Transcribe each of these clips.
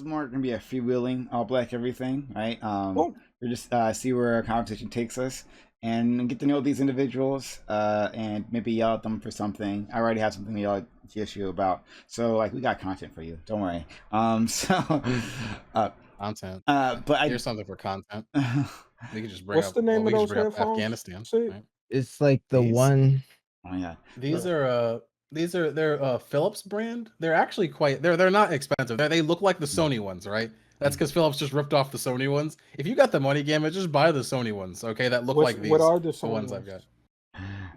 is more going to be a freewheeling all black everything, right? Well, We just see where our conversation takes us and get to know these individuals and maybe yell at them for something. I already have something to yell at GSU about, so like we got content for you. Don't worry. Uh, Content. but Here's something for content. We could just bring what's up. the name We of could just those bring up headphones? Afghanistan. See? Right? It's like the These? one. Oh yeah. These are they're Philips brand. They're actually quite they're not expensive. They look like the Sony ones, right? That's because Philips just ripped off the Sony ones. If you got the money, Gamma, just buy the Sony ones, okay? That look like these. What are the The ones I've ones? got.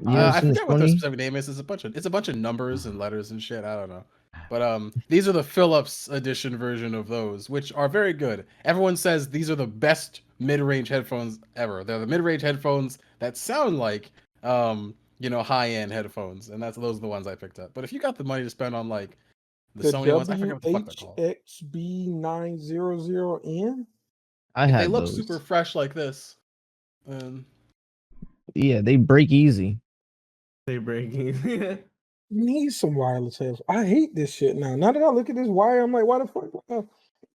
You ever I seen the forget what the Sony? specific name is. It's a bunch of numbers and letters and shit. I don't know. But these are the Philips edition version of those, which are very good. Everyone says these are the best mid-range headphones ever. They're the mid-range headphones that sound like high-end headphones, and those are the ones I picked up. But if you got the money to spend on like the Sony ones, I forget what the fuck they're called. WHXB900N? I If had they look those. super fresh like this, Yeah, they break easy. They break easy. Need some wireless headphones. I hate this shit now. Now that I look at this wire, I'm like, why the fuck?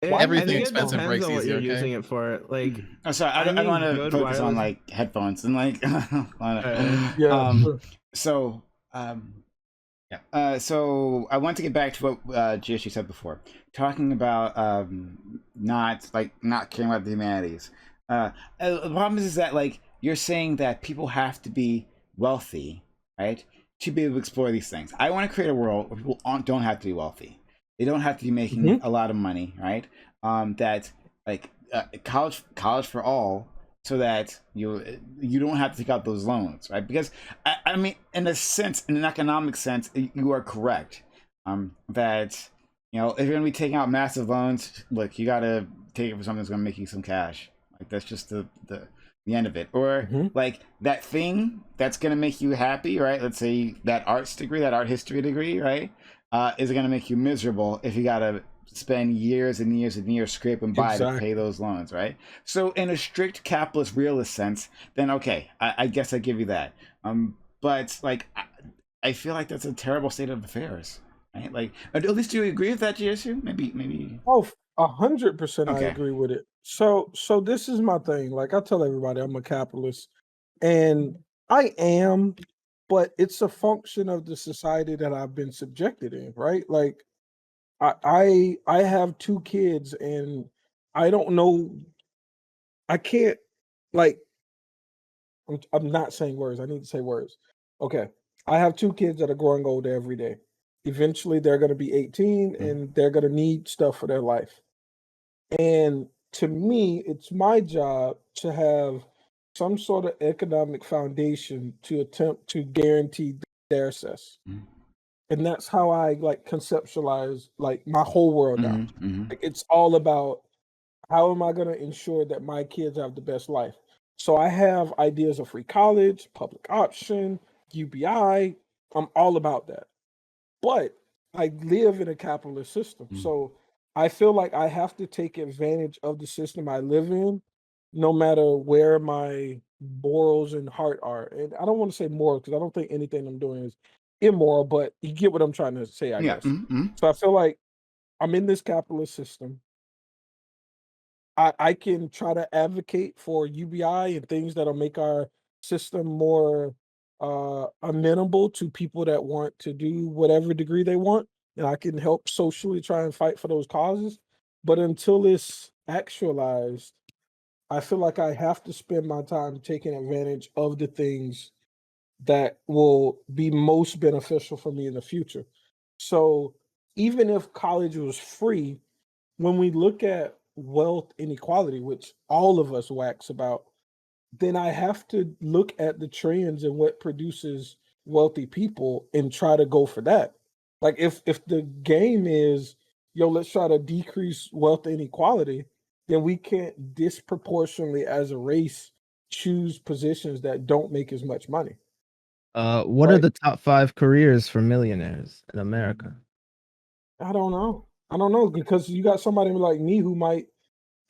Everything I think expensive it breaks depends on what easy, you're okay? using it for. Like, I'm sorry, I don't need want to good focus on wireless- like headphones and like. So so I want to get back to what GSU said before, talking about not caring about the humanities. The problem is that like you're saying that people have to be wealthy, right, to be able to explore these things. I want to create a world where people don't have to be wealthy. They don't have to be making a lot of money, right? That like college for all, so that you don't have to take out those loans, right? Because I mean, in a sense, in an economic sense, you are correct. That if you're gonna be taking out massive loans, look, you gotta take it for something that's gonna make you some cash. Like that's just the end of it. Or like that thing that's gonna make you happy, right? Let's say that art history degree, right? Is gonna make you miserable if you gotta spend years and years and years scraping by to pay those loans, right? So in a strict capitalist realist sense, then okay, I guess I give you that. But like I feel like that's a terrible state of affairs, right? Like at least do you agree with that, GSU? Maybe. Oh, 100% I agree with it. So this is my thing. Like I tell everybody, I'm a capitalist, and I am, but it's a function of the society that I've been subjected in, right? Like I have 2 kids, and I don't know. I can't like. I'm not saying words. I need to say words. Okay, I have 2 kids that are growing older every day. Eventually, they're going to be 18, and they're going to need stuff for their life. And to me, it's my job to have some sort of economic foundation to attempt to guarantee their access. And that's how I like conceptualize like my whole world out. Like, it's all about how am I going to ensure that my kids have the best life. So I have ideas of free college, public option, UBI. I'm all about that. But I live in a capitalist system. So I feel like I have to take advantage of the system I live in, no matter where my morals and heart are. And I don't want to say moral because I don't think anything I'm doing is immoral, but you get what I'm trying to say, I guess. So I feel like I'm in this capitalist system. I can try to advocate for UBI and things that'll make our system more amenable to people that want to do whatever degree they want, and I can help socially try and fight for those causes. But until it's actualized, I feel like I have to spend my time taking advantage of the things that will be most beneficial for me in the future. So even if college was free, when we look at wealth inequality, which all of us wax about, then I have to look at the trends and what produces wealthy people and try to go for that. Like if the game is, yo, let's try to decrease wealth inequality, then we can't disproportionately as a race choose positions that don't make as much money. What are the top 5 careers for millionaires in America? I don't know because you got somebody like me who might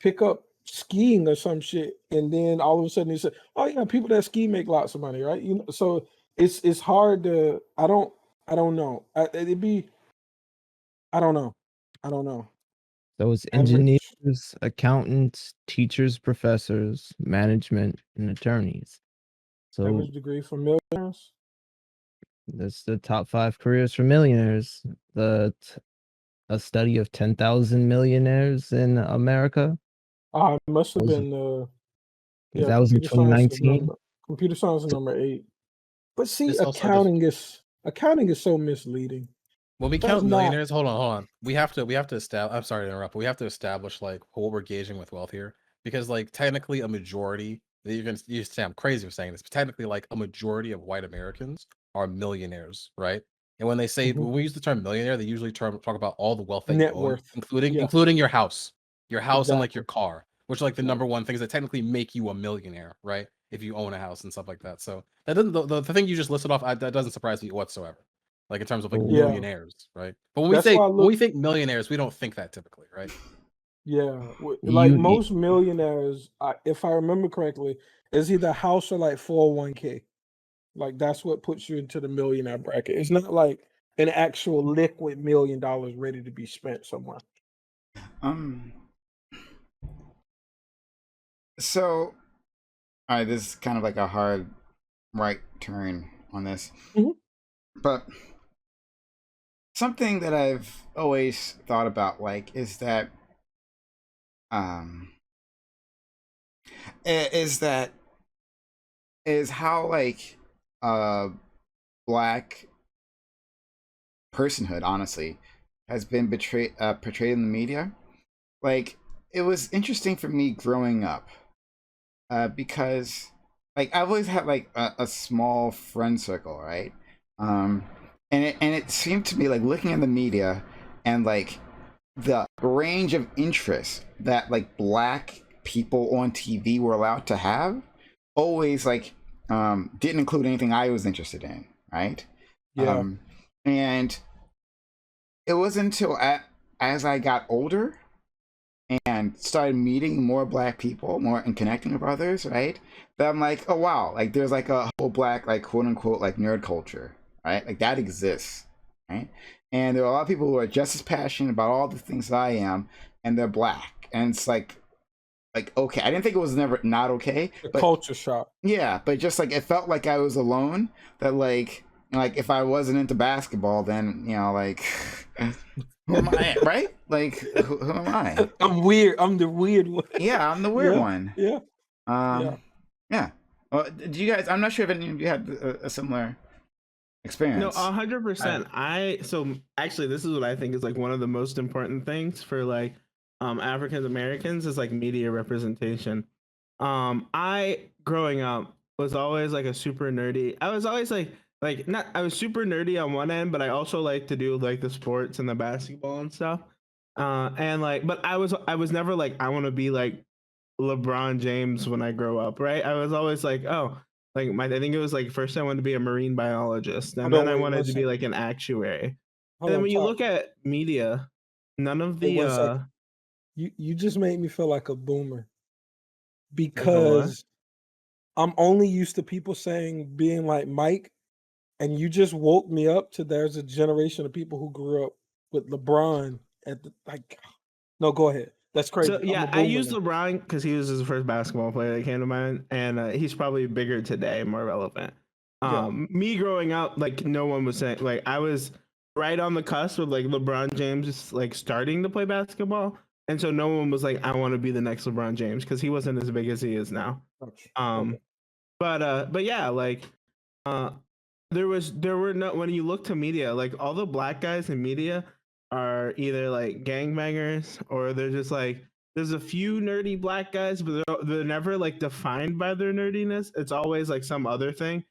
pick up skiing or some shit, and then all of a sudden they say, "Oh yeah, people that ski make lots of money, right?" So it's hard to. I don't know. I don't know. So it's Average engineers, accountants, teachers, professors, management, and attorneys. So average degree for millionaires. that's the top 5 careers for millionaires. A study of 10,000 millionaires in America. It must have Was, been that was in computer science is 2019. computer science is number 8. But see, This also just accounting is so misleading. when we That's count not millionaires, hold on. We have to establish. I'm sorry to interrupt, but we have to establish like what we're gauging with wealth here, because like technically a majority. You say I'm crazy for saying this, but technically like a majority of white Americans are millionaires, right? And when they say Mhm. when we use the term millionaire, they usually talk about all the wealth that Net you own, worth. including Yeah. including your house and like your Exactly. car, which are like the Right. number one things that technically make you a millionaire, right? If you own a house and stuff like that. So that doesn't the thing you just listed off, that doesn't surprise me whatsoever. Like in terms of like Yeah. millionaires, right? But when That's why I when look. we think millionaires, we don't think that typically, right? Yeah, like You most millionaires, if I remember correctly, is either house or like 401k. Like that's what puts you into the millionaire bracket. It's not like an actual liquid $1 million ready to be spent somewhere. So, all right, this is kind of like a hard right turn on this, Mhm. but something that I've always thought about, like, is that, um, is that is how like, black personhood, honestly, has been portrayed in the media. Like, it was interesting for me growing up, because like I've always had like a small friend circle, right? Um, and it seemed to me like looking at the media and like the range of interests that like black people on TV were allowed to have always like didn't include anything I was interested in, right? Yeah. And it wasn't until as I got older and started meeting more black people, more and connecting with others, right? That I'm like, oh wow, like there's like a whole black, like quote unquote, like nerd culture, right? Like that exists, right? And there are a lot of people who are just as passionate about all the things that I am, and they're black. And it's like okay, I didn't think it was never not okay, The but culture shock. yeah, but just like it felt like I was alone. That like if I wasn't into basketball, then you know like who am I, right? Like who am I? I'm weird. I'm the weird one. Yeah, I'm the weird one. Yeah. Yeah. Well, do you guys? I'm not sure if any of you had a similar No, experience. 100%. So actually, this is what I think is like one of the most important things for like African Americans is like media representation. I growing up was always like a super nerdy. I was always like not I was super nerdy on one end, but I also like to do like the sports and the basketball and stuff. And like, but I was never like I want to be like LeBron James when I grow up, right? I was always like, oh, like I think it was like first I wanted to be a marine biologist, and Hold on, then I wait, wanted to be second. like an actuary. Hold And then on, when you Top. look at media, none of Wait, the 1 second. You just made me feel like a boomer what? because I'm only used to people saying being like Mike, and you just woke me up to there's a generation of people who grew up with LeBron at the like. No, go ahead. That's crazy. So I'm a yeah, I boomer used now. LeBron because he was the first basketball player that came to mind, and he's probably bigger today, more relevant. Yeah. Me growing up, like no one was saying, like I was right on the cusp of like LeBron James like starting to play basketball, and so no one was like, I want to be the next LeBron James because he wasn't as big as he is now. Okay. But yeah, like uh, there were no when you look to media, like all the black guys in media are either like gangbangers or they're just like there's a few nerdy black guys, but they're never like defined by their nerdiness. It's always like some other thing.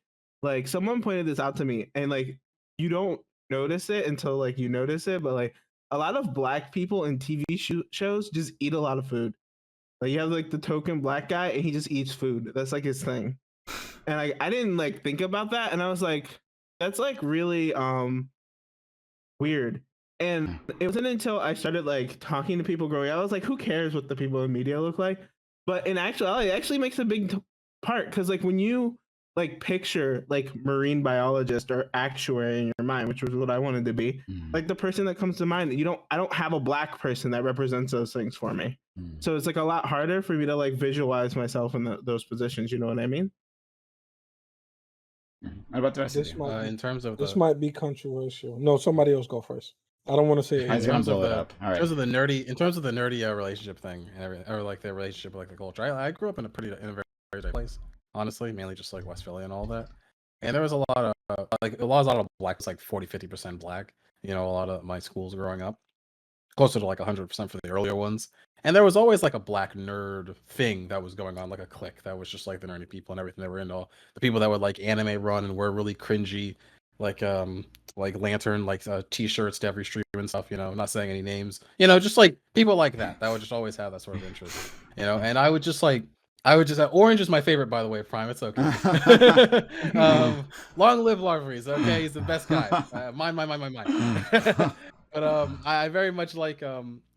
Like someone pointed this out to me, and like you don't notice it until like you notice it, but like a lot of black people in TV shows just eat a lot of food. Like you have like the token black guy, and he just eats food. That's like his thing. And I didn't like think about that, and I was like, that's like really weird. And it wasn't until I started like talking to people growing up, I was like, who cares what the people in media look like? But in actuality, it actually makes a big part because like when you like picture like marine biologist or actuary in your mind, which was what I wanted to be. Like the person that comes to mind, I don't have a black person that represents those things for me. So it's like a lot harder for me to like visualize myself in those positions. You know what I mean? What about the rest This of you? might be, In terms of this the might be controversial. No, somebody else go first. I don't want to say it. I in was Here. gonna terms of blow it the up. All in right. terms of the nerdy relationship thing and everything, or like their relationship with like the culture. I grew up in a very nice place, honestly, mainly just like West Philly and all that. And there was a lot of like a lot of black, it's like 40-50% black. You know, a lot of my schools growing up, closer to like 100% for the earlier ones. And there was always like a black nerd thing that was going on, like a clique that was just like the nerdy people and everything that were into. All the people that would like anime run and wear really cringy, like lantern like t-shirts to every stream and stuff. You know, not saying any names. You know, just like people like that would just always have that sort of interest. You know, and I would just Orange is my favorite, by the way. Prime, it's okay. Long live Larvaries. Okay, he's the best guy. Mine. But I very much like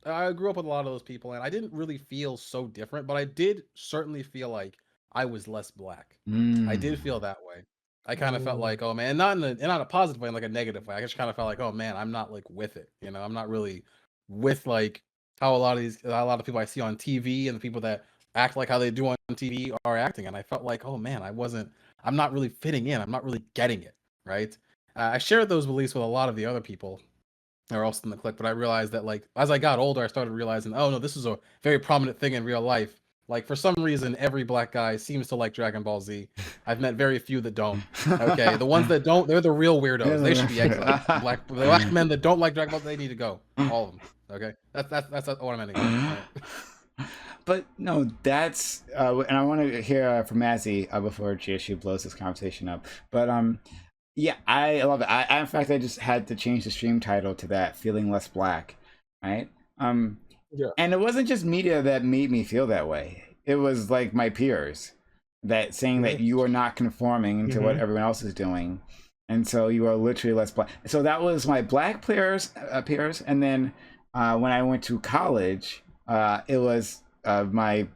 I grew up with a lot of those people, and I didn't really feel so different, but I did certainly feel like I was less black. I did feel that way. I kind of felt like, oh man, not in a positive way, in like a negative way. I just kind of felt like, oh man, I'm not like with it. You know, I'm not really with like how a lot of people I see on TV and the people that act like how they do on TV are acting, and I felt like, oh man, I'm not really fitting in. I'm not really getting it, right? I shared those beliefs with a lot of the other people or else in the clique, but I realized that like as I got older, I started realizing, oh no, this is a very prominent thing in real life. Like for some reason, every black guy seems to like Dragon Ball Z. I've met very few that don't. Okay, the ones that don't, they're the real weirdos. They should be exiled. The black men that don't like Dragon Ball, they need to go. All of them. Okay, that's what I'm ending. But no, that's and I want to hear from Mazzy before GSU blows this conversation up. But yeah, I love it. In fact, I just had to change the stream title to that, feeling less black, right? Yeah. And it wasn't just media that made me feel that way. It was like my peers that saying that you are not conforming to what everyone else is doing, and so you are literally less black. So that was my black peers, and then when I went to college, it was my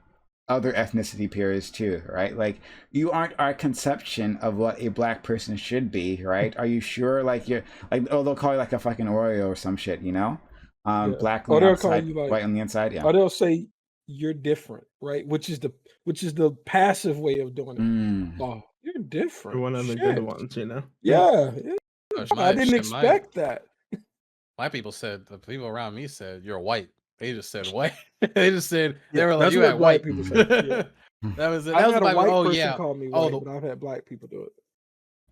other ethnicity peers too, right? Like you aren't our conception of what a black person should be, right? Are you sure? Like you're like, oh, they'll call you like a fucking Oreo or some shit, you know? Black on the outside, like, white on the inside, yeah. Or they'll say you're different, right? Which is the passive way of doing it. Oh, you're different. You're one of the good ones, you know? Yeah. I didn't Shit, expect that. My people said, the people around me said, you're white. They just said white. They just said, they were like, that's you what had black white people say. Yeah. That was it. I've That was had my, a white oh person yeah. call me white, but I've had black people do it.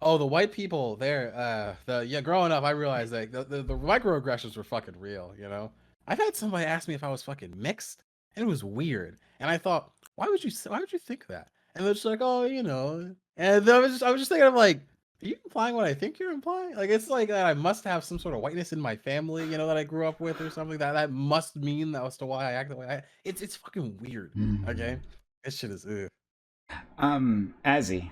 Oh, the white people there, growing up, I realized that the microaggressions were fucking real, you know? I've had somebody ask me if I was fucking mixed, and it was weird. And I thought, why would you think that? And they're just like, oh, you know. And I was just thinking, I'm like, are you implying what I think you're implying? Like, it's like that I must have some sort of whiteness in my family, you know, that I grew up with or something. That must mean that as to why I act the way I. It's fucking weird. Okay, this shit is. Azzy.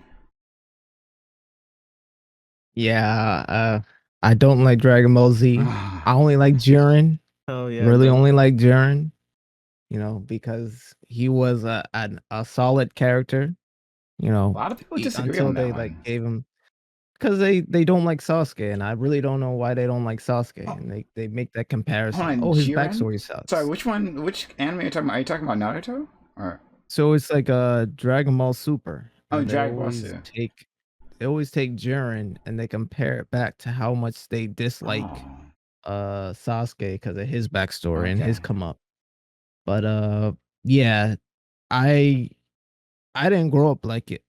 Yeah, I don't like Dragon Ball Z. I only like Jiren. Oh yeah, really only like Jiren. You know, because he was a solid character. You know, A lot of people disagree until on that they one. like gave him, because they don't like Sasuke, and I really don't know why they don't like Sasuke, and they make that comparison. Hold on, his Jiren? backstory sucks. Sorry, which anime are you talking about? Are you talking about Naruto? Or So it's like a Dragon Ball Super. oh, Dragon Ball Super. They always take Jiren and they compare it back to how much they dislike Sasuke because of his backstory and his come up. But yeah, I didn't grow up like it.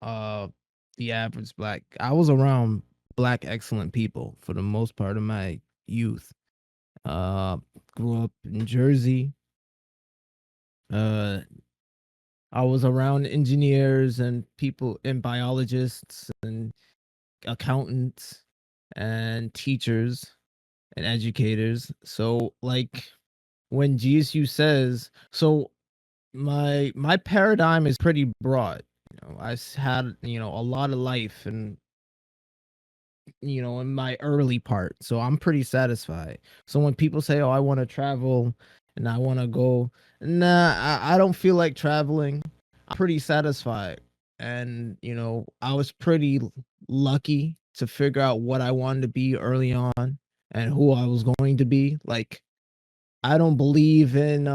The average black. I was around black excellent people for the most part of my youth. Grew up in Jersey. I was around engineers and people and biologists and accountants and teachers and educators. So like when GSU says, so my paradigm is pretty broad. You know, I had, you know, a lot of life and, you know, in my early part. So I'm pretty satisfied. So when people say, oh, I want to travel and I want to go, nah, I don't feel like traveling. I'm pretty satisfied and I was pretty lucky to figure out what I wanted to be early on and who I was going to be. Like, I don't believe in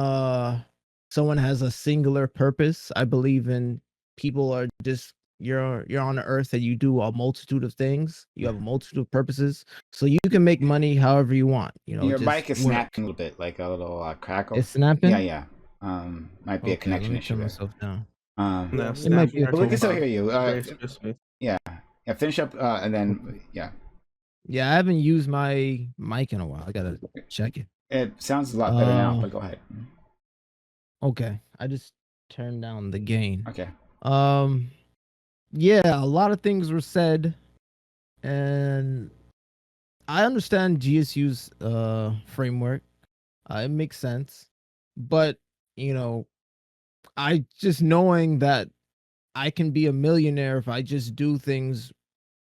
someone has a singular purpose. I believe in people are just you're on the earth and you do a multitude of things. You have a multitude of purposes, so you can make money however you want. Your just mic is work. snapping a little bit, like a little crackle. It's snapping. Yeah. Might be a Okay, let connection me issue turn there. myself down. No, It might be. But we can still hear you. Very specific. Yeah. Finish up, and then yeah. Yeah, I haven't used my mic in a while. I gotta check it. It sounds a lot better now. But go ahead. Okay, I just turned down the gain. Okay. Yeah, a lot of things were said, and I understand GSU's framework. It makes sense, but I just knowing that I can be a millionaire if I just do things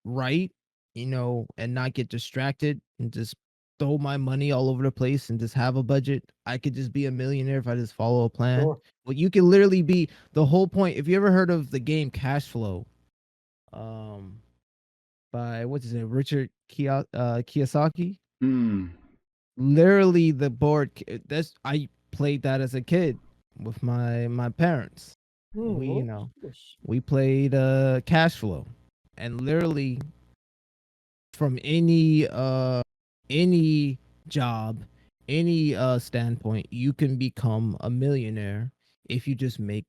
right, and not get distracted and just throw my money all over the place and just have a budget. I could just be a millionaire if I just follow a plan. Sure. But you can literally be the whole point. If you ever heard of the game Cash Flow, by what's his name, Richard Kiyosaki. Literally, the board. I played that as a kid with my parents. We played Cash Flow, and literally from any job, any standpoint, you can become a millionaire if you just make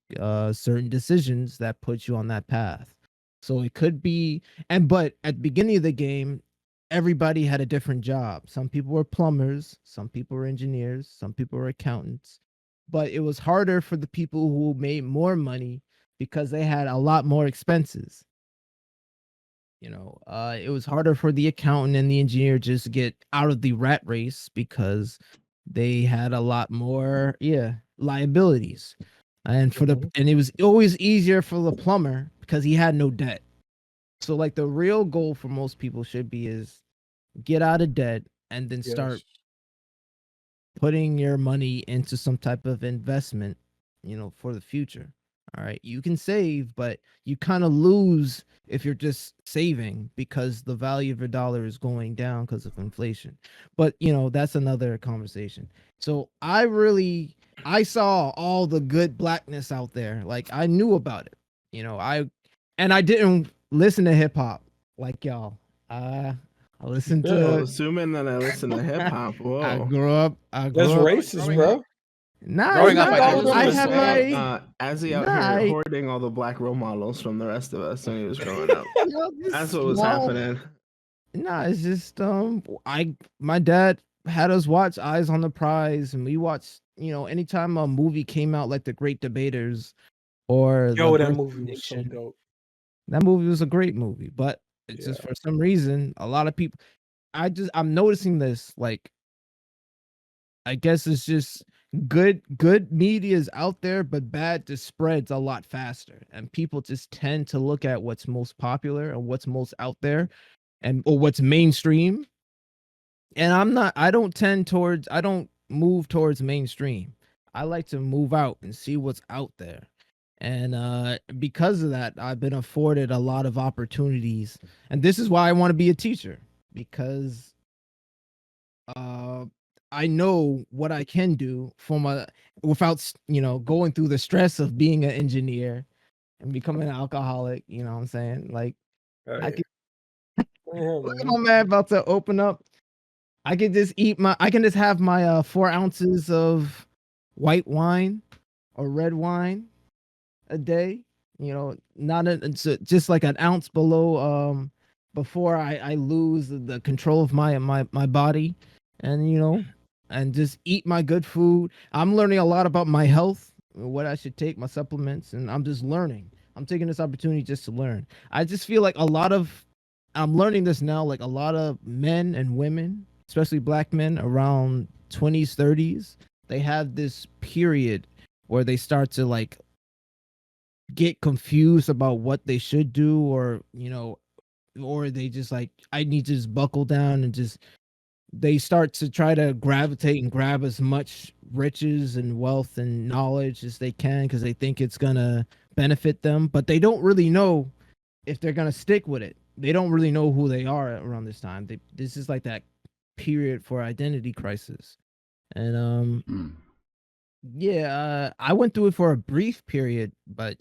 certain decisions that put you on that path. So it could be, but at the beginning of the game, everybody had a different job. Some people were plumbers, some people were engineers, some people were accountants. But it was harder for the people who made more money because they had a lot more expenses. It was harder for the accountant and the engineer just to get out of the rat race because they had a lot more, liabilities. And it was always easier for the plumber because he had no debt. So like the real goal for most people should be is get out of debt and then start putting your money into some type of investment, for the future. All right. You can save, but you kind of lose if you're just saving because the value of your dollar is going down because of inflation. But, that's another conversation. So I saw all the good blackness out there. Like I knew about it, I didn't listen to hip hop like y'all. I listened to assuming that I listen to hip hop. Whoa. I grew up. That's racist, bro. Nah, Growing up, I had my Azzy out here hoarding all the black role models from the rest of us when he was growing up. That's what was happening. Nah, it's just my dad had us watch Eyes on the Prize, and we watched, anytime a movie came out like The Great Debaters or that movie was so dope. That movie was a great movie, but it's just for some reason a lot of people I'm noticing this, like, I guess it's just good media is out there, but bad just spreads a lot faster, and people just tend to look at what's most popular and what's most out there or what's mainstream. And I don't move towards mainstream. I like to move out and see what's out there. And because of that, I've been afforded a lot of opportunities. And this is why I want to be a teacher, because I know what I can do without, going through the stress of being an engineer and becoming an alcoholic. You know what I'm saying? Like, I can. Look at my man about to open up. I can just have my 4 ounces of white wine or red wine a day, it's just like an ounce below before I lose the control of my body, and and just eat my good food. I'm learning a lot about my health, what I should take, my supplements, and I'm just learning. I'm taking this opportunity just to learn. I just feel like I'm learning this now, like a lot of men and women, especially black men around 20s, 30s, they have this period where they start to like get confused about what they should do, or they just like, I need to just buckle down and just they start to try to gravitate and grab as much riches and wealth and knowledge as they can because they think it's gonna benefit them, but they don't really know if they're gonna stick with it. They don't really know who they are around this time. This is like that period for identity crisis, and yeah, I went through it for a brief period, but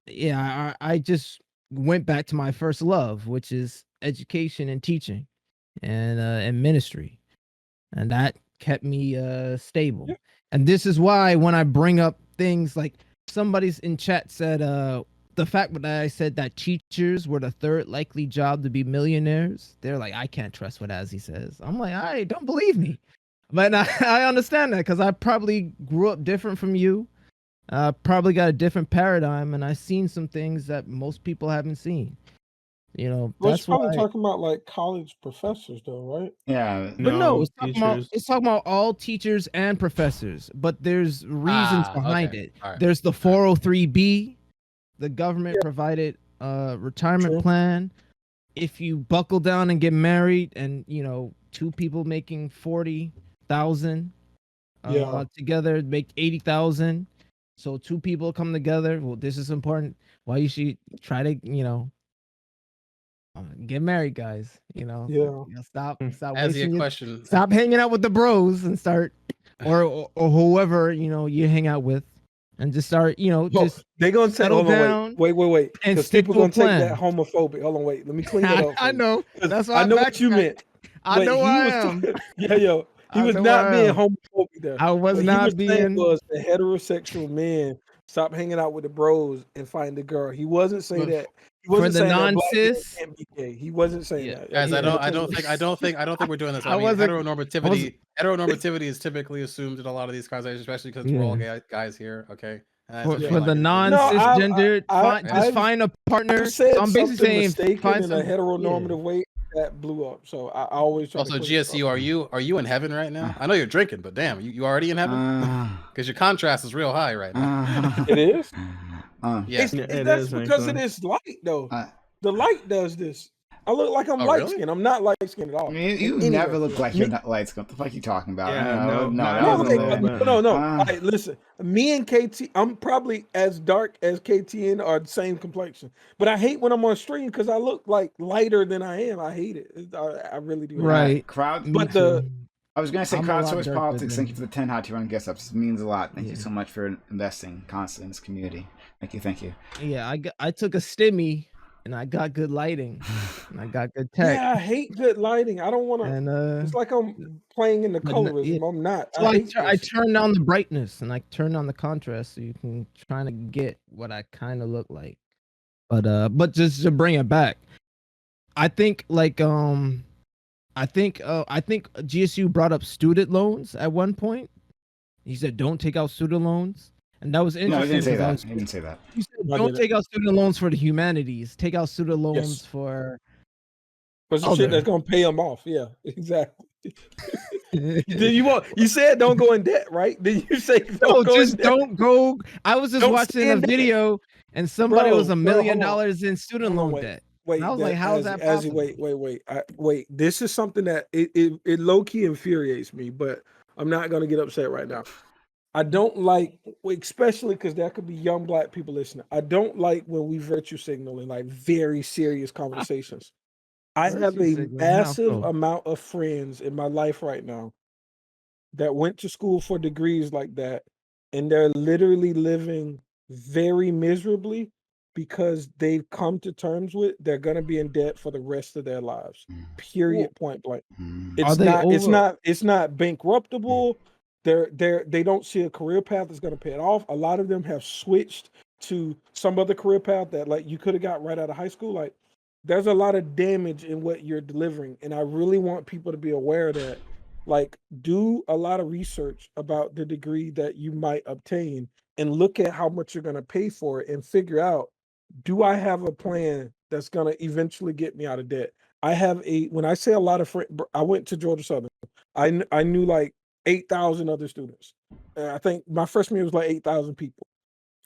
yeah, I just went back to my first love, which is education and teaching, and ministry, and that kept me stable. Yeah. And this is why when I bring up things like somebody's in chat said the fact that I said that teachers were the third likely job to be millionaires, they're like, I can't trust what Azzy says. I'm like, I don't believe me. But I understand that because I probably grew up different from you. Probably got a different paradigm, and I've seen some things that most people haven't seen. Well, That's it's probably why. talking about like college professors, though, right? Yeah. But no, it's teachers. talking about all teachers and professors. But there's reasons behind okay. it. All right. There's the 403b, the government provided retirement True. plan. If you buckle down and get married, and two people making 40,000 Yeah. together make 80,000. So two people come together. Well, this is important. Why you should try to get married, guys. Yeah. Stop As wasting a your question, stop hanging out with the bros and start or whoever you hang out with, and just start just They're gonna take. settle Hold on, down wait, and because stick people to a gonna take plan. that homophobic. Hold on, wait. Let me clean that up. For I you. know. 'Cause That's why I know what you meant. I know I was am. yeah, yo. He I was know not I being am. homophobic there. I was What he not was saying being was the heterosexual men stop hanging out with the bros and find the girl. He wasn't saying But that. He for wasn't the saying that black men non-cis. can't be gay. He wasn't saying Yeah. that. guys, He I had don't to- think we're doing this. I I mean, wasn't- heteronormativity is typically assumed in a lot of these conversations, especially because we're all guys here. Okay. For Just like the it- non-cisgendered, just I've find a partner. said So I'm basically something saying mistaken find in a some heteronormative way that blew up. So I always try Also, to clean this GSU, up. are you in heaven right now? I know you're drinking, but damn, you already in heaven? Because your contrast is real high right now. It is. Yes. That's because it is light though. The light does this. I look like I'm Oh, light really? skinned. I'm not light skinned at all. You Anyway, never look like you're not light skinned. What the fuck are you talking about? Yeah, no, not that even wasn't a little it. bit. no. All right, listen. Me and KT, I'm probably as dark as KTN are the same complexion. But I hate when I'm on stream because I look like lighter than I am. I hate it. I really do. right. Crowd. But the I was gonna say I'm a lot crowdsource darker politics. Thank you than- for the 10 hot to run guest ups. This means a lot. Thank you Yeah. so much for investing constantly in this community. Thank you. Yeah, I took a stimmy and I got good lighting and I got good tech. yeah, I hate good lighting. I don't want to. And It's like I'm playing in the but colorism. I'm not. so I turn down the brightness and I turn down the contrast so you can try to get what I kind of look like. But just to bring it back, I think I think GSU brought up student loans at one point. He said, "Don't take out student loans," and that was No, interesting. he didn't say 'cause I that. was- He didn't say that. He said, I "Don't didn't. take out student loans for the humanities. Take out student loans for." For some shit other." that's gonna pay them off. Yeah, exactly. You said don't go in debt, right? Did you say No, don't go just in debt? don't go. I was just Don't watching stay a in debt. video and somebody was $1 Bro, million hold on. in student Hold on, loan debt. Wait, And I was like, how is that Azzy, possible? wait. This is something that it low key infuriates me, but I'm not gonna get upset right now. I don't like, especially because there could be young black people listening. I don't like when we virtue signal in like very serious conversations. I have Virtue a signaling, how massive so? amount of friends in my life right now that went to school for degrees like that, and they're literally living very miserably because they've come to terms with they're gonna be in debt for the rest of their lives. Period. Point blank. Are they It's not bankruptable. They don't see a career path that's gonna pay it off. A lot of them have switched to some other career path that like you could have got right out of high school. Like there's a lot of damage in what you're delivering, and I really want people to be aware of that. Like, do a lot of research about the degree that you might obtain and look at how much you're going to pay for it and figure out, do I have a plan that's going to eventually get me out of debt? When I say a lot of friends, I went to Georgia Southern. I knew like 8,000 other students. I think my freshman year was like 8,000 people.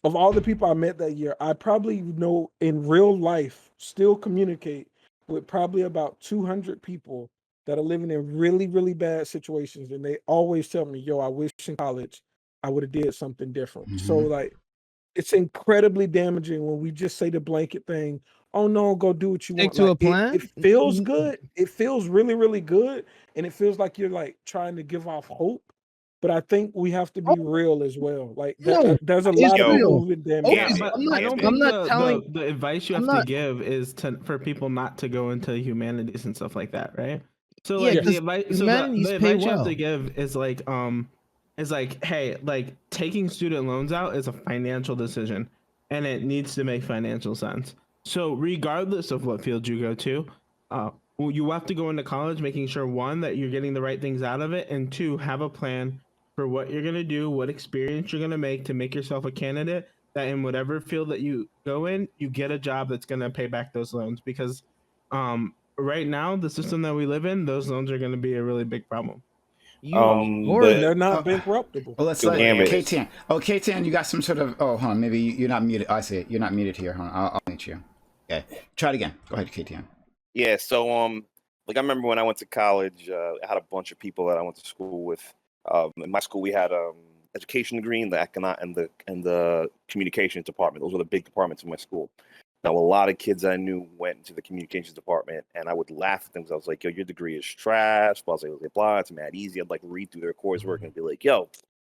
Of all the people I met that year, I probably know in real life, still communicate with probably about 200 people that are living in really, really bad situations, and they always tell me, "Yo, I wish in college I would have did something different." So like, it's incredibly damaging when we just say the blanket thing. Oh no, go do what you Stick want. to a Like plan. it feels good. It feels really, really good, and it feels like you're like trying to give off hope. But I think we have to be real as well. Like No, there's a it's lot of Yo, people real. who've been damaged. Yeah, Gambit, but I'm not. I don't Gambit. I'm think not telling. the advice you I'm have to not. give is for people not to go into humanities and stuff like that, right? So Yeah, like the Yes. because advice, humanities the pay advice you have well. to give is like, hey, like taking student loans out is a financial decision, and it needs to make financial sense. So regardless of what field you go to, well, you have to go into college making sure, one, that you're getting the right things out of it, and two, have a plan for what you're going to do, what experience you're going to make yourself a candidate that in whatever field that you go in, you get a job that's going to pay back those loans. Because right now, the system that we live in, those loans are going to be a really big problem. Or And But they're not Oh, bankruptable. well, let's Yo, let Gambit. KTN. Oh, KTN, you got some sort of. Oh, hold on. Maybe you're not muted. I see it. You're not muted here. Hold on. I'll mute you. Okay. Try it again. Go ahead, KTN. Yeah, so like I remember when I went to college, I had a bunch of people that I went to school with. In my school, we had education degree in the the communications department. Those were the big departments in my school. Now, a lot of kids I knew went into the communications department, and I would laugh at them because I was like, "Yo, your degree is trash." Blah blah blah. It's mad easy. I'd like read through their coursework and be like, "Yo,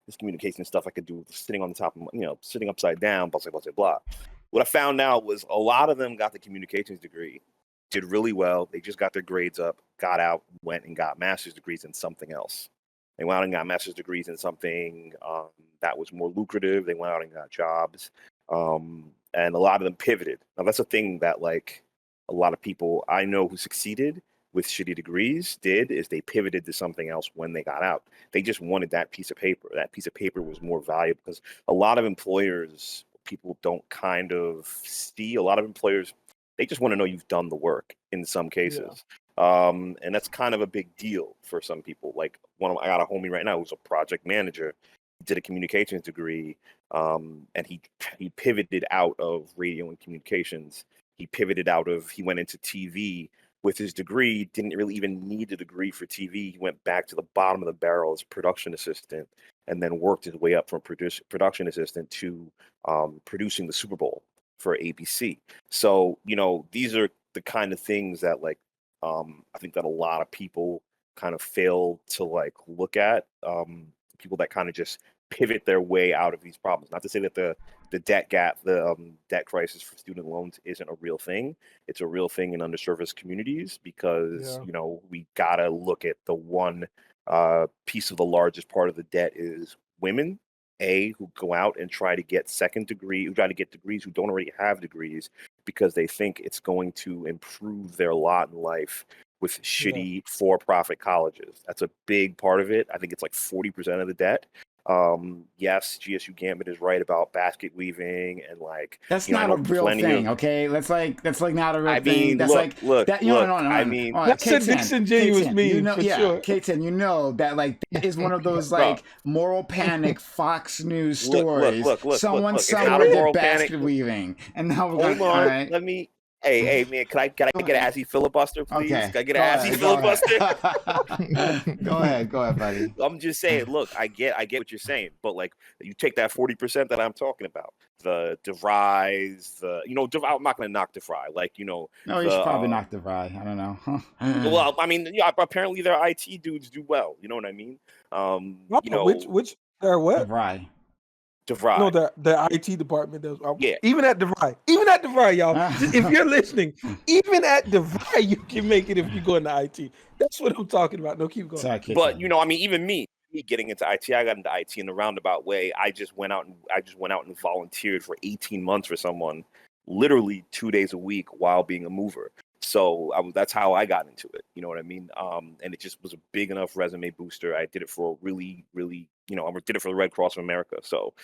this communication stuff I could do sitting on the top of sitting upside down." Blah blah blah blah. What I found out was a lot of them got the communications degree, did really well. They just got their grades up, got out, went and got master's degrees in something else. They went out and got master's degrees in something that was more lucrative. They went out and got jobs. And a lot of them pivoted. Now, that's a thing that, like, a lot of people I know who succeeded with shitty degrees did is they pivoted to something else when they got out. They just wanted that piece of paper. That piece of paper was more valuable because a lot of employers, people don't kind of see, a lot of employers, they just want to know you've done the work in some cases. And that's kind of a big deal for some people. Like I got a homie right now who's a project manager, did a communications degree, and he pivoted out of radio and communications. He went into TV with his degree, didn't really even need a degree for TV. He went back to the bottom of the barrel as production assistant and then worked his way up from production assistant to producing the Super Bowl for ABC. So, these are the kind of things that I think that a lot of people kind of fail to look at. People that kind of just pivot their way out of these problems. Not to say that the debt gap, the debt crisis for student loans isn't a real thing. It's a real thing in underserviced communities because we gotta look at the one piece of the largest part of the debt is women. Who go out and try to get who try to get degrees who don't already have degrees because they think it's going to improve their lot in life with shitty for-profit colleges. That's a big part of it. I think it's like 40% of the debt. Yes, GSU Gambit is right about basket weaving and that's not a real thing, okay? That's not a real thing. That's look, that. No. I mean, that's a disingenuous meme for sure. K10, that is one of those moral panic Fox News stories. Someone somewhere did basket weaving, and now we're hold on. Right. Let me. Hey, man, can I get an assy filibuster, please? Okay. Can I get an assy filibuster? Go ahead, buddy. I'm just saying, look, I get what you're saying, but you take that 40% that I'm talking about, the DeVries, I'm not gonna knock DeVry, No, you should probably knock DeVry. I don't know. Well, I mean, apparently their IT dudes do well. You know what I mean? Which they're what? DeVry. DeVry. No, the IT department does. Yeah. Even at DeVry, y'all. If you're listening, even at DeVry, you can make it if you go into IT. That's what I'm talking about. No, keep going. Sorry, but I mean, even me getting into IT, I got into IT in a roundabout way. I just went out and volunteered for 18 months for someone, literally 2 days a week while being a mover. So that's how I got into it. You know what I mean? And it just was a big enough resume booster. I did it for a really, really, I did it for the Red Cross of America. So,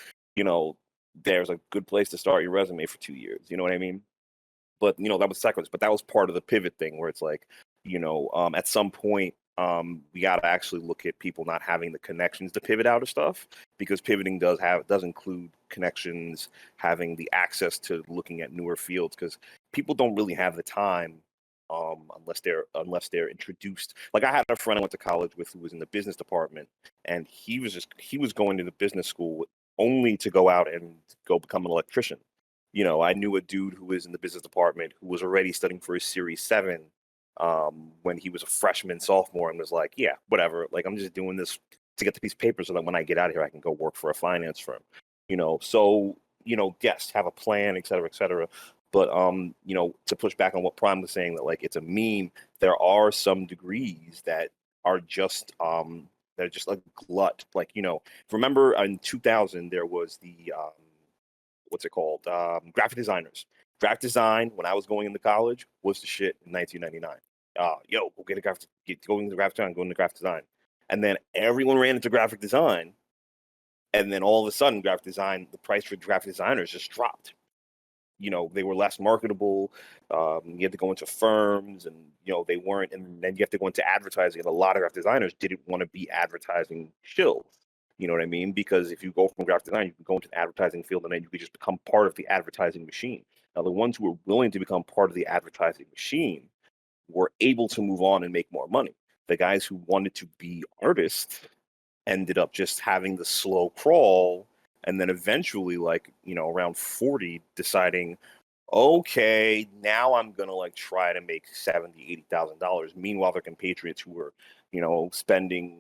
there's a good place to start your resume for 2 years. You know what I mean? But, that was sacrifice. But that was part of the pivot thing where it's at some point, we got to actually look at people not having the connections to pivot out of stuff, because pivoting does include connections, having the access to looking at newer fields, because people don't really have the time unless they're introduced. Like I had a friend I went to college with who was in the business department, and he was going to the business school only to go out and go become an electrician. I knew a dude who was in the business department who was already studying for his Series 7 when he was a freshman, sophomore, and was like, yeah, whatever. Like, I'm just doing this to get the piece of paper so that when I get out of here, I can go work for a finance firm. So, yes, have a plan, et cetera, et cetera. But, to push back on what Prime was saying, that like it's a meme, there are some degrees that are just, they're just like glut. Like, remember in 2000, there was the, what's it called? Graphic designers. Graphic design, when I was going into college, was the shit in 1999. Yo, go get a graphic, going into graphic design, go into graphic design. And then everyone ran into graphic design. And then all of a sudden, graphic design, the price for graphic designers just dropped. They were less marketable. You had to go into firms and, they weren't. And then you have to go into advertising. And a lot of graphic designers didn't want to be advertising shills. You know what I mean? Because if you go from graphic design, you can go into the advertising field and then you can just become part of the advertising machine. Now, the ones who were willing to become part of the advertising machine were able to move on and make more money. The guys who wanted to be artists ended up just having the slow crawl, and then eventually, like, around 40, deciding, okay, now I'm gonna like try to make $70,000-$80,000. Meanwhile, their compatriots who were, spending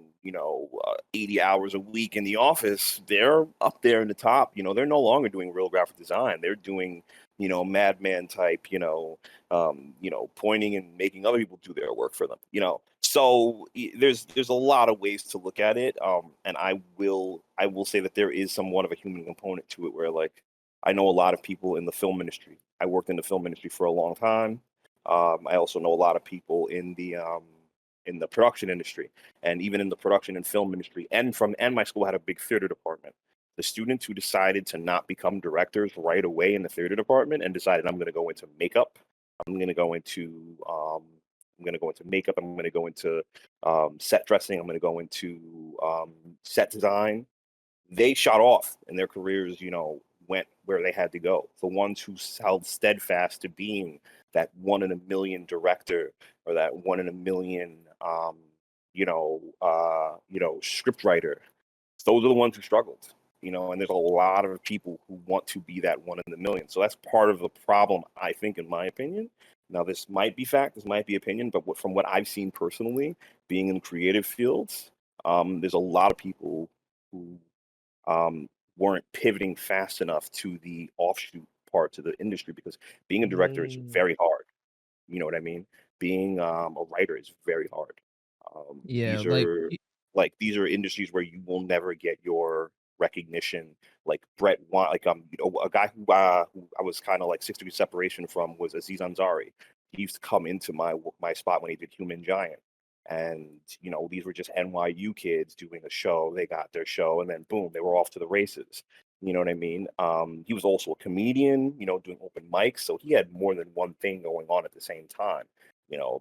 80 hours a week in the office, they're up there in the top. They're no longer doing real graphic design. They're doing madman type, pointing and making other people do their work for them. So there's a lot of ways to look at it. And I will say that there is somewhat of a human component to it, where like I know a lot of people in the film industry. I worked in the film industry for a long time. I also know a lot of people in the production industry, and even in the production and film industry. And my school had a big theater department. The students who decided to not become directors right away in the theater department and decided, I'm going to go into makeup, I'm going to go into makeup, I'm going to go into set dressing, I'm going to go into set design. They shot off, and their careers, went where they had to go. The ones who held steadfast to being that 1 in a million director, or that 1 in a million, script writer, those are the ones who struggled. And there's a lot of people who want to be that 1 in a million. So that's part of the problem, I think, in my opinion. Now, this might be fact, this might be opinion, but from what I've seen personally, being in creative fields, there's a lot of people who weren't pivoting fast enough to the offshoot parts of the industry, because being a director is very hard. You know what I mean? Being a writer is very hard. Yeah, These are industries where you will never get your recognition. Like Brett, a guy who I was kind of like 6 degrees separation from was Aziz Ansari. He used to come into my spot when he did Human Giant. And these were just NYU kids doing a show. They got their show, and then boom, they were off to the races. You know what I mean? He was also a comedian, doing open mics, so he had more than one thing going on at the same time.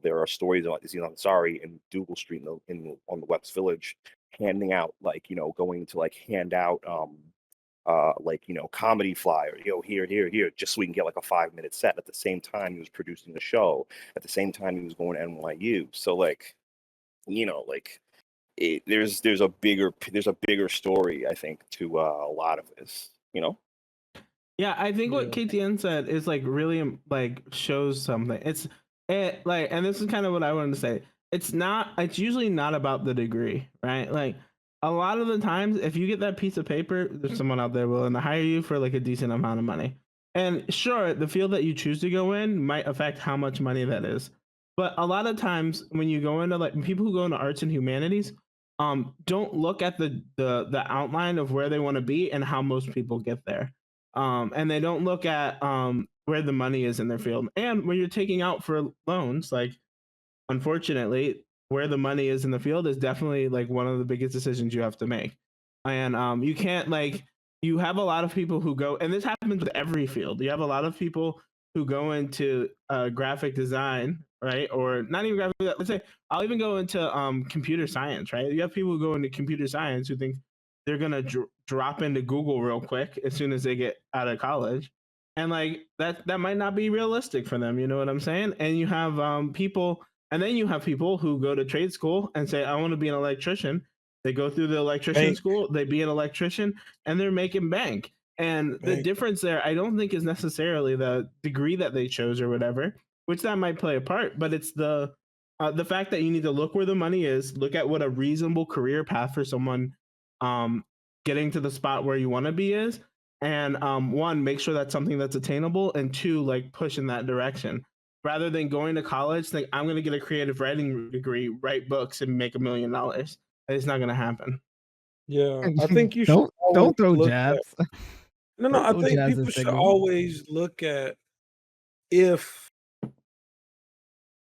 There are stories about Aziz Ansari in Dougal Street on the West Village, handing out going to like hand out comedy flyer, here, just so we can get like a 5-minute set. At the same time, he was producing the show. At the same time, he was going to NYU. So like, there's a bigger story, I think, to a lot of this. Yeah, I think what KTN said is like really like shows something. And this is kind of what I wanted to say. It's usually not about the degree, right? Like a lot of the times, if you get that piece of paper, there's someone out there willing to hire you for like a decent amount of money. And sure, the field that you choose to go in might affect how much money that is. But a lot of times when you go into people who go into arts and humanities, don't look at the outline of where they want to be and how most people get there. And they don't look at where the money is in their field. And when you're taking out for loans, like unfortunately, where the money is in the field is definitely like one of the biggest decisions you have to make. And you can't you have a lot of people who go, and this happens with every field. You have a lot of people who go into graphic design, right? Or not even graphic. Let's say I'll even go into computer science, right? You have people who go into computer science who think they're gonna drop into Google real quick as soon as they get out of college, and like that might not be realistic for them. You know what I'm saying? And you have people, and then you have people who go to trade school and say, I want to be an electrician. They go through the electrician Bank. school, they be an electrician, and they're making bank. And the Bank. difference there, I don't think, is necessarily the degree that they chose or whatever, which that might play a part, but it's the fact that you need to look where the money is, look at what a reasonable career path for someone getting to the spot where you want to be is, and one, make sure that's something that's attainable, and two, like push in that direction rather than going to college think I'm going to get a creative writing degree, write books, and make $1 million. It's not going to happen. Yeah, I think you should don't throw look jabs. At, no, I think people should always look at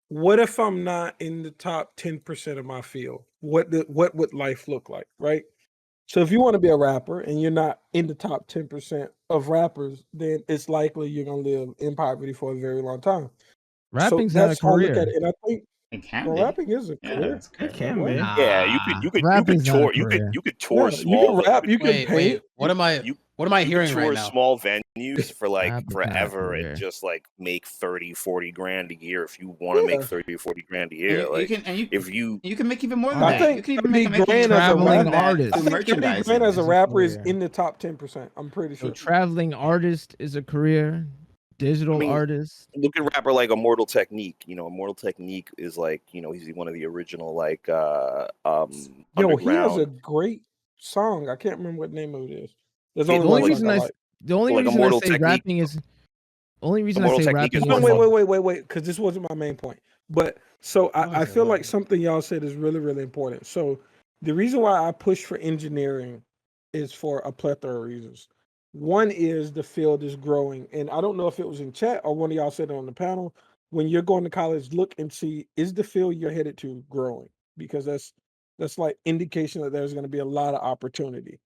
what if I'm not in the top 10% of my field? What would life look like, right? So if you want to be a rapper and you're not in the top 10% of rappers, then it's likely you're gonna live in poverty for a very long time. Rapping's not a career. Look at it. And I think it can be. Rapping is a career. It can be. Yeah, you could tour. You could tour small. You can rap. You can paint. Wait, what am I hearing right now? Small venues for like forever and just like make 30, 40 grand a year if you want to make 30 or 40 grand a year. You can make even more than that. You can even make grand as a traveling artist. I think 30 grand as a rapper is in the top 10%. I'm pretty sure. Traveling artist is a career. Digital artist. Look at rapper like Immortal Technique. Immortal Technique is like, he's one of the original like he has a great song. I can't remember what name of it is. The only reason I say rapping is wait, because this wasn't my main point. But so I feel like something y'all said is really, really important. So the reason why I push for engineering is for a plethora of reasons. One is the field is growing, and I don't know if it was in chat or one of y'all said it on the panel. When you're going to college, look and see, is the field you're headed to growing? Because that's like indication that there's going to be a lot of opportunity.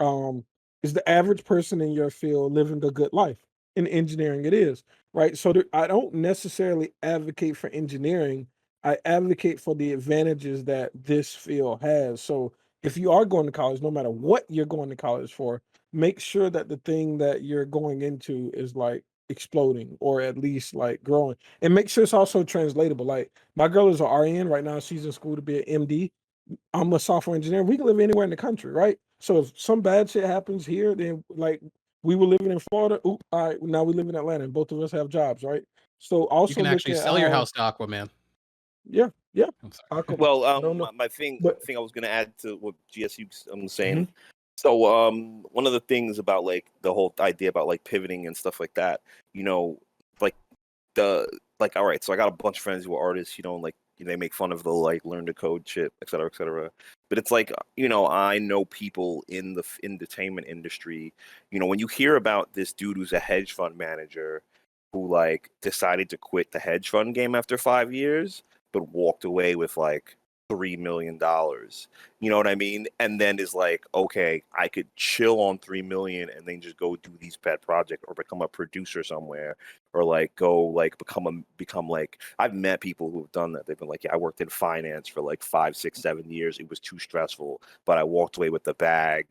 Is the average person in your field living a good life? In engineering, it is, right? So I don't necessarily advocate for engineering. I advocate for the advantages that this field has. So if you are going to college, no matter what you're going to college for, make sure that the thing that you're going into is like exploding or at least like growing, and make sure it's also translatable. Like my girl is an RN right now. She's in school to be an MD. I'm a software engineer. We can live anywhere in the country, right? So if some bad shit happens here, then like we were living in Florida. All right, now we live in Atlanta and both of us have jobs, right? So also you can actually sell your house to Aquaman. Yeah. Well, my thing I was going to add to what GSU was saying. Mm-hmm. So one of the things about like the whole idea about like pivoting and stuff like that, all right, so I got a bunch of friends who are artists, like they make fun of the like learn to code shit, et cetera, et cetera. But it's like, I know people in the entertainment industry, when you hear about this dude who's a hedge fund manager who like decided to quit the hedge fund game after 5 years, but walked away with like $3 million, you know what I mean? And then is like, okay, I could chill on 3 million and then just go do these pet projects or become a producer somewhere, or like go like become like, I've met people who have done that. They've been like, yeah, I worked in finance for like 5, 6, 7 years. It was too stressful, but I walked away with the bag.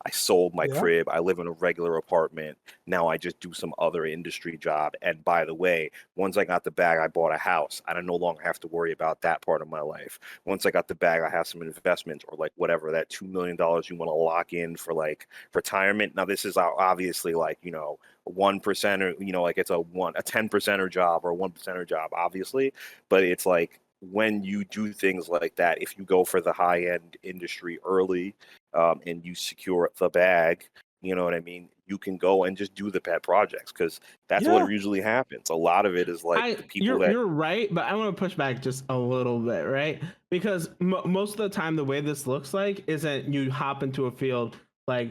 I sold my crib. I live in a regular apartment. Now I just do some other industry job. And by the way, once I got the bag, I bought a house. I no longer have to worry about that part of my life. Once I got the bag, I have some investments or like whatever, that $2 million you want to lock in for like retirement. Now this is obviously like, 1% or, like it's a 10%er job or a 1%er job, obviously. But it's like, when you do things like that, if you go for the high-end industry early and you secure the bag, you know what I mean? You can go and just do the pet projects because that's what usually happens. A lot of it is like the people you're right, but I want to push back just a little bit, right? Because most of the time, the way this looks like isn't you hop into a field, like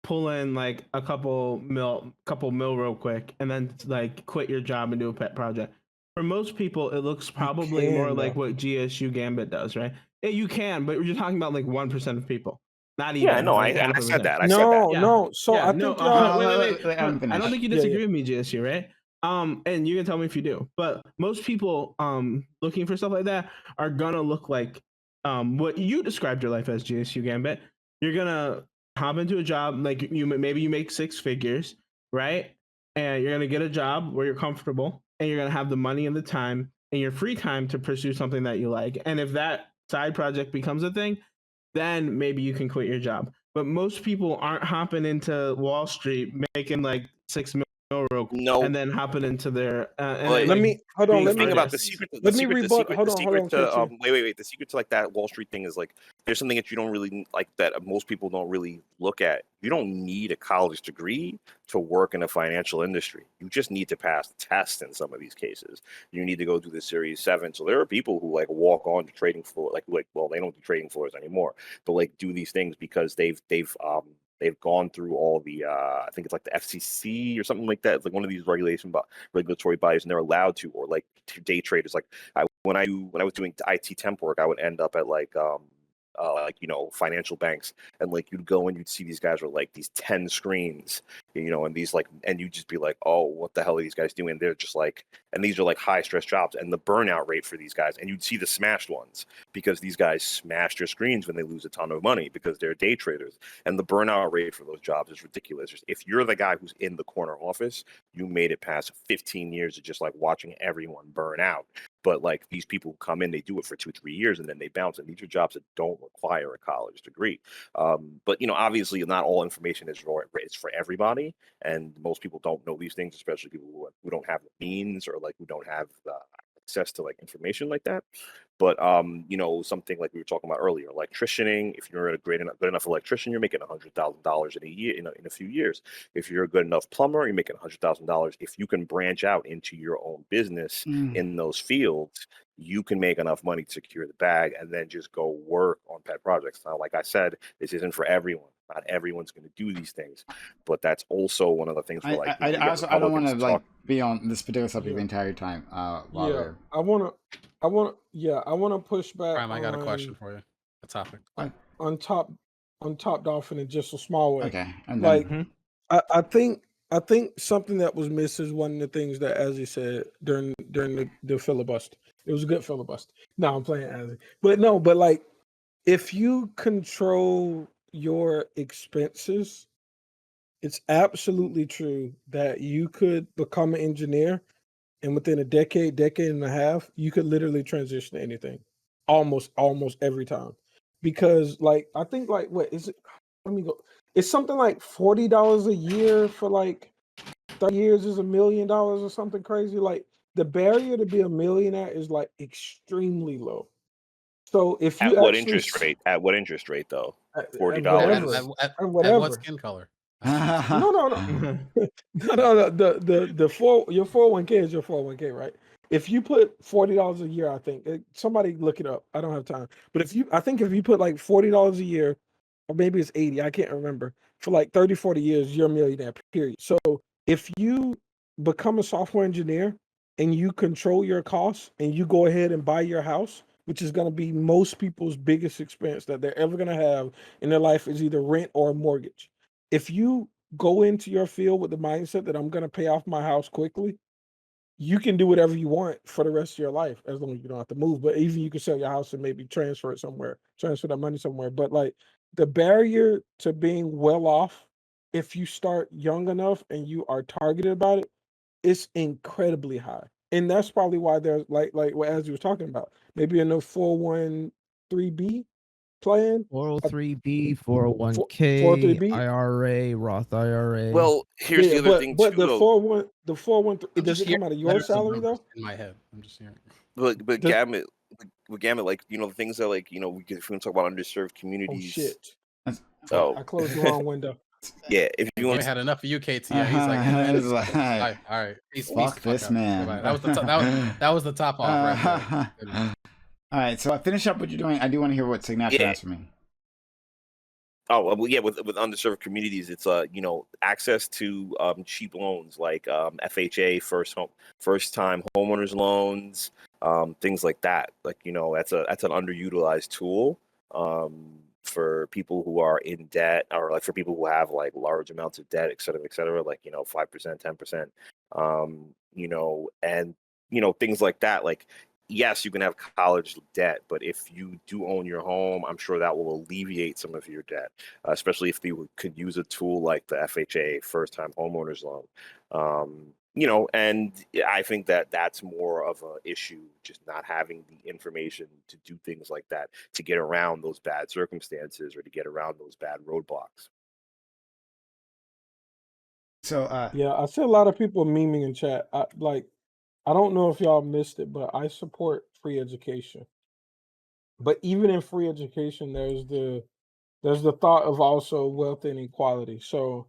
pull in like a couple mil real quick, and then like quit your job and do a pet project. For most people, it looks probably more like what GSU Gambit does, right? You can, but you're talking about like 1% of people. Not even. Yeah, no, I said that. No. So I think wait. I don't think you disagree with me, GSU, right? And you can tell me if you do. But most people looking for stuff like that are gonna look like what you described your life as, GSU Gambit. You're gonna hop into a job like maybe you make 6 figures, right? and you're going to get a job where you're comfortable, and you're going to have the money and the time and your free time to pursue something that you like. And if that side project becomes a thing, then maybe you can quit your job. But most people aren't hopping into Wall Street making like 6 million real quick, No. and then hopping into their But let me hold on. the Let me thing about the secret, let me rebut. Hold on, wait, KT. the secret to like that Wall Street thing is like there's something that you don't really like that most people don't really look at. You don't need a college degree to work in a financial industry. You just need to pass the test in some of these cases. You need to go do the Series 7. So there are people who like walk on to trading floor, like well, they don't do trading floors anymore, but like do these things because they've gone through all the I think it's like the FCC or something like that. It's like one of these regulatory bodies, and they're allowed to, or like day traders. Like when I was doing IT temp work, I would end up at like financial banks, and like you'd go and you'd see these guys with like these 10 screens, and these like, and you'd just be like, oh, what the hell are these guys doing? They're just like, and these are like high stress jobs, and the burnout rate for these guys, and you'd see the smashed ones because these guys smash their screens when they lose a ton of money because they're day traders, and the burnout rate for those jobs is ridiculous. If you're the guy who's in the corner office, you made it past 15 years of just like watching everyone burn out. But like these people come in, they do it for 2-3 years, and then they bounce. And these are jobs that don't require a college degree. But obviously, not all information is for everybody, and most people don't know these things, especially people who don't have the means or like who don't have access to like information like that. But something like we were talking about earlier, electricianing. If you're a good enough electrician, you're making $100,000 in a year in a few years. If you're a good enough plumber, you're making $100,000. If you can branch out into your own business in those fields, you can make enough money to secure the bag and then just go work on pet projects. Now, like I said, this isn't for everyone. Not everyone's going to do these things, but that's also one of the things where like I don't want to like be on this particular subject the entire time. I want to push back. Prime, I got a question for you. A topic. On top dolphin in just a small way. Okay. And then, I think something that was missed is one of the things that Azzy said during the filibuster. It was a good filibuster. No, I'm playing Azzy. But like if you control your expenses, it's absolutely true that you could become an engineer, and within a decade and a half, you could literally transition to anything. Almost every time. Because like I think like what is it? Let me go. It's something like $40 a year for like 30 years is $1 million or something crazy. Like the barrier to be a millionaire is like extremely low. So if you at what interest rate? At what interest rate though? $40. At what skin color? No. Your 401k is your 401k, right? If you put $40 a year, I think somebody look it up. I don't have time, but if you put like $40 a year, or maybe it's 80, I can't remember, for like 30-40 years, you're a millionaire. Period. So if you become a software engineer and you control your costs and you go ahead and buy your house, which is going to be most people's biggest expense that they're ever going to have in their life, is either rent or a mortgage. If you go into your field with the mindset that I'm going to pay off my house quickly, you can do whatever you want for the rest of your life, as long as you don't have to move. But even you can sell your house and maybe transfer that money somewhere. But like the barrier to being well off, if you start young enough and you are targeted about it, it's incredibly high. And that's probably why there's like what as you was talking about, maybe in the 401(b) plan, 403(b), 401k, IRA, Roth IRA. Well, here's the other thing but too. The 401(b), does it come out of your salary though? In my head, I'm just hearing. But Gamut, like the things that like if we can talk about underserved communities. Oh shit! I closed the wrong window. Yeah, if you want, had enough of you, KT. Yeah, he's like, all right, fuck this man. That was the top off right there. All right, so I finish up what you're doing. I do want to hear what Signature has for me. Oh well, yeah. With underserved communities, it's access to cheap loans like FHA, first time homeowners loans, things like that. Like that's an underutilized tool for people who are in debt, or like for people who have like large amounts of debt, et cetera, like 5%, 10%, and things like that. Like, yes, you can have college debt, but if you do own your home, I'm sure that will alleviate some of your debt, especially if you could use a tool like the FHA, first time homeowners loan. You know, and I think that that's more of a issue, just not having the information to do things like that, to get around those bad circumstances or to get around those bad roadblocks. So yeah, I see a lot of people memeing in chat. I don't know if y'all missed it, but I support free education. But even in free education, there's the thought of also wealth inequality. So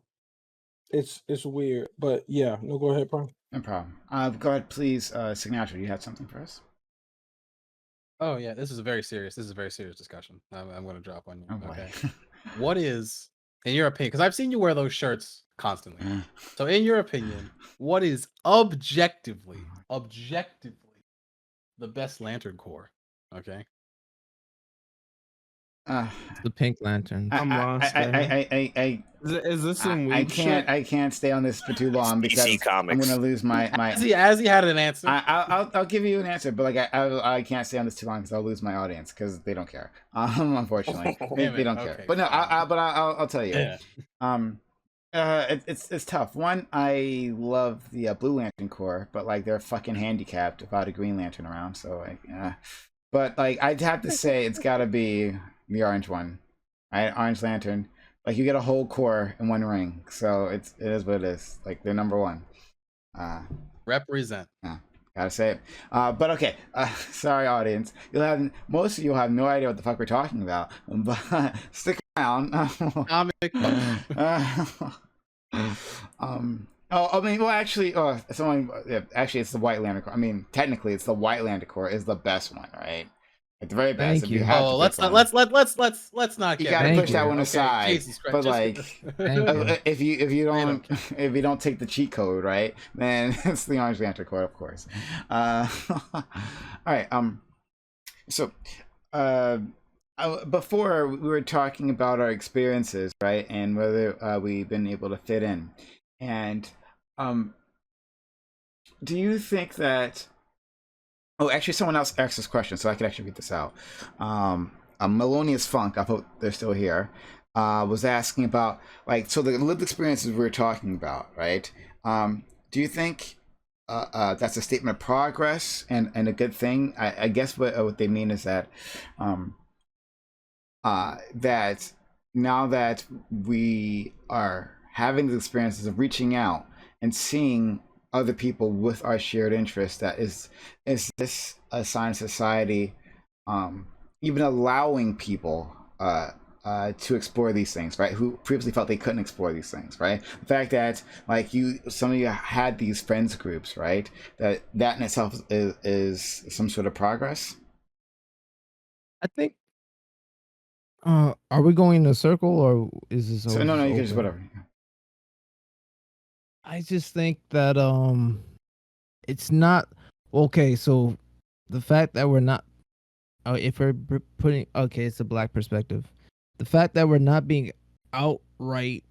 it's weird. But yeah, no, go ahead, Prime. no problem. Go ahead, please. Signature, you have something for us? Oh yeah, this is a very serious discussion. I'm going to drop on you. Oh, boy. Okay. What is, in your opinion, because I've seen you wear those shirts constantly. So in your opinion, what is objectively the best Lantern Corps? Okay. The Pink Lantern. I'm lost. Is this some weird shit? I can't stay on this for too long because DC Comics. I'm gonna lose my. As he had an answer. I'll give you an answer, but like I can't stay on this too long because I'll lose my audience because they don't care. Unfortunately, they don't care. But no, I'll tell you. Yeah. It's tough. One, I love the Blue Lantern Corps, but like they're fucking handicapped without a Green Lantern around. So like, but like I'd have to say it's got to be the orange one, right? Orange Lantern. Like you get a whole corps in one ring, so it is what it is. Like they're number one. Represent. Gotta say it. But okay. Sorry, audience. Most of you will have no idea what the fuck we're talking about. But stick around. Comic. Actually, it's the White Lantern Corps. I mean, technically, it's the White Lantern Corps is the best one, right? At the very best. Thank you. Let's not. You gotta push that one aside. But like, if you don't take the cheat code, right? Then it's the Orange Lantern Corps, of course. All right. So, before we were talking about our experiences, right, and whether we've been able to fit in, and do you think that? Oh, actually, someone else asked this question, so I can actually read this out. Melonious Funk, I hope they're still here, was asking about, like, so the lived experiences we were talking about, right? Do you think that's a statement of progress and a good thing? I guess what they mean is that that now that we are having the experiences of reaching out and seeing other people with our shared interest, that is this a sign of society even allowing people to explore these things, right, who previously felt they couldn't explore these things, right? The fact that like some of you had these friends groups, right, that in itself is some sort of progress. I think are we going in a circle or is this so no you can just whatever. I just think that it's not okay. So the fact that we're not, if we're putting, okay, it's a black perspective. The fact that we're not being outright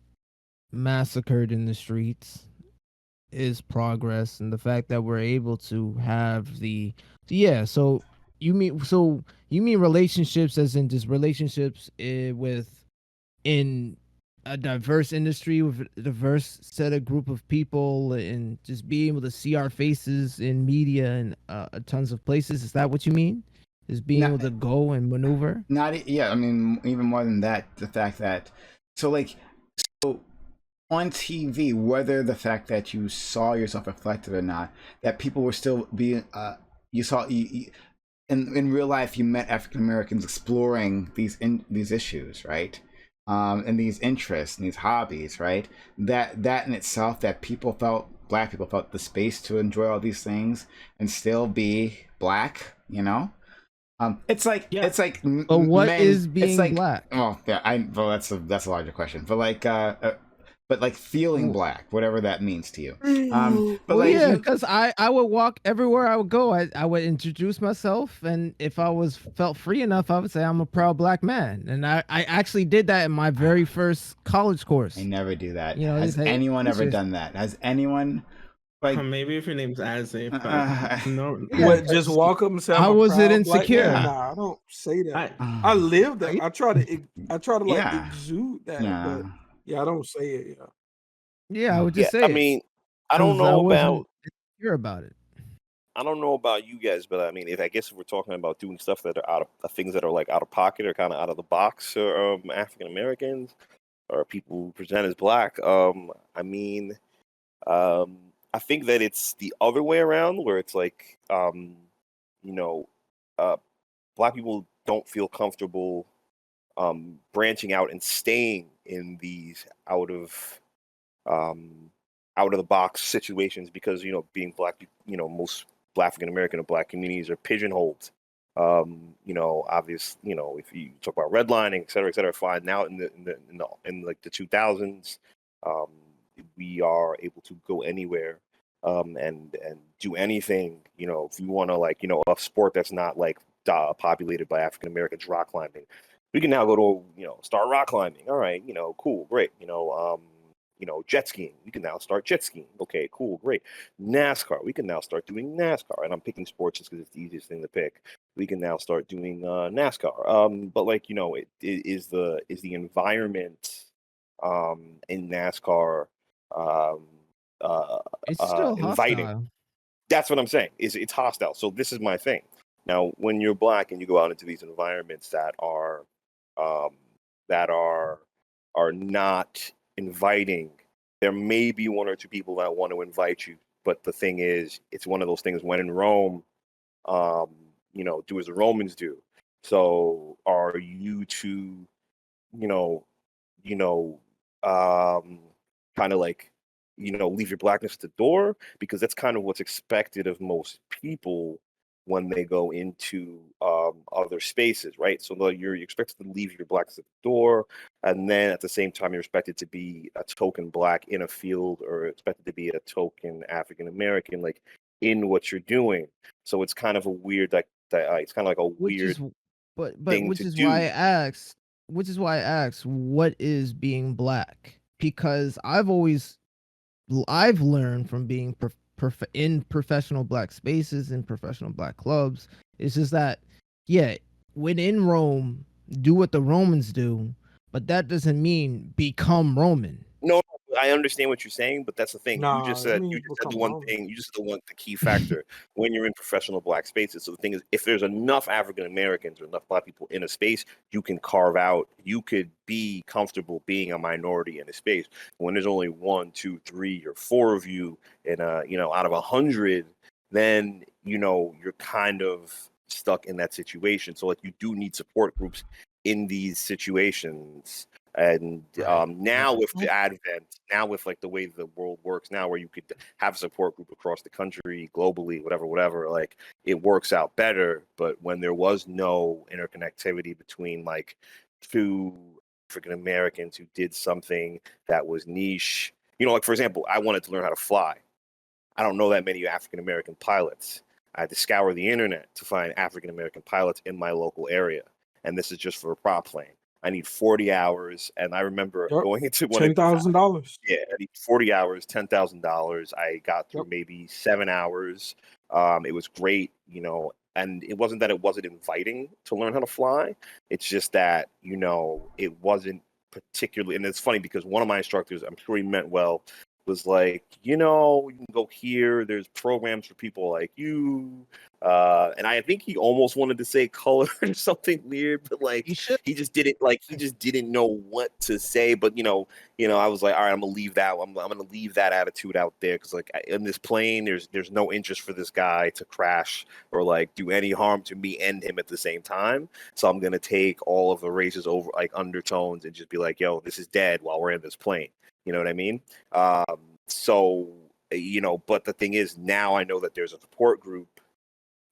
massacred in the streets is progress, and the fact that we're able to have So you mean relationships, as in just relationships in a diverse industry with a diverse set of group of people, and just being able to see our faces in media and tons of places? Is that what you mean? Is being able to go and maneuver? I mean, even more than that, the fact that so on TV, whether the fact that you saw yourself reflected or not, that people were still being in real life, you met African Americans exploring these issues, right? And these interests and these hobbies, right? That in itself, that black people felt the space to enjoy all these things and still be black, you know? It's like But what is being black? Oh yeah, that's a larger question. But like feeling black, whatever that means to you. Because I would walk everywhere I would go. I would introduce myself, and if I felt free enough, I would say I'm a proud black man. And I actually did that in my very first college course. I never do that. Has anyone ever done that? Has anyone? Like maybe if your name's Azzy, no. What, just walk up and say, how was it insecure? Nah, I don't say that. I live that. I try to exude that. But yeah, I don't say it. Yeah, I would just say. I mean, I don't 'Cause I know wasn't about insecure about it. I don't know about you guys, but I mean, if I guess if we're talking about doing stuff that are out of things that are like out of pocket or kind of out of the box, or African Americans or people who present as black, I mean, I think that it's the other way around, where it's like, you know, uh, black people don't feel comfortable branching out and staying in these um, out of the box situations because being black, most African American or black communities are pigeonholed. Obvious, if you talk about redlining, et cetera, fine. Now in like the 2000s, um, we are able to go anywhere and do anything. If you want to a sport that's not like populated by African Americans, rock climbing. We can now go to start rock climbing. All right, cool, great. Jet skiing. We can now start jet skiing. Okay, cool, great. NASCAR. We can now start doing NASCAR. And I'm picking sports just because it's the easiest thing to pick. We can now start doing NASCAR. But it is the environment in NASCAR It's still inviting. hostile. That's what I'm saying. It's hostile. So this is my thing. Now, when you're black and you go out into these environments that are not inviting, there may be one or two people that want to invite you, but the thing is, it's one of those things. When in Rome, do as the Romans do. So, are you to, you know, you know, kind of like, leave your blackness at the door? Because that's kind of what's expected of most people when they go into other spaces, right? So you're expected to leave your blackness at the door, and then at the same time, you're expected to be a token black in a field, or expected to be a token African American, like in what you're doing. So it's kind of a weird, it's kind of like a Which weird is but thing which to is why I do. asked what is being black? Because I've learned from being in professional black spaces, in professional black clubs. It's just that, yeah, when in Rome, do what the Romans do, but that doesn't mean become Roman. No, I understand what you're saying, but that's the thing. You Nah, just it said means become the one Roman. thing. You just said the key factor when you're in professional black spaces. So the thing is, if there's enough African Americans or enough black people in a space, you can carve out. You could be comfortable being a minority in a space. When there's only 1, 2, 3, or 4 of you in out of 100, then you're kind of stuck in that situation. So you do need support groups in these situations. And now with the advent, now with the way the world works now, where you could have a support group across the country, globally, whatever, it works out better. But when there was no interconnectivity between two African Americans who did something that was niche, for example, I wanted to learn how to fly. I don't know that many African American pilots. I had to scour the internet to find African American pilots in my local area, and this is just for a prop plane. I need 40 hours, and I remember going into one of $10,000. Yeah, I need 40 hours, $10,000. I got through maybe 7 hours. It was great, and it wasn't that it wasn't inviting to learn how to fly. It's just that it wasn't particularly. And it's funny because one of my instructors, I'm sure he meant well, was like, you can go here. There's programs for people like you. And I think he almost wanted to say color or something weird, but he just didn't know what to say. But I was like, all right, I'm gonna leave that. I'm gonna leave that attitude out there because in this plane, there's no interest for this guy to crash or do any harm to me and him at the same time. So I'm gonna take all of the races over undertones and just be like, yo, this is dead while we're in this plane. You know what I mean? But the thing is, now I know that there's a support group.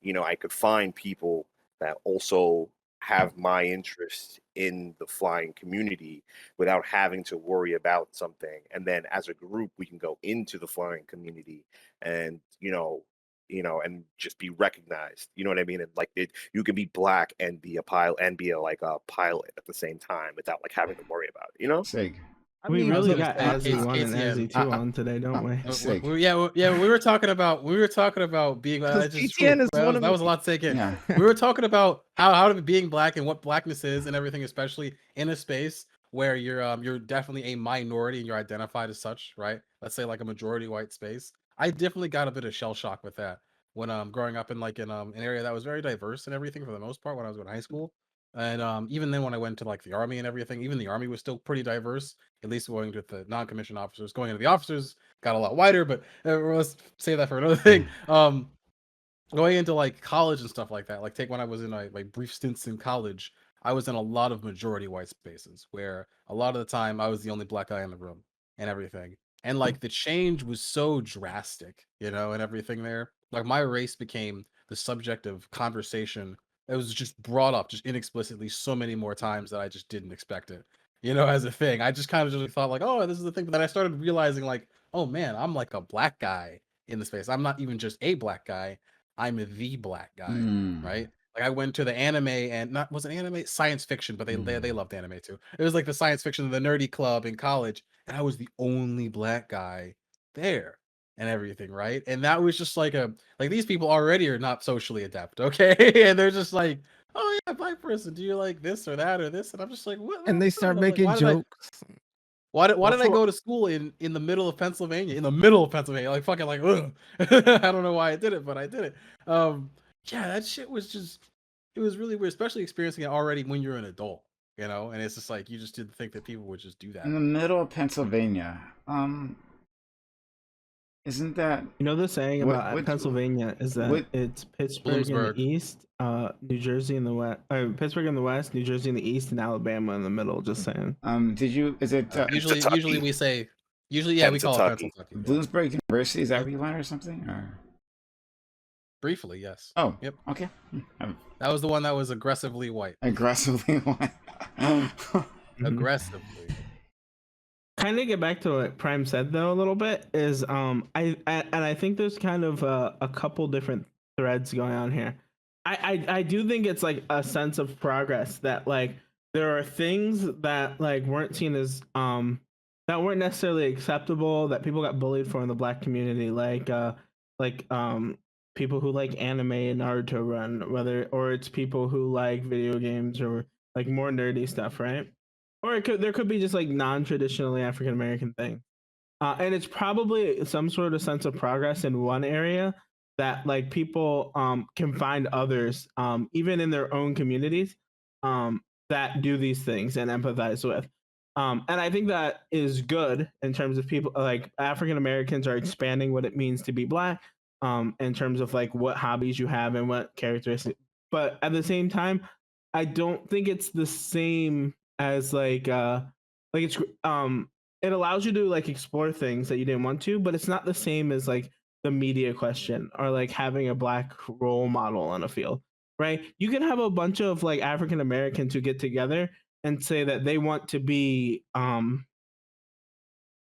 I could find people that also have my interest in the flying community without having to worry about something. And then as a group, we can go into the flying community and, and just be recognized. You know what I mean? And you can be black and be a pilot and be a pilot at the same time without having to worry about it, Sig. We really got Azzy Azzy 1 and Azzy 2 on today, don't we? Sig. We were talking about being. Because Just GTN is one of that was a lot to take in. Yeah. We were talking about how to be being black and what blackness is and everything, especially in a space. where you're definitely a minority and you're identified as such, right? Let's say like a majority white space. I definitely got a bit of shell shock with that when growing up in like in an area that was very diverse and everything for the most part when I was in high school. And even then when I went to like the army and everything, even the army was still pretty diverse, at least going with the non-commissioned officers. Going into the officers got a lot wider, but let's save that for another thing. Going into like college and stuff like that, like take when I was in my brief stints in college, I was in a lot of majority white spaces where a lot of the time I was the only black guy in the room and everything. And like the change was so drastic, you know, and everything there. Like my race became the subject of conversation. It was just brought up just inexplicitly so many more times that I just didn't expect it, you know, as a thing. I just kind of just thought like, oh, this is the thing. But then I started realizing like, oh man, I'm like a black guy in the space. I'm not even just a black guy. I'm the black guy, right? Like I went to the anime and not was it anime science fiction, but they loved anime too. It was like the science fiction, the nerdy club in college, and I was the only black guy there and everything, right? And that was just like these people already are not socially adept, okay? And they're just like, oh yeah, black person, do you like this or that or this? And I'm just like, what? And they start making jokes. Why did I go to school in the middle of Pennsylvania? In the middle of Pennsylvania, like fucking like, ugh. I don't know why I did it, but I did it. Yeah, that shit was just, it was really weird, especially experiencing it already when you're an adult, you know. And it's just like you just didn't think that people would just do that. In the middle of Pennsylvania, isn't that the saying about Pennsylvania is that it's Pittsburgh in the east, New Jersey in the west, Pittsburgh in the west, New Jersey in the east, and Alabama in the middle. Just saying. Is it usually we say yeah, we call it Pennsylvania. Bloomsburg University, is that where you went or something? Or briefly, yes. Oh, yep. Okay. That was the one that was aggressively white. Aggressively white. Aggressively. Kind of get back to what Prime said though a little bit is I think there's kind of a couple different threads going on here. I do think it's like a sense of progress that like there are things that like weren't seen as that weren't necessarily acceptable that people got bullied for in the black community, like people who like anime and Naruto run, or it's people who like video games or like more nerdy stuff, right? Or there could be just like non-traditionally African American thing, and it's probably some sort of sense of progress in one area that like people can find others, even in their own communities, that do these things and empathize with. And I think that is good in terms of people like African Americans are expanding what it means to be black, in terms of like what hobbies you have and what characteristics. But at the same time, I don't think it's the same as like it's it allows you to like explore things that you didn't want to, but it's not the same as like the media question or like having a black role model on a field, right? You can have a bunch of like African Americans who get together and say that they want to be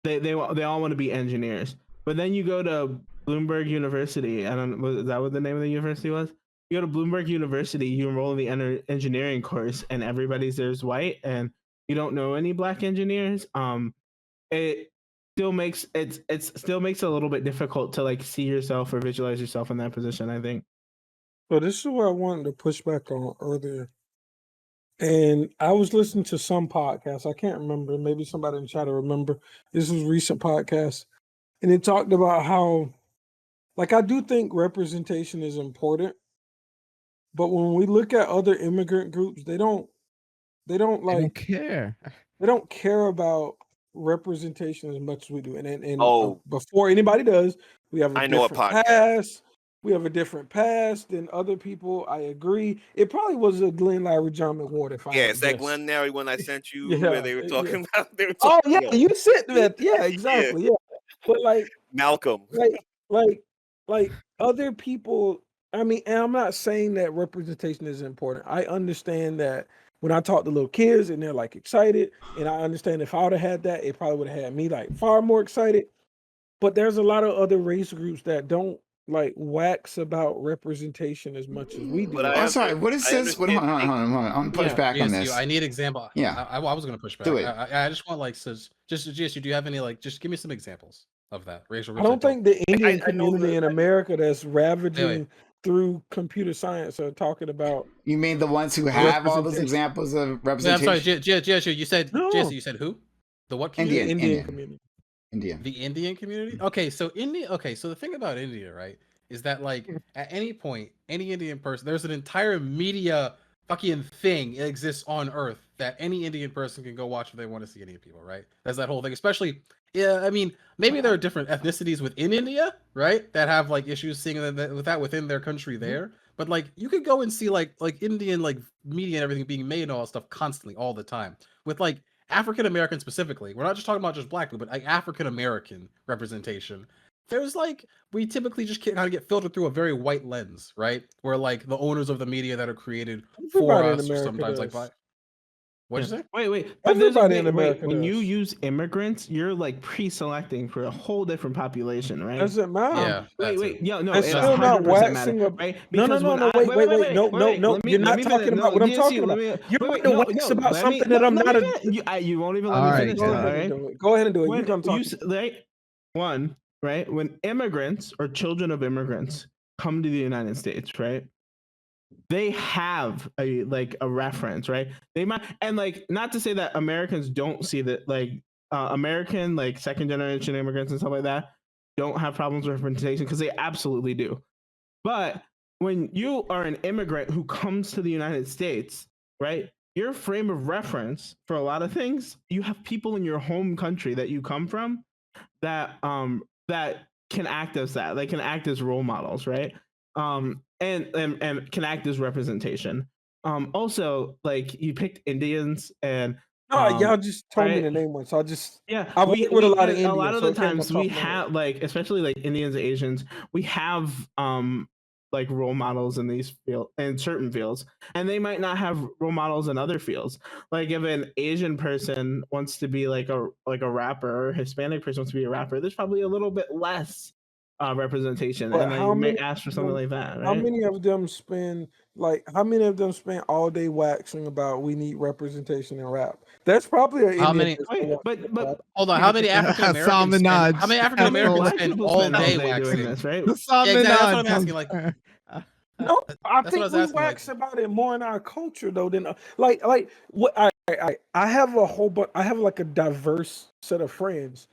they all want to be engineers, but then you go to Bloomberg University. I don't know, is that what the name of the university was? You go to Bloomberg University, you enroll in the engineering course, and everybody's there's white, and you don't know any black engineers. It still makes it still makes it a little bit difficult to like see yourself or visualize yourself in that position, I think. So this is what I wanted to push back on earlier. And I was listening to some podcasts. I can't remember. Maybe somebody in the chat will remember. This was a recent podcast. And it talked about how, like, I do think representation is important. But when we look at other immigrant groups, they don't care. They don't care about representation as much as we do. And before anybody does, we have a different past. We have a different past than other people. I agree. It probably was a Glenn Larry John McWhorter. It's that Glenn Larry one I sent you where they were talking about. You sent that. Yeah, exactly. Yeah. But like Malcolm. Like other people. I mean, and I'm not saying that representation is important. I understand that when I talk to little kids and they're like excited, and I understand if I would have had that, it probably would have had me like far more excited. But there's a lot of other race groups that don't like wax about representation as much as we do. But I'm sorry. What is this? Hold on. I'm gonna push back on this. I need example. Yeah, I was gonna push back. Do it. I just want like just GSU. Do you have any like? Just give me some examples of that racial. I don't think the Indian community in America that's ravaging through computer science are talking about. You mean the ones who have all those examples of Yeah, I'm representation? sorry, Jesse, you said No. Jesse, you said who? The what community? The Indian community. Indian. The Indian community? Okay, so the thing about India, right, is that like at any point, any Indian person, there's an entire media fucking thing that exists on Earth that any Indian person can go watch if they want to see Indian people, right? That's that whole thing. Especially, yeah, I mean, maybe there are different ethnicities within India, right, that have like issues seeing that within their country there. But like you could go and see like Indian like media and everything being made and all that stuff constantly all the time with like African American specifically. We're not just talking about just black people, but like African American representation. There's like we typically just kind of get filtered through a very white lens, right? Where like the owners of the media that are created for Everybody in us, or America sometimes does. like by. What'd you say? Wait. But Everybody in America when you does. use immigrants, you're like pre-selecting for a whole different population, right? Doesn't matter. Yeah. Wait. Yeah, no, It's it still not 100% matter, waxing up. right? No. Because when Wait. No. You're not talking about what I'm talking about. You're wait, going to wax about something that I'm not. You won't even let All me right, finish. Go That, ahead all right? Go ahead and do it. When You come talking. Right? When immigrants or children of immigrants come to the United States, right? They have a reference, right? They might, and like, not to say that Americans don't see that, like American like second generation immigrants and stuff like that don't have problems with representation, because they absolutely do. But when you are an immigrant who comes to the United States, right? Your frame of reference for a lot of things, you have people in your home country that you come from that can act as that. They can act as role models, right? And can act as representation. Also, like, you picked Indians, and y'all just told me right? to name one, so I just yeah. I work with a lot of a lot Indians, of so the it came times off we my head. have, like, especially like Indians, Asians, we have like role models in these fields, in certain fields, and they might not have role models in other fields. Like, if an Asian person wants to be like a rapper, or a Hispanic person wants to be a rapper, there's probably a little bit less representation, But and how like may many ask for of something them- like that, right? How many of them spend all day waxing about we need representation in rap? That's probably an How Indian many? person Wait, watching but rap. Hold on. How many African Americans? Salmon How many nods. African Americans black spend people all spend all day day doing waxing? this, right? The salmon Yeah, exactly. That's what I'm nods. asking. Like, No, I That's what I think was we asking, like- wax about it more in our culture though than like what I have a whole bunch. I have like a diverse set of friends.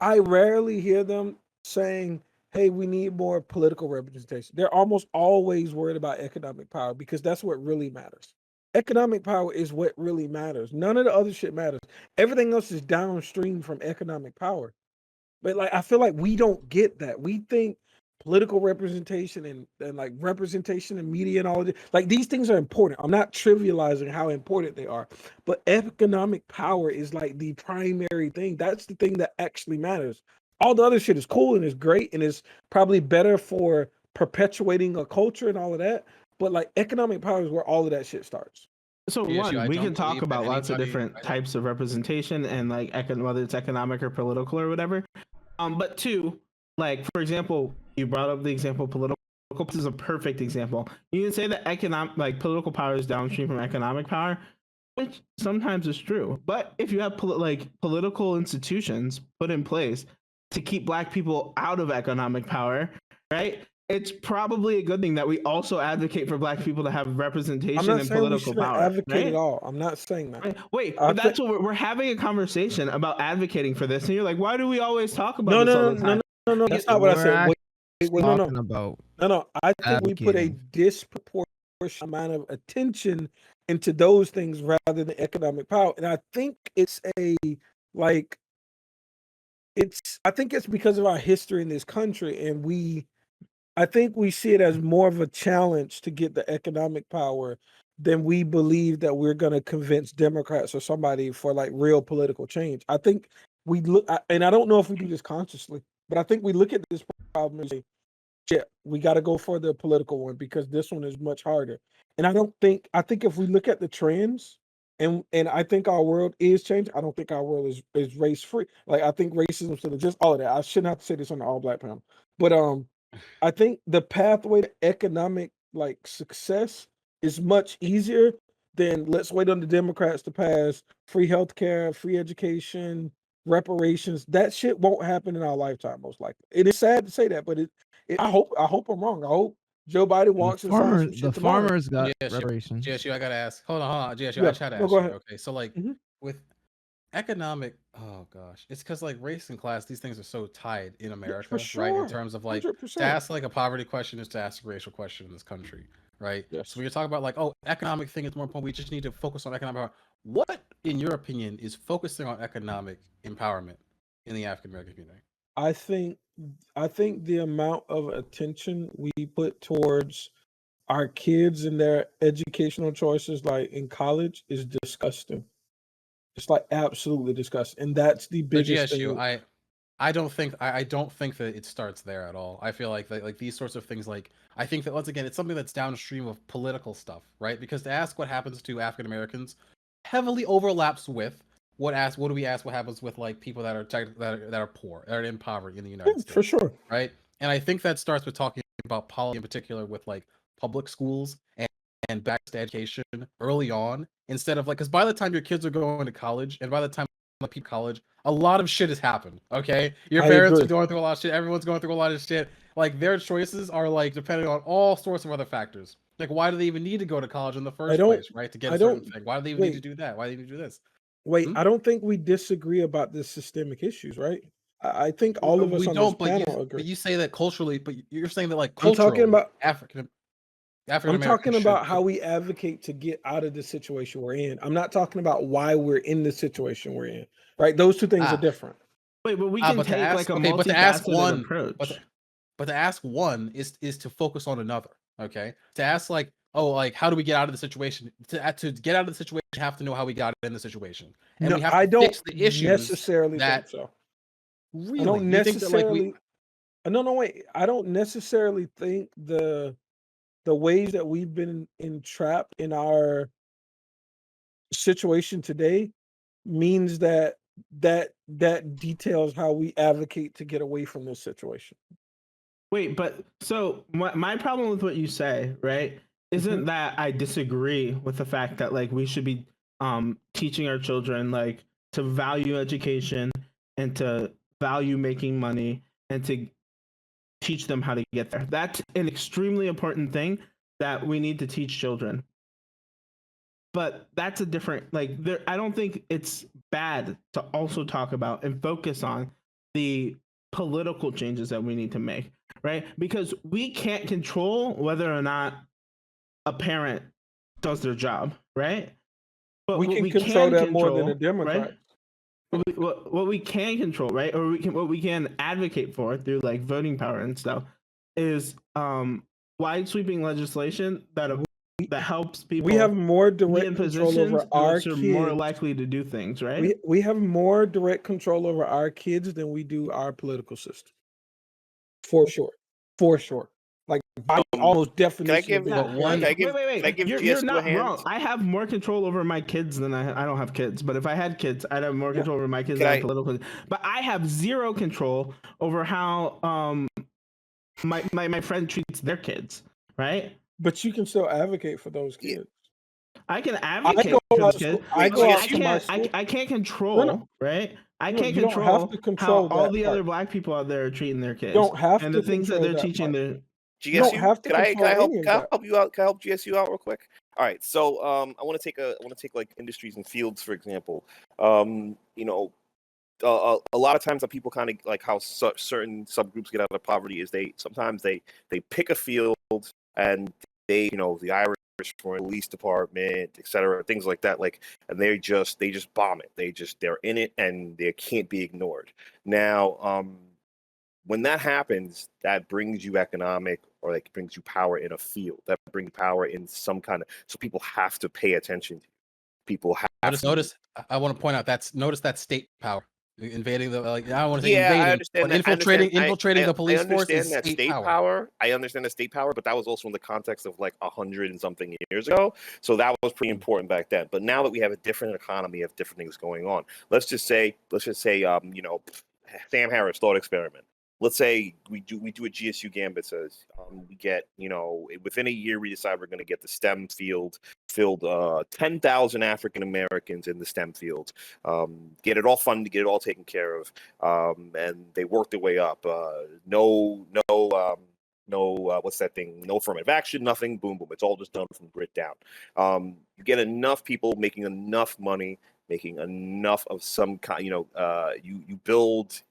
I rarely hear them saying, "Hey, we need more political representation." They're almost always worried about economic power, because that's what really matters. Economic power is what really matters. None of the other shit matters. Everything else is downstream from economic power. But like, I feel like we don't get that. We think political representation and like representation in media and all of this, like, these things are important. I'm not trivializing how important they are, but economic power is like the primary thing. That's the thing that actually matters. All the other shit is cool and is great and is probably better for perpetuating a culture and all of that. But like, economic power is where all of that shit starts. So The issue, I we don't can talk believe that about lots of anybody- different I don't- types of representation, and like whether it's economic or political or whatever. But two, like, for example, you brought up the example of political. This is a perfect example. You can say that political power is downstream from economic power, which sometimes is true. But if you have political institutions put in place to keep black people out of economic power, right? It's probably a good thing that we also advocate for black people to have I'm representation not in saying we political shouldn't power. advocate right? at all. I'm not saying that. Right. Wait, I but that's what we're having a conversation about advocating for this, and you're like, why do we always talk about this all the time? No. That's not what I said. Wait, no. Talking about No. I think we put a advocating. disproportionate amount of attention into those things rather than economic power. And I think it's because of our history in this country, and I think we see it as more of a challenge to get the economic power than we believe that we're going to convince Democrats or somebody for like real political change. I think we look, and I don't know if we do this consciously, but I think we look at this problem and say, yeah, we got to go for the political one because this one is much harder. And I think if we look at the trends, and I think our world is changing. I don't think our world is race free. Like, I think racism still exists, all of that. I shouldn't have to say this on the all black panel, but I think the pathway to economic like success is much easier than let's wait on the Democrats to pass free healthcare, free education, reparations. That shit won't happen in our lifetime, most likely. It is sad to say that, but I hope I'm wrong. I hope Joe Biden walks and signs some The shit tomorrow. farmers got GSU, reparations. GSU, I gotta ask. Hold on. GSU, I Yeah, try to no, ask go you. ahead. Okay, so like Mhm. with economic, oh gosh, it's because like race and class, these things are so tied in Yeah, America, for right? In sure, terms of like to 100%. ask like a poverty question is to ask a racial question in this country, right? Yes. So when you're talking about like, oh, economic thing is more important, we just need to focus on economic power. What, in your opinion, is focusing on economic empowerment in the African American community? I think the amount of attention we put towards our kids and their educational choices, like in college, is disgusting. It's like absolutely disgusting, and that's the So biggest GSU, thing. I don't think I don't think that it starts there at all. I feel like these sorts of things, like I think that once again it's something that's downstream of political stuff, right? Because to ask what happens to African Americans heavily overlaps with what do we ask what happens with like people that are that are poor, that are in poverty in the United Yeah, for States, sure. right? And I think that starts with talking about policy in particular with like public schools and back to education early on instead of like because by the time your kids are going to college and by the time like people college, a lot of shit has happened. Okay, your I parents are agree. going through a lot of shit. Everyone's going through a lot of shit. Like their choices are like depending on all sorts of other factors. Like why do they even need to go to college in the I first don't. place, right? To get I a certain don't. thing. Why do they even need to Wait. do that? Why do they need to do this? Wait. Hmm? I don't think we disagree about the systemic issues, right? I think all of us We on this don't, panel but agree. you say that culturally, but you're saying that like I'm talking culturally, about. African I'm Americans talking should. about how we advocate to get out of the situation we're in. I'm not talking about why we're in the situation we're in. Right? Those two things are Ah, different. Wait, but we can but to take like ask a okay, but to ask multifaceted one, approach. but to ask one is to focus on another. Okay, to ask like, oh, like how do we get out of the situation? To get out of the situation, you have to know how we got in the situation, and No, we have I to don't fix the issues necessarily think that so. I really don't you think that like we. necessarily. No, wait. I don't necessarily think the ways that we've been entrapped in our situation today means that details how we advocate to get away from this situation. Wait, but so my problem with what you say, right, isn't that I disagree with the fact that like we should be teaching our children like to value education and to value making money and to teach them how to get there. That's an extremely important thing that we need to teach children. But that's a different like there I don't think it's bad to also talk about and focus on the political changes that we need to make, right? Because we can't control whether or not a parent does their job, right? But We what can we control can that more than a control, right? Democrat. What we can control, right? Or what we can advocate for through like voting power and stuff is wide sweeping legislation that helps people We have more be in direct control positions over in our which they're more kids. likely to do things, right? We have more direct control over our kids than we do our political system. For sure. For sure. Like by almost Can I definition of give? being But a one- parent. Can I give You're GSU a not hand? wrong. I have more control over my kids than I don't have kids. But if I had kids, I'd have more Yeah. control over my kids Can than I- political. But I have zero control over how my friend treats their kids, right? But you can still advocate for those Yeah. kids. I can I advocate go for out those to school. kids. I Wait, but go like, out to my school. I can't control, No. right? I No, can't you don't have to control how control all that the part. other black people out there are treating their kids. You don't have and to the things that control they're that teaching part. their You don't GSU, have to control any of that. help you out? Can I help GSU out real quick? All right. So I want to take like industries and fields for example. You know, a lot of times that people kind of like how certain subgroups get out of poverty is they sometimes they pick a field and they the Irish police department, etc., things like that, like, and they just bomb it. They're in it and they can't be ignored. Now, when that happens, that brings you economic or like brings you power in a field. That brings power in some kind of so people have to pay attention to you. People have Notice. I want to point out notice that state power invading the like. I don't want to say Yeah, I invading, understand but that. infiltrating the police force is that state state power. power. I understand the state power, but that was also in the context of like 100 and something years ago. So that was pretty important back then. But now that we have a different economy, of different things going on. Let's just say, Sam Harris thought experiment. Let's say we do a GSU gambit says we get within a year we decide we're going to get the STEM field filled 10,000 African Americans in the STEM field, get it all funded, get it all taken care of, and they work their way up. No what's that thing? No affirmative action, nothing. Boom, boom. It's all just done from grit down. You get enough people making enough money, making enough of some kind. You build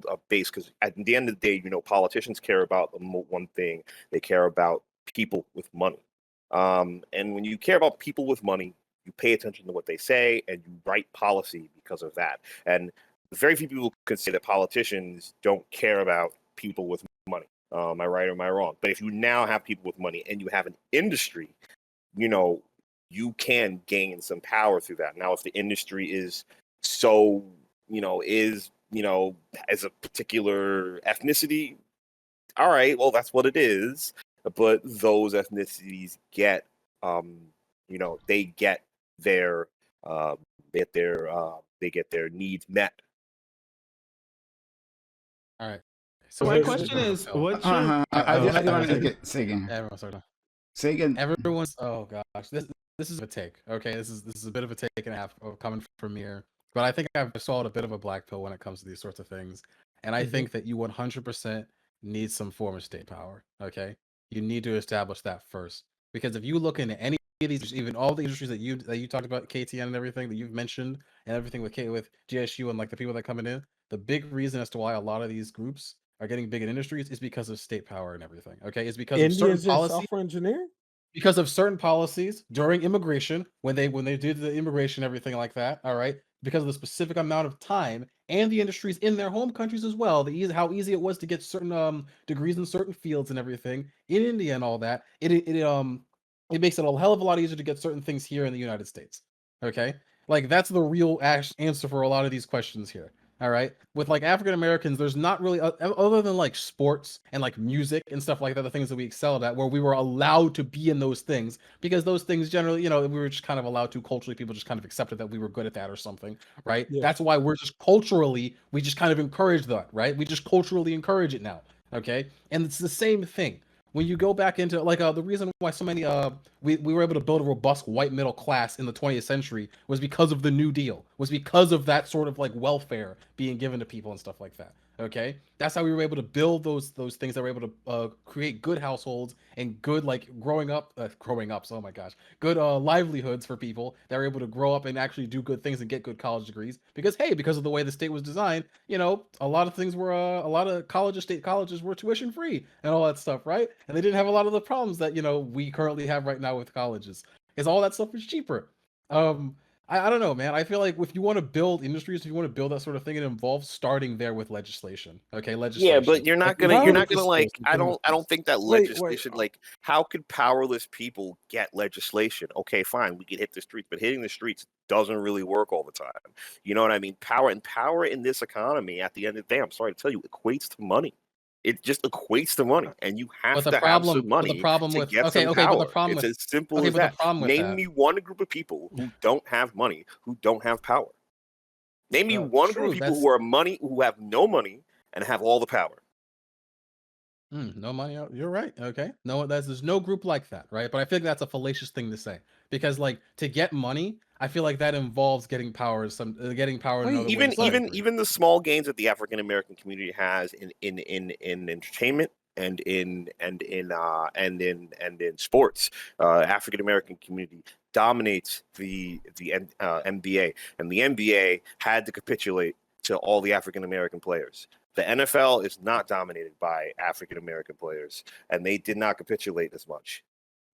a base, because at the end of the day, politicians care about one thing. They care about people with money. And when you care about people with money, you pay attention to what they say and you write policy because of that. And very few people could say that politicians don't care about people with money. Am I right or am I wrong? But if you now have people with money and you have an industry, you can gain some power through that. Now, if the industry is so, as a particular ethnicity, all right, well, that's what it is. But those ethnicities get, they get their needs met. All right. So my question is, what's your? I do want to get say again. Everyone's sort of. Say again. Everyone's. Oh gosh, this is a take. Okay, this is a bit of a take and a half coming from here. But I think I've swallowed a bit of a black pill when it comes to these sorts of things, and I think that you 100% need some form of state power. Okay, you need to establish that first, because if you look into any of these, even all the industries that you talked about, KTN and everything that you've mentioned, and everything with GSU and like the people that coming in, the big reason as to why a lot of these groups are getting big in industries is because of state power and everything. Okay, it's because of certain policies. Software engineering. Because of certain policies during immigration, when they did the immigration, everything like that. All right, because of the specific amount of time and the industries in their home countries as well. How easy it was to get certain degrees in certain fields and everything in India and all that. It makes it a hell of a lot easier to get certain things here in the United States. Okay, like that's the real answer for a lot of these questions here. All right, with like African Americans, there's not really other than like sports and like music and stuff like that, the things that we excelled at, where we were allowed to be in those things, because those things generally, we were just kind of allowed to culturally. People just kind of accepted that we were good at that or something, right? Yeah. That's why we're just culturally, we just kind of encourage that, right? We just culturally encourage it now, okay? And it's the same thing. When you go back into like the reason why so many we were able to build a robust white middle class in the 20th century was because of the New Deal, was because of that sort of like welfare being given to people and stuff like that. Okay, that's how we were able to build those things that were able to create good households and good like growing up. Oh my gosh, good livelihoods for people that were able to grow up and actually do good things and get good college degrees. Because because of the way the state was designed, a lot of things were a lot of state colleges were tuition free and all that stuff, right? And they didn't have a lot of the problems that we currently have right now with colleges, because all that stuff is cheaper. I don't know, man. I feel like if you want to build industries, if you want to build that sort of thing, it involves starting there with legislation. Okay, legislation. Yeah, but you're not gonna like. I don't think that legislation. Wait. Like, how could powerless people get legislation? Okay, fine, we can hit the streets, but hitting the streets doesn't really work all the time. You know what I mean? Power in this economy, at the end of the day, I'm sorry to tell you, equates to money. It just equates to money, and you have to have some money to get some power. It's as simple as that. Name me one group of people who don't have money, who don't have power. Name me one group of people who have no money and have all the power. No money. You're right. Okay. No, there's no group like that, right? But I feel like that's a fallacious thing to say, because like to get money, I feel like that involves getting power. Getting power. Even the small gains that the African American community has in entertainment and in sports, African American community dominates the NBA, and the NBA had to capitulate to all the African American players. The NFL is not dominated by African American players, and they did not capitulate as much.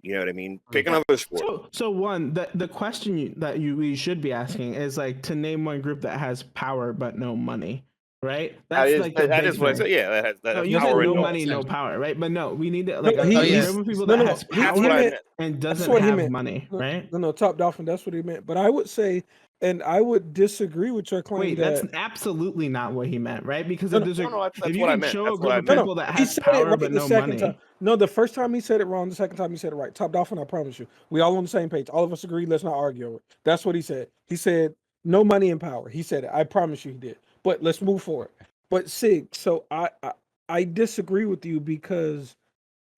You know what I mean? Pick another sport. So one, the question we should be asking is like to name one group that has power but no money, right? That is what I said. Yeah, that has you power said no and money, no power, right? But no, we need to like No, a group of people that has power and doesn't have money, right? No, Top Dolphin, that's what he meant. But I would say, and I would disagree with your claim. Wait, that's absolutely not what he meant, right? Because that's if you what I can meant. show That's a group of people that has power but no money. No, the first time he said it wrong, the second time he said it right. Top Dolphin, I promise you. We all on the same page. All of us agree. Let's not argue over it. That's what he said. He said no money and power. He said it. I promise you he did. But let's move forward. But Sig, so I disagree with you, because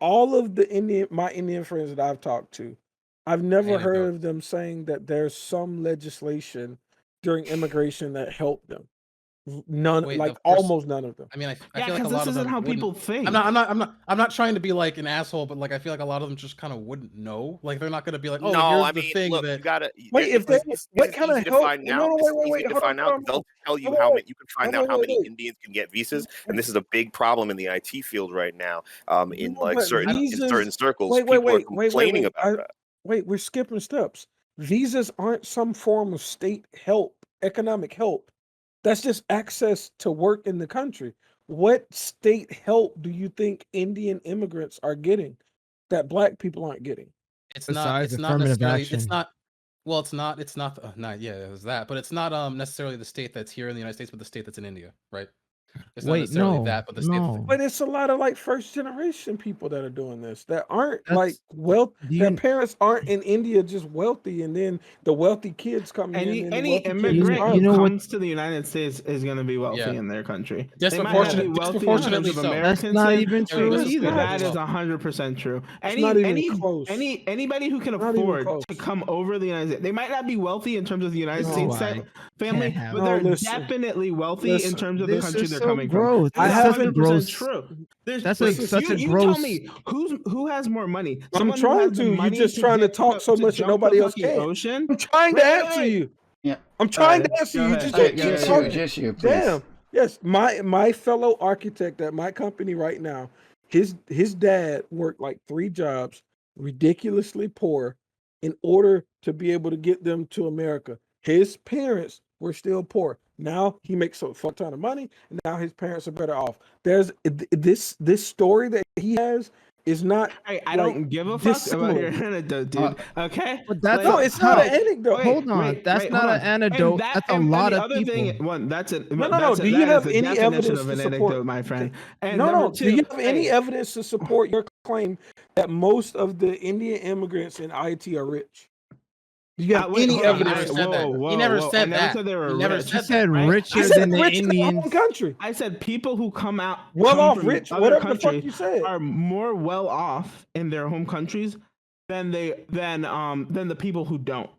all of my Indian friends that I've talked to, I've never heard of them saying that there's some legislation during immigration that helped them. None, Wait, like of course. almost none of them. I mean, I Yeah, feel like a because lot this of isn't them how wouldn't- people think. I'm not trying to be like an asshole, but like I feel like a lot of them just kind of wouldn't know. Like they're not gonna be like, oh, No, here's I the mean, thing look, that. you gotta. Wait, if they, This what is kind easy of to help? find No, out. no, This is wait, easy wait, to hold find on, out hold because they'll on. tell you Wait, how wait, many. You can find wait, out how wait, many wait. Indians can get visas, and this is a big problem in the IT field right now. In No, like but certain in visas. certain circles, Wait, wait, people are wait, wait, wait, complaining wait. about that. Wait, we're skipping steps. Visas aren't some form of state help, economic help. That's just access to work in the country. What state help do you think Indian immigrants are getting that black people aren't getting? It's Besides not affirmative necessarily. action. It's not. Well, it's not. It's not. Not yeah, it was that. But it's not necessarily the state that's here in the United States, but the state that's in India, right? It's not Wait, necessarily no, that, but the state. no. But it's a lot of like first generation people that are doing this that aren't like That's wealth. do Their you parents aren't in India just wealthy, and then the wealthy kids come in, and the Any wealthy kids immigrant are who know what- comes to the United States is going to be wealthy Yeah. in their country. They might not be Disproportionate, wealthy in terms disproportionately of so. That's American not citizens, even I mean, true it's either. not. that is well. 100% true. It's not even close. Anybody who can Not even afford close. to come over the United States, they might not be wealthy in terms of the United No. States I family, can't have but No, they're listen. definitely wealthy Listen. in terms of the This country is they're so coming gross. from. I This is haven't- 100% gross. true. That's wait, such a you gross. tell me who has more money? I'm Someone who trying has the to. You're money just trying to get talk so much that jump nobody the else fucking can. ocean. I'm trying to Wait, answer wait. you. Yeah. I'm trying to Alright, answer go you. You ahead. just Alright, keep go ahead. talking. Just you, please. Damn. Yes, my fellow architect at my company right now, his dad worked like 3 jobs, ridiculously poor, in order to be able to get them to America. His parents were still poor. Now he makes a fuck ton of money, and now his parents are better off. There's this story that he has is not. I like, don't give a fuck about your dissimilar. anecdote, dude. Okay? But that's No, it's not how- an anecdote. Hold on, that's not hold an on. anecdote. That's a lot the of other people. thing, one, that's it. No. Do you have any evidence of to an support? anecdote, my friend? And No. number Do you two, have any evidence to support your claim that most of the Indian immigrants in IT are rich? Do you have wait, any hold on. He never evidence? said that. He never I said never that. said they were He never rich. said He said that, right? richer I said than the rich in their Indians. own country. I said people who come Well off, from rich, other whatever the fuck countries you said. are more well off in their home countries than the people who don't,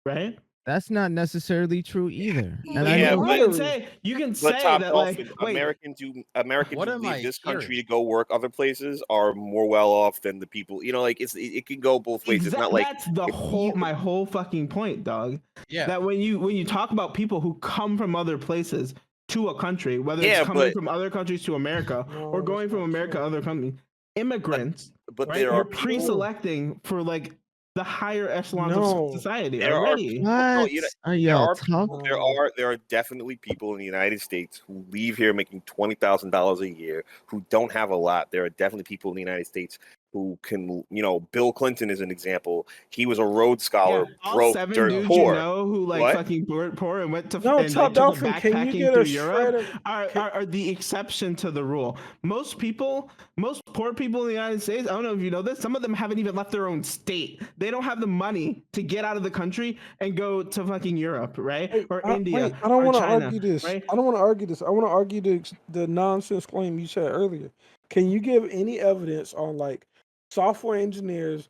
right? That's not necessarily true either. And I Yeah, know but- You can But say Top that Dolphin, like wait, Americans What who am leave I this country hearing? to go work other places are more well off than the people. You know, like it can go both ways. It's not like that's the if whole you- my whole fucking point, dog. Yeah. That when you talk about people who come from other places to a country, whether Yeah, it's coming but- from other countries to America No, or going that's from not America true. to other countries, immigrants, but right? there You're are people. pre-selecting for like the higher echelons No. of society There are already. people- no, what you know, are There y'all are talking? people, there are definitely people in the United States who leave here making $20,000 a year who don't have a lot. There are definitely people in the United States who can, Bill Clinton is an example. He was a Rhodes Scholar, all broke, 7 dirt dudes poor. you know who like What? fucking poor and went to No, and Top like, took a Dolphin, can you backpacking get through a shred Europe of? are the exception to the rule. Most poor people in the United States, I don't know if you know this, some of them haven't even left their own state. They don't have the money to get out of the country and go to fucking Europe, right? Wait, Or India. wait, I don't or want to China, argue this. right? I don't want to argue this. I want to argue the nonsense claim you said earlier. Can you give any evidence on like software engineers?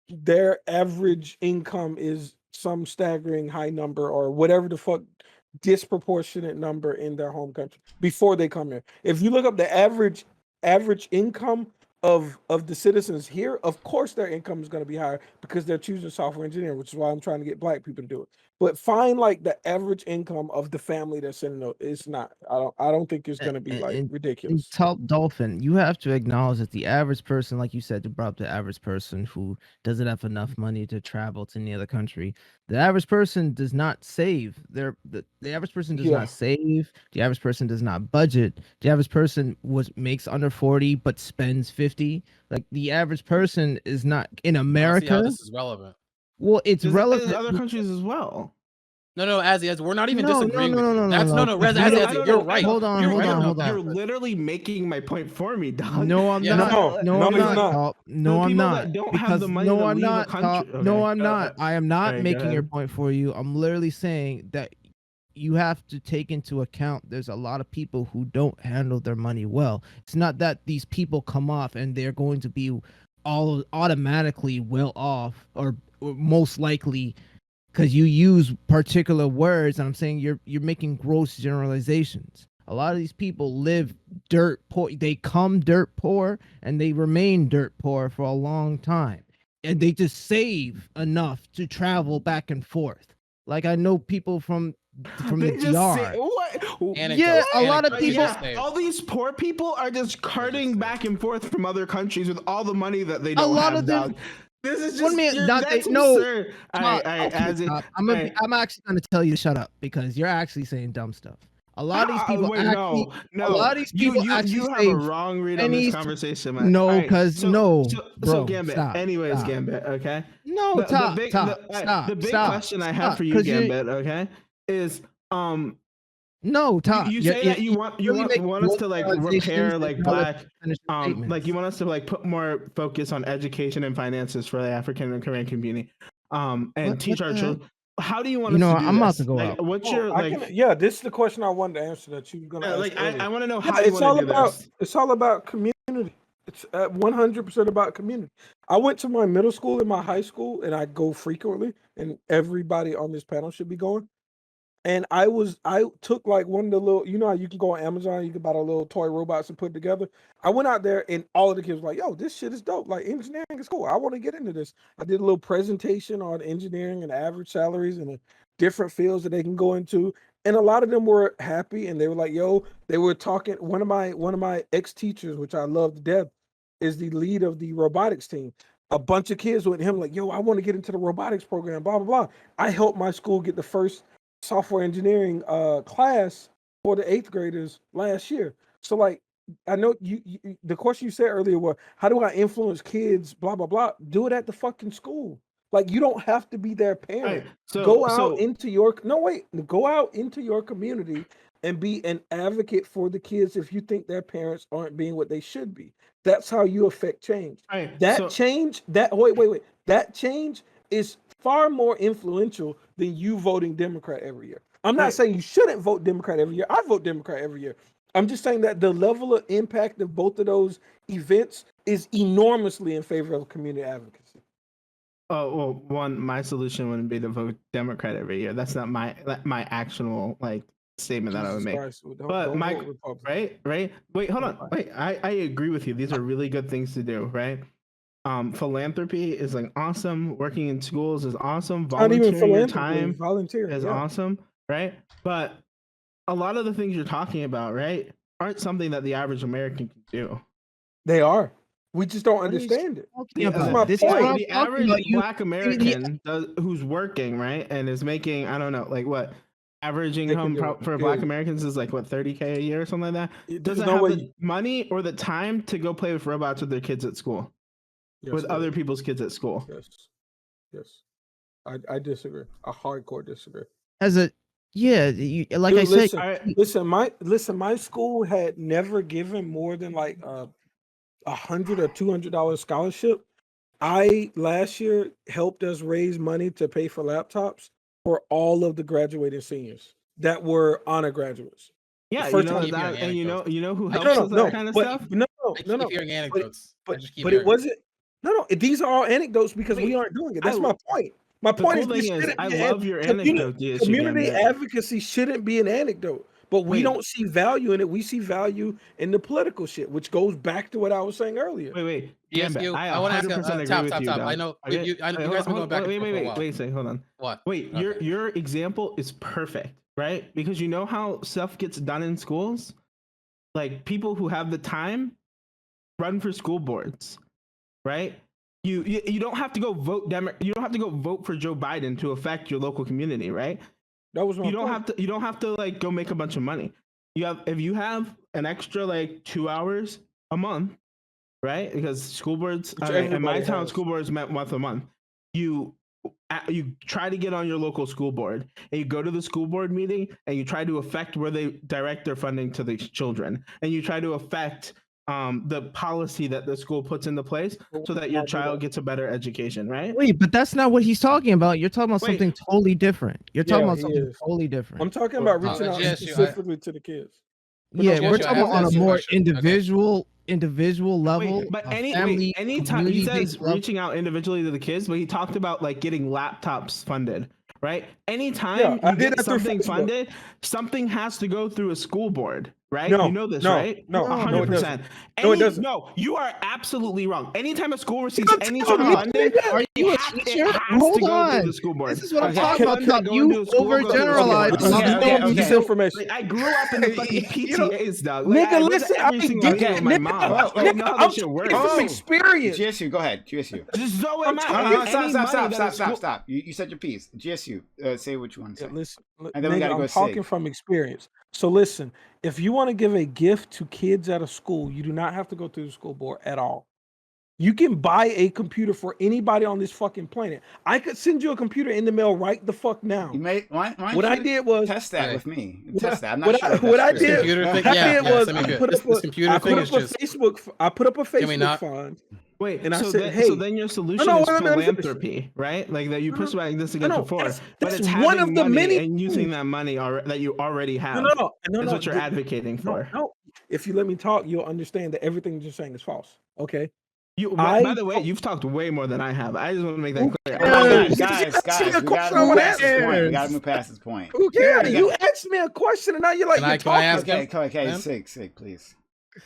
Their average income is some staggering high number or whatever the fuck disproportionate number in their home country before they come here. If you look up the average income of the citizens here, of course their income is going to be higher because they're choosing software engineering, which is why I'm trying to get black people to do it. But find like the average income of the family that's in the, it's not. I don't think it's going to be like And ridiculous. Top Dolphin, you have to acknowledge that the average person, like you said, you brought up the average person who doesn't have enough money to travel to any other country. The average person does not save. The average person does Yeah. not save. The average person does not budget. The average person makes under 40 but spends 50. Like the average person is not in I don't see how America. this is relevant. Well, it's There's relevant. other countries as well. No, as we're not even No, disagreeing no, with no, you. no, That's no, no, no. Rez, I don't- you're know. right. Hold on, You're hold right. on, hold on. You're literally making my point for me, dog. No, I'm Yeah, not. no, No, I'm he's not. not. Top. No, The I'm people not. that don't have Because the money no, to I'm leave a not. country- Top. No, Okay, I'm not. I am not Alright, go making your ahead. point for you. I'm literally saying that you have to take into account there's a lot of people who don't handle their money well. It's not that these people come off and they're going to be all automatically well off or most likely because you use particular words, and I'm saying you're making gross generalizations. A lot of these people live dirt poor. They come dirt poor and they remain dirt poor for a long time. And they just save enough to travel back and forth. Like I know people from They the just DR. say, what? Yeah, a lot of people. All these poor people are just carting back and forth from other countries with all the money that they don't have. Of them. This is just that's absurd. I'm actually going to tell you to shut up because you're actually saying dumb stuff. A lot of these people a lot of these people you have a wrong read on this conversation, man. No, because so bro, Gambit. Stop, anyways, stop. Gambit, okay? No, the big question I have for you, Gambit, okay, is no, Tom. You say that you want us to like repair like black, like you want us to like put more focus on education and finances for the African and Caribbean community, and teach our children. How do you want us to do I'm about this? to go like, out. What's your this is the question I wanted to answer that you were gonna. I want to know how you want to do this. It's all about community. It's 100% about community. I went to my middle school and my high school, and I go frequently, and everybody on this panel should be going. And I took like one of the little, you know how you can go on Amazon, you can buy the little toy robots and put it together. I went out there and all of the kids were like, yo, this shit is dope. Like engineering is cool. I want to get into this. I did a little presentation on engineering and average salaries and the different fields that they can go into. And a lot of them were happy and they were like, yo, they were talking. One of my ex-teachers, which I love to death, is the lead of the robotics team. A bunch of kids went to him like, yo, I want to get into the robotics program, blah, blah, blah. I helped my school get the first software engineering class for the 8th graders last year. So like, I know you the question you said earlier was, how do I influence kids, blah, blah, blah. Do it at the fucking school. Like, you don't have to be their parent. Right. Go out into your community and be an advocate for the kids if you think their parents aren't being what they should be. That's how you affect change. Right. That change is far more influential than you voting Democrat every year. I'm not saying you shouldn't vote Democrat every year. I vote Democrat every year. I'm just saying that the level of impact of both of those events is enormously in favor of community advocacy. Oh, well, my solution wouldn't be to vote Democrat every year. That's not my actual like statement that I would make. But Mike, right? Wait, hold on. Wait, I agree with you. These are really good things to do, right? Philanthropy is like awesome. Working in schools is awesome. Volunteering your time is awesome, right? But a lot of the things you're talking about, right, aren't something that the average American can do. They are. We just don't understand it. That's my point. The average Black American who's working, right, and is making, I don't know, like what, average income for Black Americans is like what, 30K a year or something like that. Doesn't have the money or the time to go play with robots with their kids at school. With other people's kids at school. Yes. I disagree. I hardcore disagree. Like I said, my school had never given more than like $100 or $200 scholarship. I last year helped us raise money to pay for laptops for all of the graduating seniors that were honor graduates. Yeah, you know that, and you know who helps with that kind of stuff. No. Hearing anecdotes, but it wasn't. No. These are all anecdotes because we aren't doing it. That's my point. My point is, I love your anecdote. Community advocacy shouldn't be an anecdote, but we don't see value in it. We see value in the political shit, which goes back to what I was saying earlier. Wait. Yes, I want to ask Top. I know you guys have been going back. Wait, say, hold on. What? Wait, your example is perfect, right? Because you know how stuff gets done in schools, like people who have the time run for school boards. Right? You don't have to go vote you don't have to go vote for Joe Biden to affect your local community, right? That was my point. You don't have to like go make a bunch of money. If you have an extra like 2 hours a month, right? Because school boards in my town, school boards met once a month. You try to get on your local school board and you go to the school board meeting and you try to affect where they direct their funding to the children, and you try to affect the policy that the school puts into place so that your child gets a better education, right? Wait, but that's not what he's talking about. You're talking about something totally different. You're talking about something totally different. I'm talking about reaching out specifically to the kids. We're talking on a more individual level. But anytime he says reaching out individually to the kids, but he talked about like getting laptops funded, right? Anytime I you did get that through something Facebook. funded, something has to go through a school board, right? No, You know this, no, right? no, no, it 100%. doesn't. No, it doesn't. No, you are absolutely wrong. Anytime a school receives Don't any tell sort of me, funding, nigga. Are you a it teacher? has Hold to go through on. the school board. This is what I'm Okay. talking about. Funds that go into You a school go to the school overgeneralize board. a lot Okay, of okay, things. okay. Misinformation. Like, I grew up in the fucking You know, PTAs, dog. Like, Nigga, I read listen, every I single get day it. with my Nigga, mom. Oh, I oh, know how I'm this shit works. talking from experience. GSU, go ahead. GSU. So I'm am I. talking- No, Any stop, money stop, that stop, a stop, school- stop. You said your piece. GSU, say what you want to Yeah, say. listen, And then we nigga, gotta go I'm talking Sig. from experience. So listen, if you want to give a gift to kids at a school, you do not have to go through the school board at all. You can buy a computer for anybody on this fucking planet. I could send you a computer in the mail right the fuck now. You may why What I you did was test that Hey. with me. What Test I- that. I'm what not sure. I- if what that's I true. did- Computer thing, What I yeah, did yeah, was send me I good. put This up a computer thing is just. Facebook. I put up a Can we Facebook not- fund. Wait, And I so said, then, hey, so then your solution no, is let me finish. philanthropy, right? Like that you push back this against no, before, that's but it's one having of the money many and using things. that money that you already have. No. Is what you're advocating for. No. If you let me talk, you'll understand that everything you're saying is false. Okay. By the way, you've talked way more than I have. I just want to make that clear. Guys, we gotta move past this point. We gotta move past this point. Who cares? Yeah. You asked me a question and now you're like, Can you're I talking. ask him? Okay, Ma'am? Sig, please.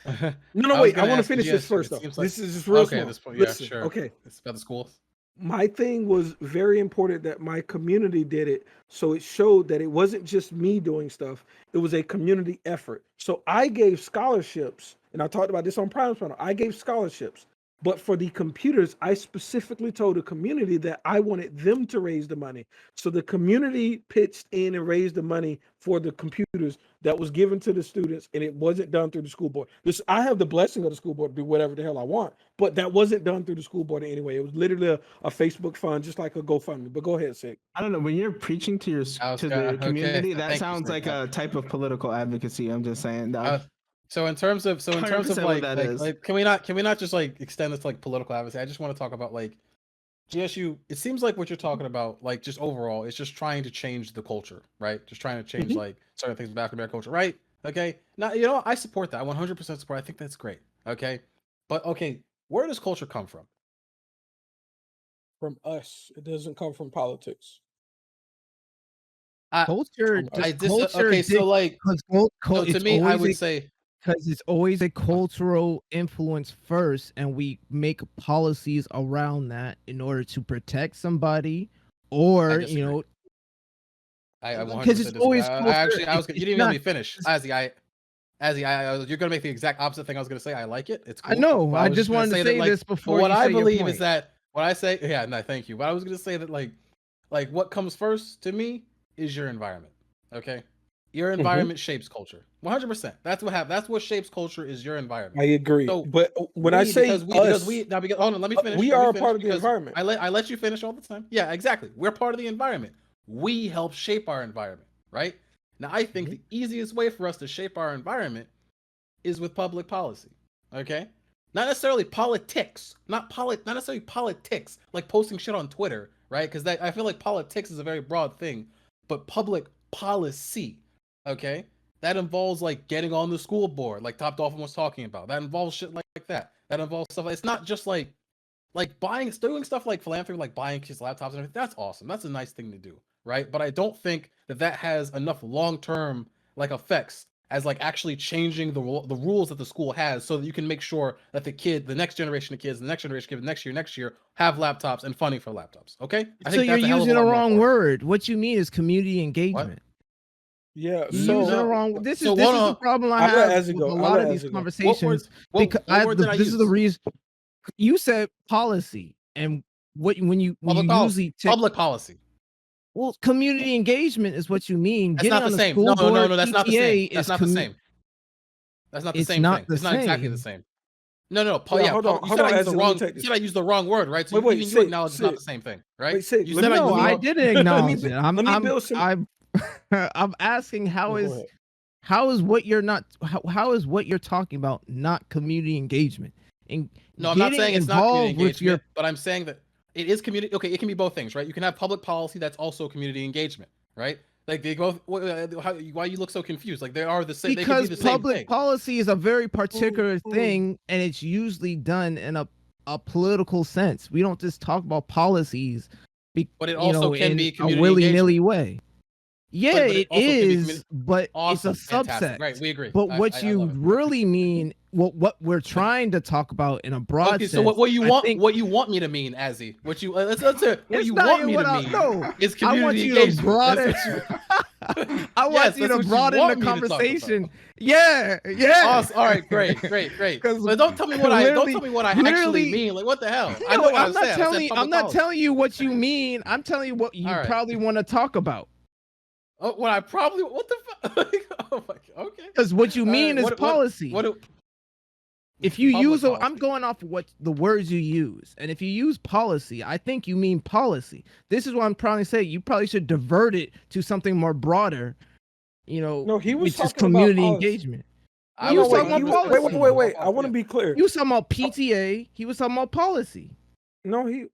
No, was wait. I gonna want to ask finish you, this yes, first, it though. seems like- This is just real Okay, small. at this point, yeah, Listen, sure. okay. It's about the schools. My thing was very important that my community did it. So it showed that it wasn't just me doing stuff. It was a community effort. So I gave scholarships, and I talked about this on Prime Channel. I gave scholarships. But for the computers, I specifically told the community that I wanted them to raise the money. So the community pitched in and raised the money for the computers that was given to the students, and it wasn't done through the school board. I have the blessing of the school board to do whatever the hell I want, but that wasn't done through the school board anyway. It was literally a Facebook fund, just like a GoFundMe. But go ahead, Sig. I don't know. When you're preaching to your the community, that Thank you, sounds Sig. like a type of political advocacy. I'm just saying, dog. So in terms of 100% what that is. like can we not just like extend this to like political advocacy? I just want to talk about like GSU. It seems like what you're talking about, like just overall, is just trying to change the culture, right? Just trying to change like certain things about American culture, right? Okay. Now you know I support that. I 100% support. I think that's great. Okay. But okay, where does culture come from? From us. It doesn't come from politics. Culture. Okay, so like so to me, I would say because it's always a cultural influence first, and we make policies around that in order to protect somebody, or you know, I 100% because it's always I was you didn't even let me finish. You're gonna make the exact opposite thing I was gonna say. I like it. It's cool. I know. But I was just wanted to say that, like, this before. What you I say your believe point. is that what I say. Yeah, no, thank you. But I was gonna say that like what comes first to me is your environment. Okay, your environment shapes culture. 100%. That's what happens. That's what shapes culture is your environment. I agree. So but when I say because hold on, let me finish. we are a part of the environment. I let you finish all the time. Yeah, exactly. We're part of the environment. We help shape our environment, right? Now, I think the easiest way for us to shape our environment is with public policy. Okay, not necessarily politics, not necessarily politics, like posting shit on Twitter, right? Because I feel like politics is a very broad thing, but public policy, okay, that involves like getting on the school board, like Top Dolphin was talking about. That involves shit like that. That involves stuff. It's not just like doing stuff like philanthropy, like buying kids laptops and everything. That's awesome. That's a nice thing to do, right? But I don't think that has enough long-term like effects as like actually changing the rules that the school has, so that you can make sure that the next generation of kids, the next generation of kids, next year have laptops and funding for laptops. Okay, so you're using the wrong word. What you mean is community engagement. What? Yeah, you're using the wrong. This is the problem I have with a lot of these conversations. Because this is the reason you said policy, and when you usually public policy. Well, community engagement is what you mean. That's not the same. No, that's not the same. That's not the same. That's not the same thing. It's not exactly the same. No. Hold on. You said I used the wrong word, right? So even you acknowge it's not the same thing, right? I didn't acknowledge it. I'm asking how is what you're talking about not community engagement? And no, I'm not saying it's not community engagement, but I'm saying that it is community. Okay, it can be both things, right? You can have public policy that's also community engagement, right? Like they both. Why you look so confused? Like they are the same. Because they can be the public same thing. policy is a very particular thing, and it's usually done in a political sense. We don't just talk about policies But it also can be in a community willy-nilly engagement. way. Yeah, But it it also can be is, but Awesome, it's a fantastic. subset. Right, we agree. But I what you love it. really mean, what we're trying to talk about in a broad Okay, sense. so what you I want think what you want me to mean, Azzy? What you let's say what it's you not want even me what to I mean no. is I want community you to engagement. broaden. That's what you, I want Yes, you that's to what you broaden want the me to talk about. conversation. Yeah, yeah. Awesome. All right, great. 'Cause But don't tell me what I actually literally- mean. Like what the hell? I know No, what I'm not said. telling you. I'm public not policy. telling you what you mean. I'm telling you what you All right. probably want to talk about. Oh, what I probably what the fuck? Oh my god. Okay. Because what you All mean right, is policy. What if you public use, I'm policy. going off what the words you use, and if you use policy, I think you mean policy. This is what I'm trying to say. You probably should divert it to something more broader. No, he was which is talking about community policy. engagement. I He was was talking about talking policy. Wait. I want to be clear. You was talking about PTA. He was talking about policy. No, he.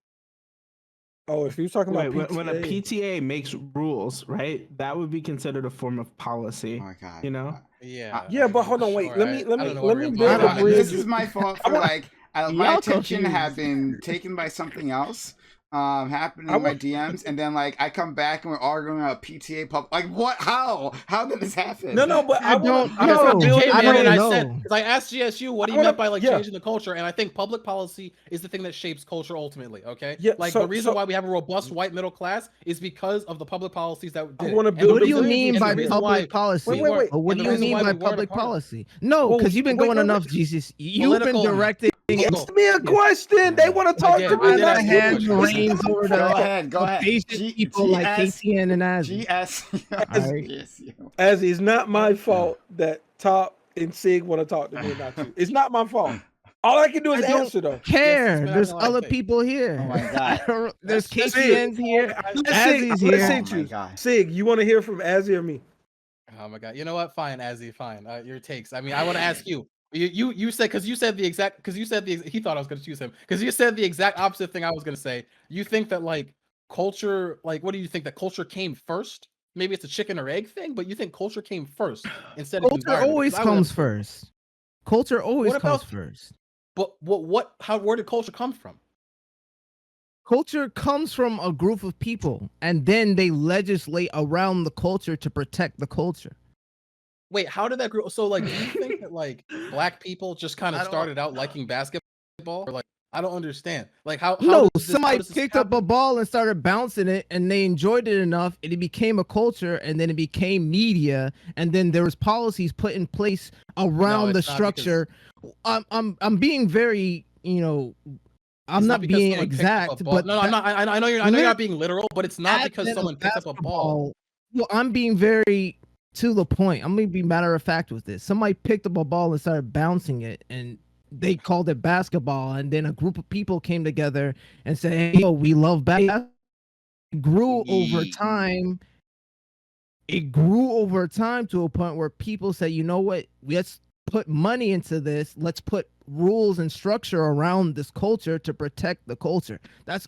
Oh, if he was talking about Wait, PTA, when a PTA makes rules, right? That would be considered a form of policy. Oh my god. You know? Yeah. Yeah, but hold on, wait. Sure, Let I me don't know what we're build gonna a talk about. bridge. This is my fault for my Y'all attention confused. have been taken by something else happening in my DMs, and then like I come back and we're arguing about PTA pub. Like what? How did this happen? No, but I don't wanna- know. Came I in don't and I know. said, because I asked GSU what he wanna- meant by like yeah. changing the culture, and I think public policy is the thing that shapes culture ultimately. Okay, Yeah, like so- the reason so- why we have a robust white middle class is because of the public policies that I did. wanna And build the What do you reason- mean and the by reason public why policy? we Wait, weren't- But what and do the you reason mean why by we weren't a public part of it. policy? No, Well, because you've been wait, going wait, enough, wait. Jesus. You've been Political- directing. Ask me a question. They want to talk did. to I me. did not ask you. you a had question. the reins over Go the ahead. patient people like KTN and Azzy. GSU. As it's not my fault that Top and Sig want to talk to me, not you. It's not my fault. All I can do is I don't answer though. care. been There's happening other like that. people here. Oh my god. There's That's KTN's here. Azzy's Let's here. see Oh my you. God. Sig, you want to hear from Azzy or me? Oh my god! You know what? Fine, Azzy. Fine. Your takes. I mean, I want to ask you. You said he thought I was going to choose him because you said the exact opposite thing I was going to say. You think that like culture, like what do you think that culture came first? Maybe it's a chicken or egg thing, but you think culture came first instead of Culture environment? always Because I would comes have- first. Culture always What comes about- first. But where did culture come from? Culture comes from a group of people, and then they legislate around the culture to protect the culture. Wait, how did that grow? So like, do you think that like black people just kind I of don't- started out liking basketball, or like I don't understand. Like how No, does this- how somebody does this picked up happen? a ball and started bouncing it, and they enjoyed it enough, and it became a culture, and then it became media, and then there was policies put in place around the it's not structure. I'm being very, I'm It's not because being someone picked up a exact, ball. but No, I'm not. I know you're not being literal, but it's not because advent of someone picked up a ball. basketball- Well, I'm being very to the point. I'm gonna be matter of fact with this. Somebody picked up a ball and started bouncing it, and they called it basketball. And then a group of people came together and said, "Hey, yo, we love basketball." It grew over time. It grew over time to a point where people say, "You know what? Let's put money into this. Let's put rules and structure around this culture to protect the culture." That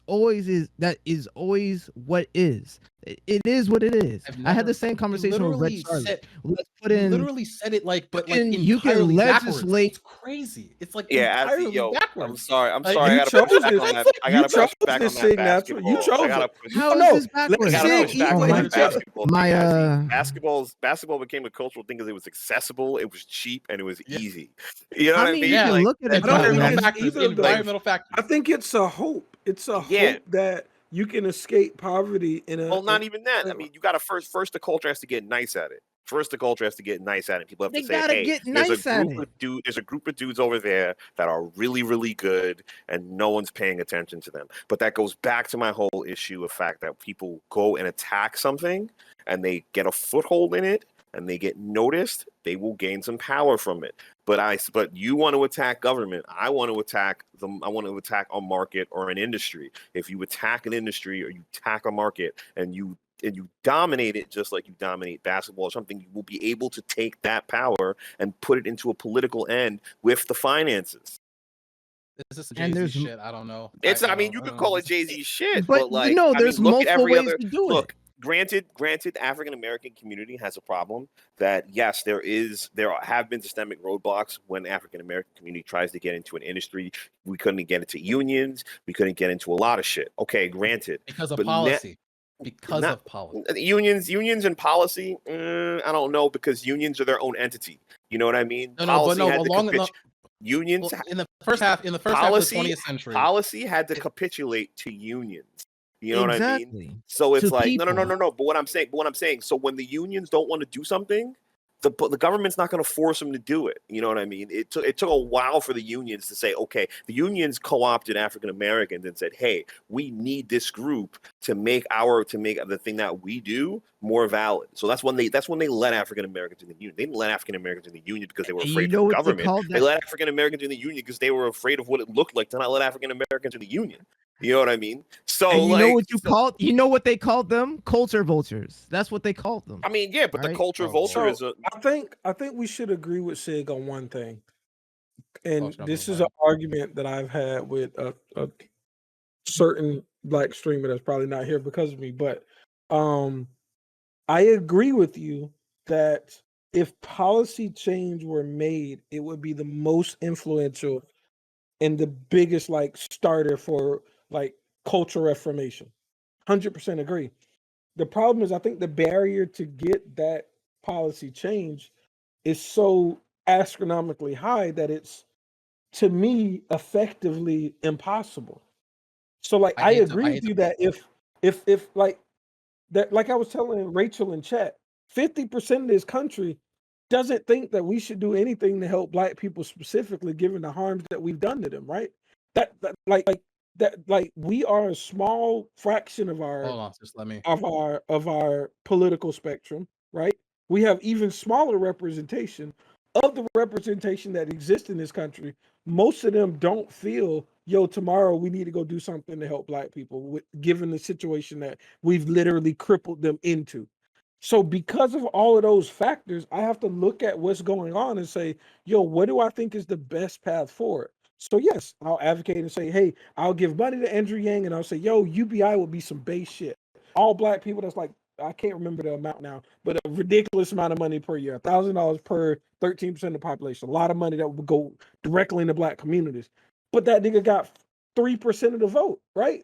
is always what is. It is what it is. I had the same conversation with Red Charlotte. Let's put in. Literally said it like, but like you can entirely backwards. legislate. It's crazy. It's like Yeah, entirely Azzy, yo, I'm backwards. sorry. I'm Like, sorry. I you gotta chose push back this. on that. I You gotta push chose back this on thing, that natural. You basketball. chose I gotta it. push. How No, is this let's I backwards? gotta Sig push eat back on what that you chose. basketball. My, thing, Azzy. Basketball became a cultural thing because it was accessible, it was cheap, and it was Yeah. easy. You know I what I mean, mean? you can Like, look at it I don't that think way. it's Environmental factors. either of those. Environmental factors. I think it's a hope. It's a Yeah. hope that you can escape poverty in a. well, not even that. I mean, you gotta first the culture has to get nice at it. First, the culture has to get nice at it. People have They to say, gotta "Hey, get there's nice a at group it. of there's a group of dudes over there that are really, really good, and no one's paying attention to them." But that goes back to my whole issue of fact that people go and attack something, and they get a foothold in it, and they get noticed. They will gain some power from it. But you want to attack government. I want to attack them. I want to attack a market or an industry. If you attack an industry or you attack a market and you dominate it just like you dominate basketball or something, you will be able to take that power and put it into a political end with the finances. Is this And Jay-Z there's shit? I don't know. It's, I mean, you don't could know. call it Jay-Z shit, But but like, no, I there's mean, look at multiple every ways other to do look. it. granted, African American community has a problem that yes, there have been systemic roadblocks when African American community tries to get into an industry. We couldn't get into unions. We couldn't get into a lot of shit. Okay, granted, because of but policy. Because not- of policy. unions and policy. I don't know, because unions are their own entity. You know what I mean? Unions in the first half of the 20th century, policy had to capitulate to unions. You know what I mean? Exactly. So it's To like people. no. But what I'm saying, so when the unions don't want to do something, the government's not going to force them to do it. You know what I mean? It took a while for the unions to say, okay, the unions co-opted African Americans and said, hey, we need this group to make the thing that we do more valid. So that's when they let African Americans in the union. They didn't let African Americans in the union because they were afraid of the government. They let African Americans in the union because they were afraid of what it looked like to not let African Americans in the union. You know what I mean? So and you know what they called them? Culture vultures. That's what they called them. I mean, yeah, but the culture vulture is a. I think we should agree with Sig on one thing, and this is an argument that I've had with a certain black streamer that's probably not here because of me, but I agree with you that if policy change were made, it would be the most influential and the biggest starter for cultural reformation. 100% agree. The problem is I think the barrier to get that policy change is so astronomically high that it's, to me, effectively impossible. So I agree with you that if that, like I was telling Rachel in chat, 50% of this country doesn't think that we should do anything to help black people specifically, given the harms that we've done to them, right? That we are a small fraction of our of our political spectrum, right? We have even smaller representation of the representation that exists in this country. Most of them don't feel, yo, tomorrow we need to go do something to help black people, given the situation that we've literally crippled them into. So because of all of those factors, I have to look at what's going on and say, yo, what do I think is the best path forward? So yes, I'll advocate and say, hey, I'll give money to Andrew Yang, and I'll say, yo, UBI would be some base shit. All black people, that's I can't remember the amount now, but a ridiculous amount of money per year, $1,000 per 13% of the population, a lot of money that would go directly into black communities. But that nigga got 3% of the vote, right?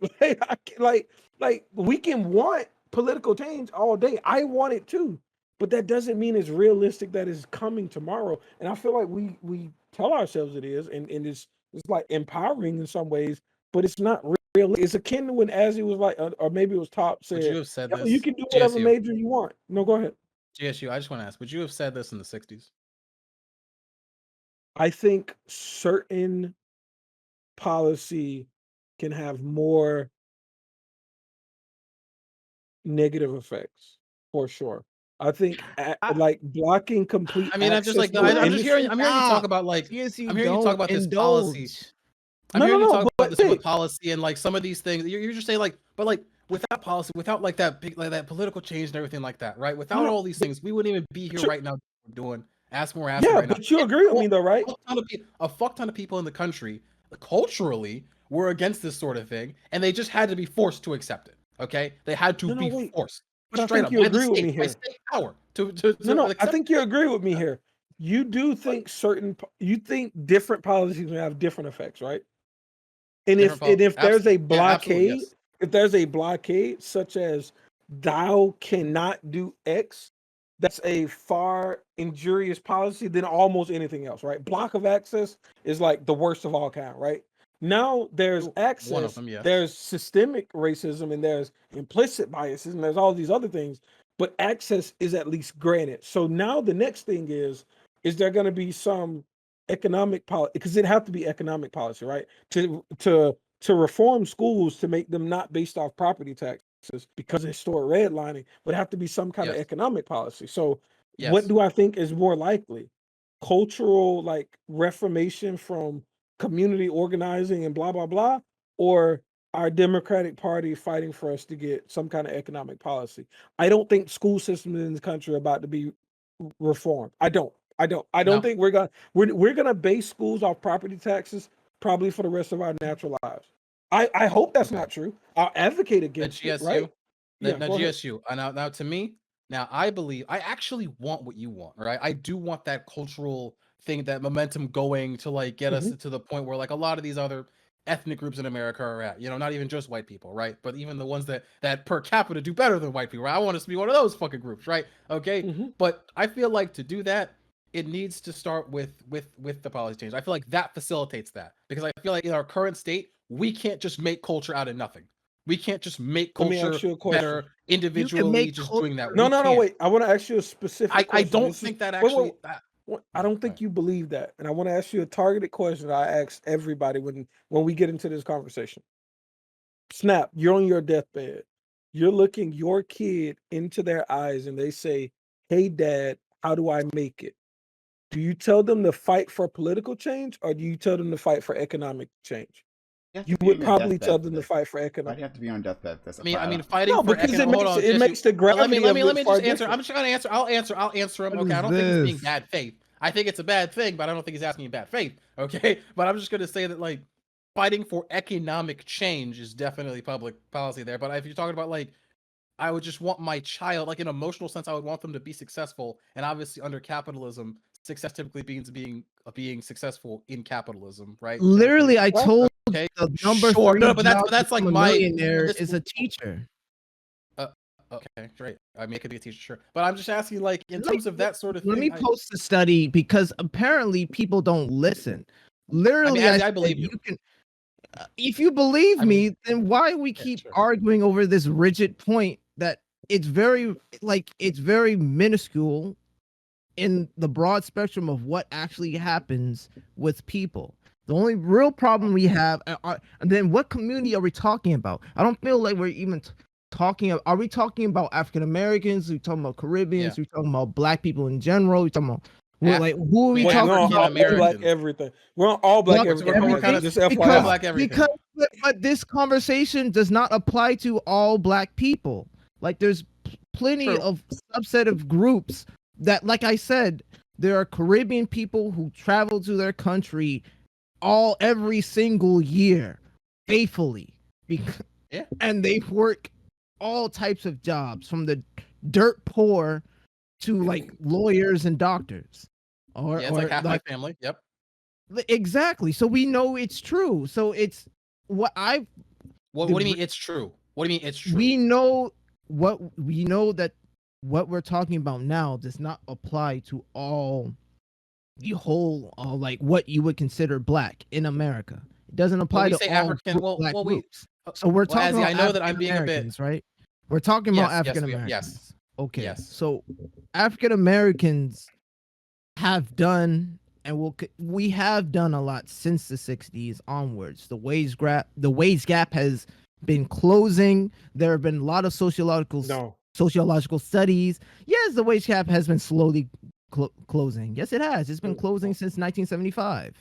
We can want political change all day. I want it too, but that doesn't mean it's realistic that it's coming tomorrow. And I feel like we tell ourselves it is, and it's empowering in some ways, but it's not real. It's akin to when Azzy was or maybe it was Top said, would you have said this? You can do whatever major you want. No, go ahead. GSU, I just want to ask, would you have said this in the 60s? I think certain policy can have more negative effects for sure. I think blocking complete. I mean, I'm just hearing you talk about I'm hearing you talk about this policy. I'm hearing you talk about this with policy and some of these things. You're just saying but without policy, without that big that political change and everything like that, right? Without all these things, we wouldn't even be here right now doing Ask More right now. But you agree with me though, right? A fuck ton of people in the country culturally were against this sort of thing, and they just had to be forced to accept it. Okay, they had to be forced. But I think you agree with me here. I think you agree with me here. You do think different policies will have different effects, right? And if there's a blockade, if there's a blockade such as thou cannot do X, that's a far injurious policy than almost anything else, right? Block of access is the worst of all kind, right? Now there's access, one of them, there's systemic racism, and there's implicit biases, and there's all these other things, but access is at least granted. So now the next thing is there going to be some economic policy, because it have to be economic policy, right? To reform schools to make them not based off property taxes because of historic redlining, would have to be some kind of economic policy. So what do I think is more likely? Cultural reformation from community organizing and blah, blah, blah, or our Democratic Party fighting for us to get some kind of economic policy? I don't think school systems in this country are about to be reformed. I don't think we're gonna base schools off property taxes probably for the rest of our natural lives. I hope that's not true. I'll advocate against it, right? Yeah, now go ahead. GSU. Now to me, now I believe I actually want what you want, right? I do want that cultural thing, that momentum going to like get us to the point where like a lot of these other ethnic groups in America are at, you know, not even just white people, right? But even the ones that per capita do better than white people, right? I want us to be one of those fucking groups, right? Okay. But I feel like to do that, it needs to start with the policy change. I feel like that facilitates that, because I feel like in our current state, we can't just make culture out of nothing. We can't just make Let me ask culture you a question. better You can individually make just culture. doing that. No, We no, no. can't. Wait. I want to ask you a specific I question. don't This is- think that wait, actually. I don't think you believe that, and I want to ask you a targeted question that I ask everybody when we get into this conversation. Snap, you're on your deathbed. You're looking your kid into their eyes, and they say, "Hey, Dad, how do I make it?" Do you tell them to fight for political change, or do you tell them to fight for economic change? You would probably tell them to fight for Why do economic. you have to be on deathbed? That's I mean, fighting No, for because economic. Hold on, it Jesse. makes the gravity let me of it just far answer. different. I'm just gonna answer. I'll answer him. What Okay, is I don't think he's being this? bad faith. I think it's a bad thing, but I don't think he's asking in bad faith. Okay, but I'm just gonna say that like fighting for economic change is definitely public policy there. But if you're talking about like, I would just want my child, like in an emotional sense, I would want them to be successful. And obviously, under capitalism, success typically means being successful in capitalism, right? Literally, I told Okay, the number sure. 3 No, but job that's to like become a my millionaire this- is a teacher. Okay, great. I mean, it could be a teacher, sure. But I'm just asking, like, in Let me- terms of that sort of Let thing. me post the study because apparently people don't listen. Literally, I said believe you. can. If you believe me, then why we keep arguing over this rigid point that it's very minuscule in the broad spectrum of what actually happens with people. The only real problem we have, and then what community are we talking about? I don't feel like we're even talking. Are we talking about African Americans? Are we talking about Caribbeans? Are we talking about Black people in general? Are we talking about who are we talking about? All Black everything. We're on all Black everything. Just FYI. But this conversation does not apply to all Black people. Like there's plenty of subset of groups that, like I said, there are Caribbean people who travel to their country every single year faithfully, and they work all types of jobs from the dirt poor to like lawyers and doctors. It's like half my family. Yep. Exactly. So we know it's true. So it's what do you mean it's true? What do you mean it's true? We know that what we're talking about now does not apply to all the whole like what you would consider Black in America. It doesn't apply to all African, Black groups. So we're talking about I know that I'm being a bit right? We're talking about African Americans. Yes. Okay. Yes. So African Americans have done we have done a lot since the 60s onwards. The wage gap has been closing. There have been a lot of sociological studies. Yes, the wage gap has been slowly closing. Yes, it has. It's been closing since 1975.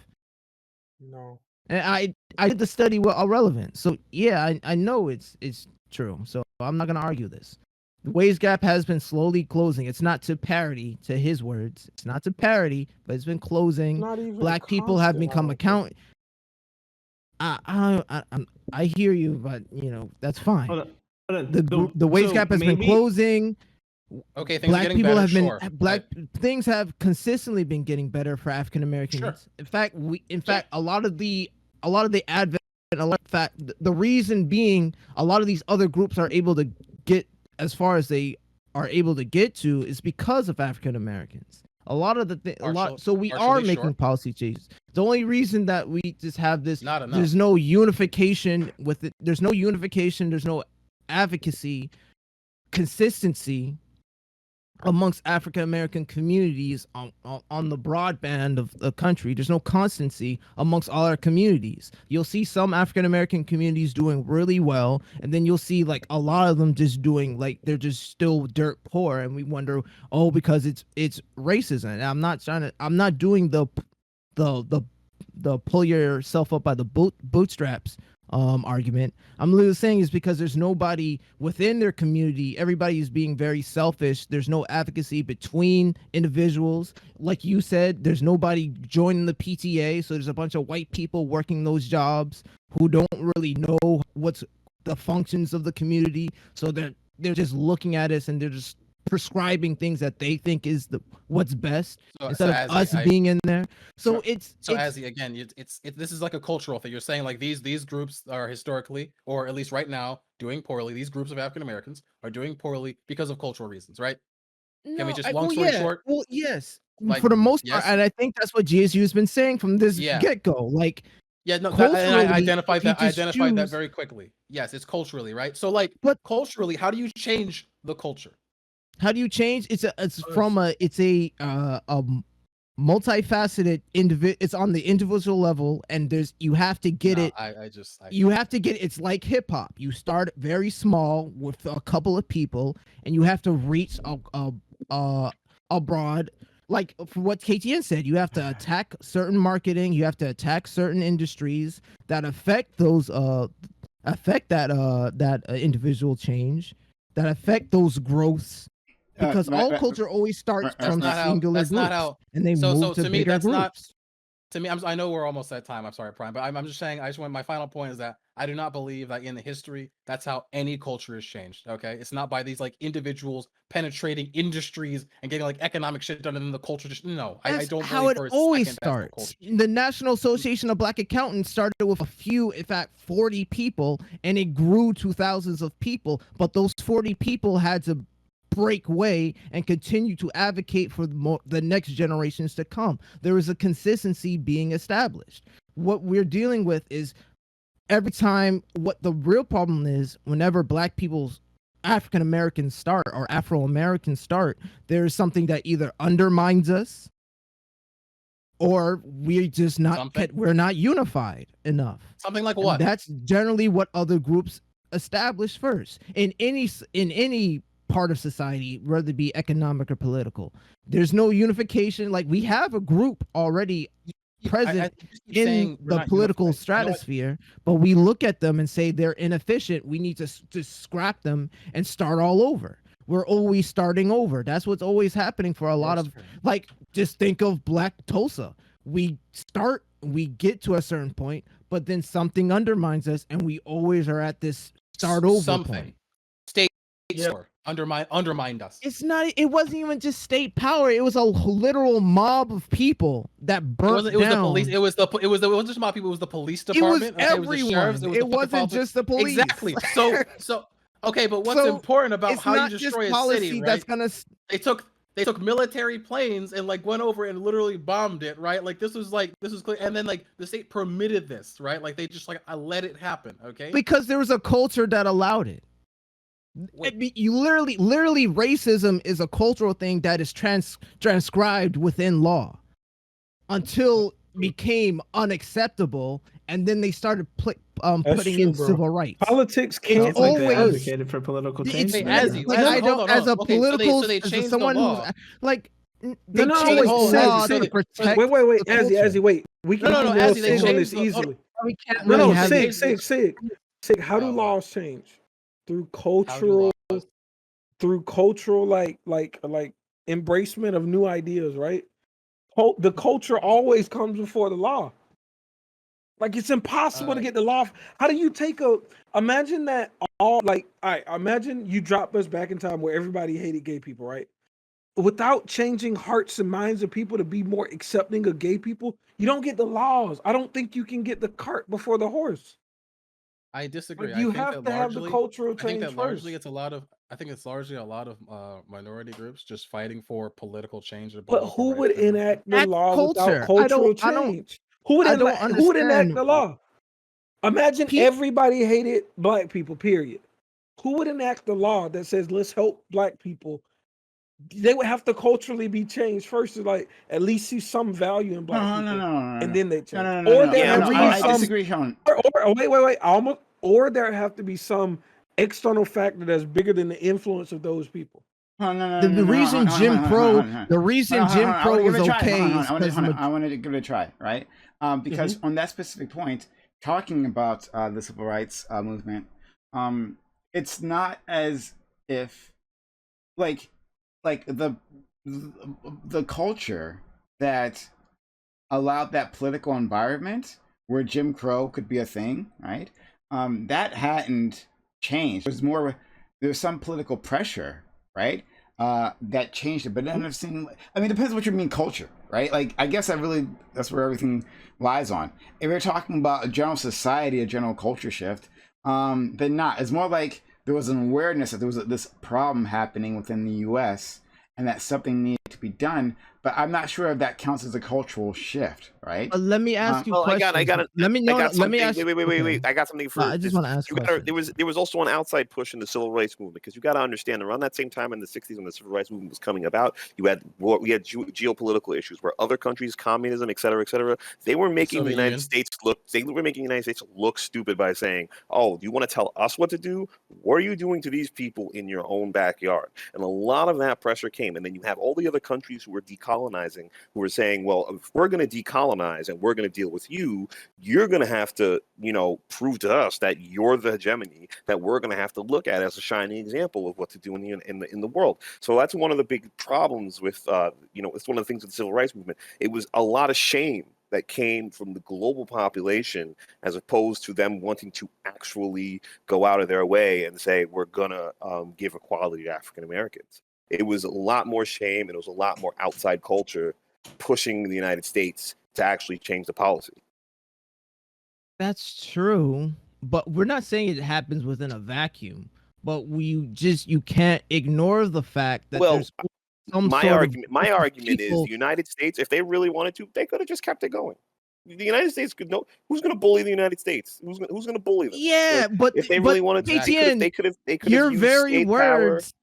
No. And I did the study with Irrelevant. So yeah, I know it's true. So I'm not gonna argue this. The wage gap has been slowly closing. It's not to parity, to his words. It's not to parity, but it's been closing. Black people have become account. I hear you, but you know that's fine. Hold on. The wage gap has been closing. Okay, things Black people better, have been things have consistently been getting better for African Americans. Sure. In fact, a lot of the advent, the reason being a lot of these other groups are able to get as far as they are able to get to is because of African Americans. So we are making policy changes. The only reason that we just have this, there's no unification with it. There's no unification. There's no advocacy, consistency amongst African American communities on the broadband of the country. There's no constancy amongst all our communities. You'll see some African American communities doing really well, and then you'll see like a lot of them just doing like they're just still dirt poor, and we wonder, because it's racism. And I'm not doing the pull yourself up by the bootstraps argument. I'm literally saying is because there's nobody within their community. Everybody is being very selfish. There's no advocacy between individuals. Like you said, there's nobody joining the PTA. So there's a bunch of white people working those jobs who don't really know what's the functions of the community. So they're they're just looking at us and they're just prescribing things that they think is what's best instead of us being in there. So it's Azzy, again, this is like a cultural thing. You're saying like these groups are historically, or at least right now, doing poorly. These groups of African Americans are doing poorly because of cultural reasons, right? Can we just long story short? Well, yes, like, for the most yes? part, and I think that's what GSU has been saying from this get-go. Like, no, culturally, and I identified that. I identified that choose... very quickly. Yes, it's culturally, right? So, like, but culturally, how do you change the culture? How do you change? It's a multifaceted individual. It's on the individual level, and you have to get it. You have to get it. It's like hip hop. You start very small with a couple of people, and you have to reach abroad. Like for what KTN said, you have to attack certain marketing. You have to attack certain industries that affect those that individual change, that affect those growths. Because all culture always starts from singular groups, and they move to bigger groups. To me, I know we're almost at time. I'm sorry, Prime, but I'm just saying. My final point is that I do not believe that in the history that's how any culture is changed. Okay, it's not by these like individuals penetrating industries and getting like economic shit done, and then the culture just I don't. How it always starts. The National Association of Black Accountants started with a few, in fact, 40 people, and it grew to thousands of people. But those 40 people had to break way and continue to advocate for the next generations to come. There is a consistency being established. What we're dealing with is every time, what the real problem is, whenever Black people's African Americans start or Afro Americans start, there is something that either undermines us or we're just we're not unified enough. Something like what? And that's generally what other groups establish first. In any part of society, whether it be economic or political, there's no unification. Like, we have a group already present in the political stratosphere, but we look at them and say they're inefficient. We need to scrap them and start all over. We're always starting over. That's what's always happening for a lot of, like, just think of Black Tulsa. We get to a certain point, but then something undermines us, and we always are at this start over point. State power undermined us. It wasn't even just state power. It was a literal mob of people that burnt down. It was the police. It wasn't just mob people. It was the police department. It was everyone. It wasn't just the police. Exactly. So okay, but what's important about how you destroy a city, right? They took military planes and like went over and literally bombed it, right? Like this was clear. And then like the state permitted this, right? Like they just I let it happen, okay? Because there was a culture that allowed it. You literally racism is a cultural thing that is transcribed within law until it became unacceptable, and then they started putting in civil rights. Politics can't always advocated for political change. As a political, as someone who's like, they changed law to protect. Wait, Azzy, wait. We can do things on this easily. Sig, how do laws change? Through cultural like embracement of new ideas, right? The culture always comes before the law. Like, it's impossible to get the law. How do you imagine that imagine you drop us back in time where everybody hated gay people, right? Without changing hearts and minds of people to be more accepting of gay people, you don't get the laws. I don't think you can get the cart before the horse. I disagree. You have to have the cultural change first. I think it's largely a lot of minority groups just fighting for political change. But who would enact the law without cultural change? Who would enact the law? Imagine everybody hated Black people, period. Who would enact the law that says let's help Black people? They would have to culturally be changed first to like at least see some value in Black people, and then they change. I disagree, Sean. Or there have to be some external factor that's bigger than the influence of those people. The reason Jim Crow was okay. I wanted to give it a try, right? Because on that specific point, talking about the civil rights movement, it's not as if like the culture that allowed that political environment where Jim Crow could be a thing, right? That hadn't changed. It was more there's some political pressure, right? That changed it, but then I've seen. I mean, it depends what you mean culture, right? Like, I guess that's where everything lies on. If you're talking about a general society, a general culture shift, then not. It's more like there was an awareness that there was this problem happening within the U.S. and that something needed to be done. But I'm not sure if that counts as a cultural shift, right? Let me ask you Well, questions. I got Let me ask. Wait. I got something for. I just want to ask questions. There was also an outside push in the civil rights movement, because you got to understand, around that same time in the '60s when the civil rights movement was coming about, we had geopolitical issues where other countries, communism, et cetera, they were making the United States look stupid by saying, "Oh, do you want to tell us what to do? What are you doing to these people in your own backyard?" And a lot of that pressure came, and then you have all the other countries who were decolonizing, who were saying, "Well, if we're going to decolonize and we're going to deal with you, you're going to have to, prove to us that you're the hegemony that we're going to have to look at as a shining example of what to do in the world." So that's one of the big problems with, it's one of the things with the civil rights movement. It was a lot of shame that came from the global population, as opposed to them wanting to actually go out of their way and say, we're going to give equality to African Americans. It was a lot more shame, and it was a lot more outside culture pushing the United States to actually change the policy. That's true, but we're not saying it happens within a vacuum. But you can't ignore the fact that there's some my sort argument. of My argument is people- the United States, if they really wanted to, they could have just kept it going. The United States could know who's going to bully the United States. Who's going to bully them? Yeah, but if they really wanted to, they could have. Your used very state words. Power.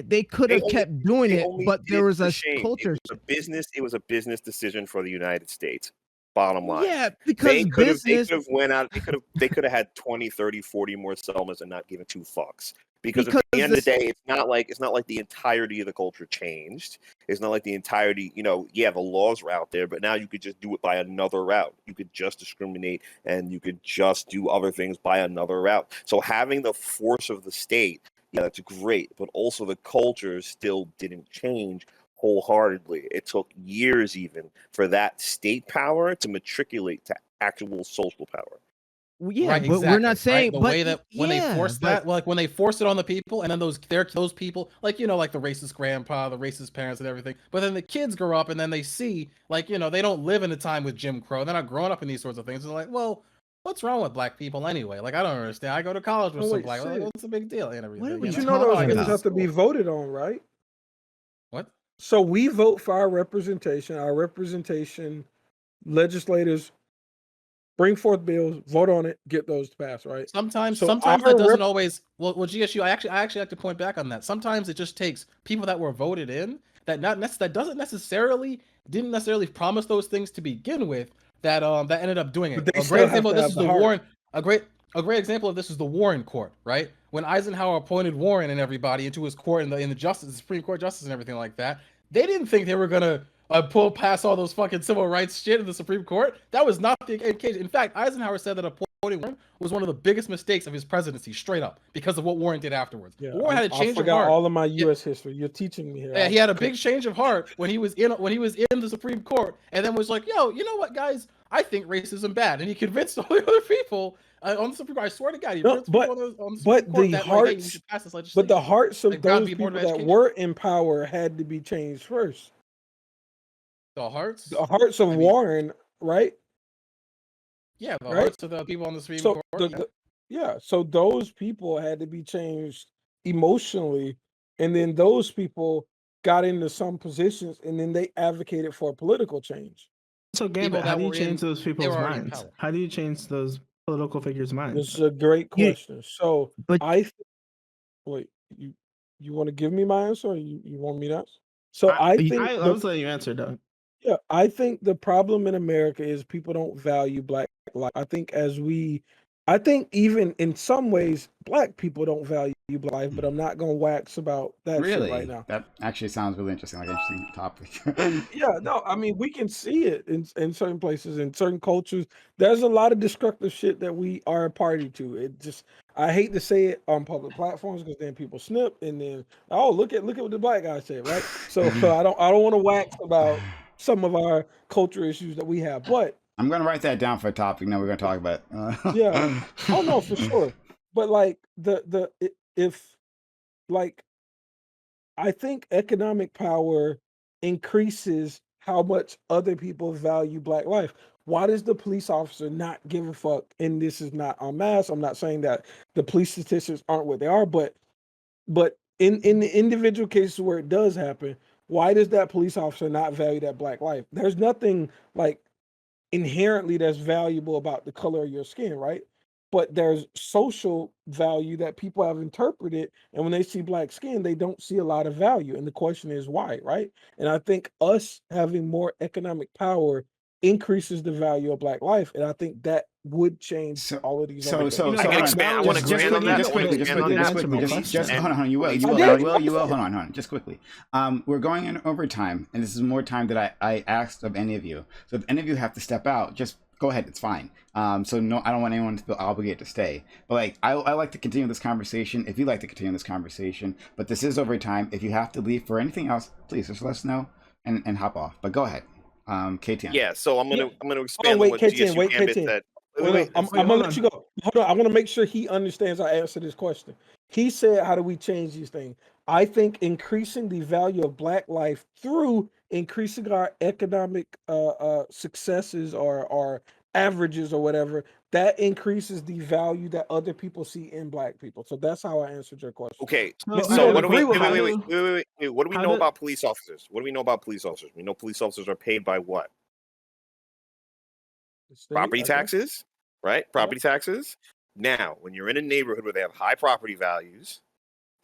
They could have kept doing it, but there was a culture. It was a business decision for the United States. Bottom line. Yeah, because they could have went out. They could have had 20, 30, 40 more Selmas and not given two fucks. Because at the end of the day, it's not like the entirety of the culture changed. It's not like the entirety, the laws were out there, but now you could just do it by another route. You could just discriminate, and you could just do other things by another route. So having the force of the state, yeah, that's great, but also the culture still didn't change wholeheartedly. It took years even for that state power to matriculate to actual social power. Yeah, right, but we're not saying the way that when they force that, like when they force it on the people, and then those people, like like the racist grandpa, the racist parents, and everything. But then the kids grow up, and then they see, like they don't live in a time with Jim Crow. They're not growing up in these sorts of things. They're like, well, what's wrong with black people anyway? Like, I don't understand. I go to college with some black. Like, what's the big deal and everything? But those things have to be voted on, right? What? So we vote for our representation. Our representation, legislators bring forth bills, vote on it, get those to pass, right? Sometimes that doesn't always. Well, GSU, I actually like to point back on that. Sometimes it just takes people that were voted in that didn't necessarily promise those things to begin with, that ended up doing it. A great example of this is the Warren. A great example of this is the Warren Court, right? When Eisenhower appointed Warren and everybody into his court in the Supreme Court justice and everything like that, they didn't think they were gonna pull past all those fucking civil rights shit in the Supreme Court. That was not the case. In fact, Eisenhower said that appointing Warren was one of the biggest mistakes of his presidency, straight up, because of what Warren did afterwards. Yeah, Warren had a change of heart. I forgot all of my U.S. history. You're teaching me here. Yeah, he had a big change of heart when he was in the Supreme Court, and then was like, "Yo, you know what, guys? I think racism bad," and he convinced all the other people on the Supreme Court. I swear to God, he convinced people on the Supreme Court that hey, we should pass this legislation. But the hearts of those people that were in power had to be changed first. The hearts of Warren, right? Yeah, the hearts of the people on the Supreme Court. So those people had to be changed emotionally, and then those people got into some positions, and then they advocated for political change. So, Gambit, how do you change those people's minds? How do you change those political figures' minds? This is a great question. So, wait, you want to give me my answer, or you want me to answer? So I think I was letting you answer, Doug. Yeah, I think the problem in America is people don't value Black life. I think even in some ways, Black people don't value Black life, but I'm not going to wax about that shit right now. That actually sounds really interesting, like an interesting topic. Yeah, no, I mean, we can see it in certain places, in certain cultures. There's a lot of destructive shit that we are a party to. I hate to say it on public platforms because then people snip and then, oh, look at what the Black guy said, right? So I don't want to wax about some of our culture issues that we have, but I'm going to write that down for a topic. Now we're going to talk about it. Yeah. Oh no, for sure. but like if like I think economic power increases how much other people value Black life. Why does the police officer not give a fuck? And this is not en masse. I'm not saying that the police statistics aren't what they are, but in the individual cases where it does happen, why does that police officer not value that Black life? There's nothing like inherently that's valuable about the color of your skin, right? But there's social value that people have interpreted, and when they see Black skin, they don't see a lot of value. And the question is why, right? And I think us having more economic power increases the value of Black life, and I think that would change all of these. I can expand. I want to expand on that. Just quickly. Hold on. You will. Hold on. Just quickly. We're going in overtime, and this is more time that I asked of any of you. So if any of you have to step out, just go ahead. It's fine. So no, I don't want anyone to feel obligated to stay. But like, I like to continue this conversation. If you like to continue this conversation, but this is overtime. If you have to leave for anything else, please just let us know and hop off. But go ahead. KTN. Yeah, so I'm gonna expand on what KTN, GSU Gambit said. Wait, I'm gonna let you go. Hold on, I want to make sure he understands I answered his question. He said, "How do we change these things?" I think increasing the value of Black life through increasing our economic successes or averages or whatever, that increases the value that other people see in Black people. So that's how I answered your question. Okay, so what do we wait, what do we know about police officers? What do we know about police officers? We know police officers are paid by what? Property taxes, right? Property taxes. Now, when you're in a neighborhood where they have high property values,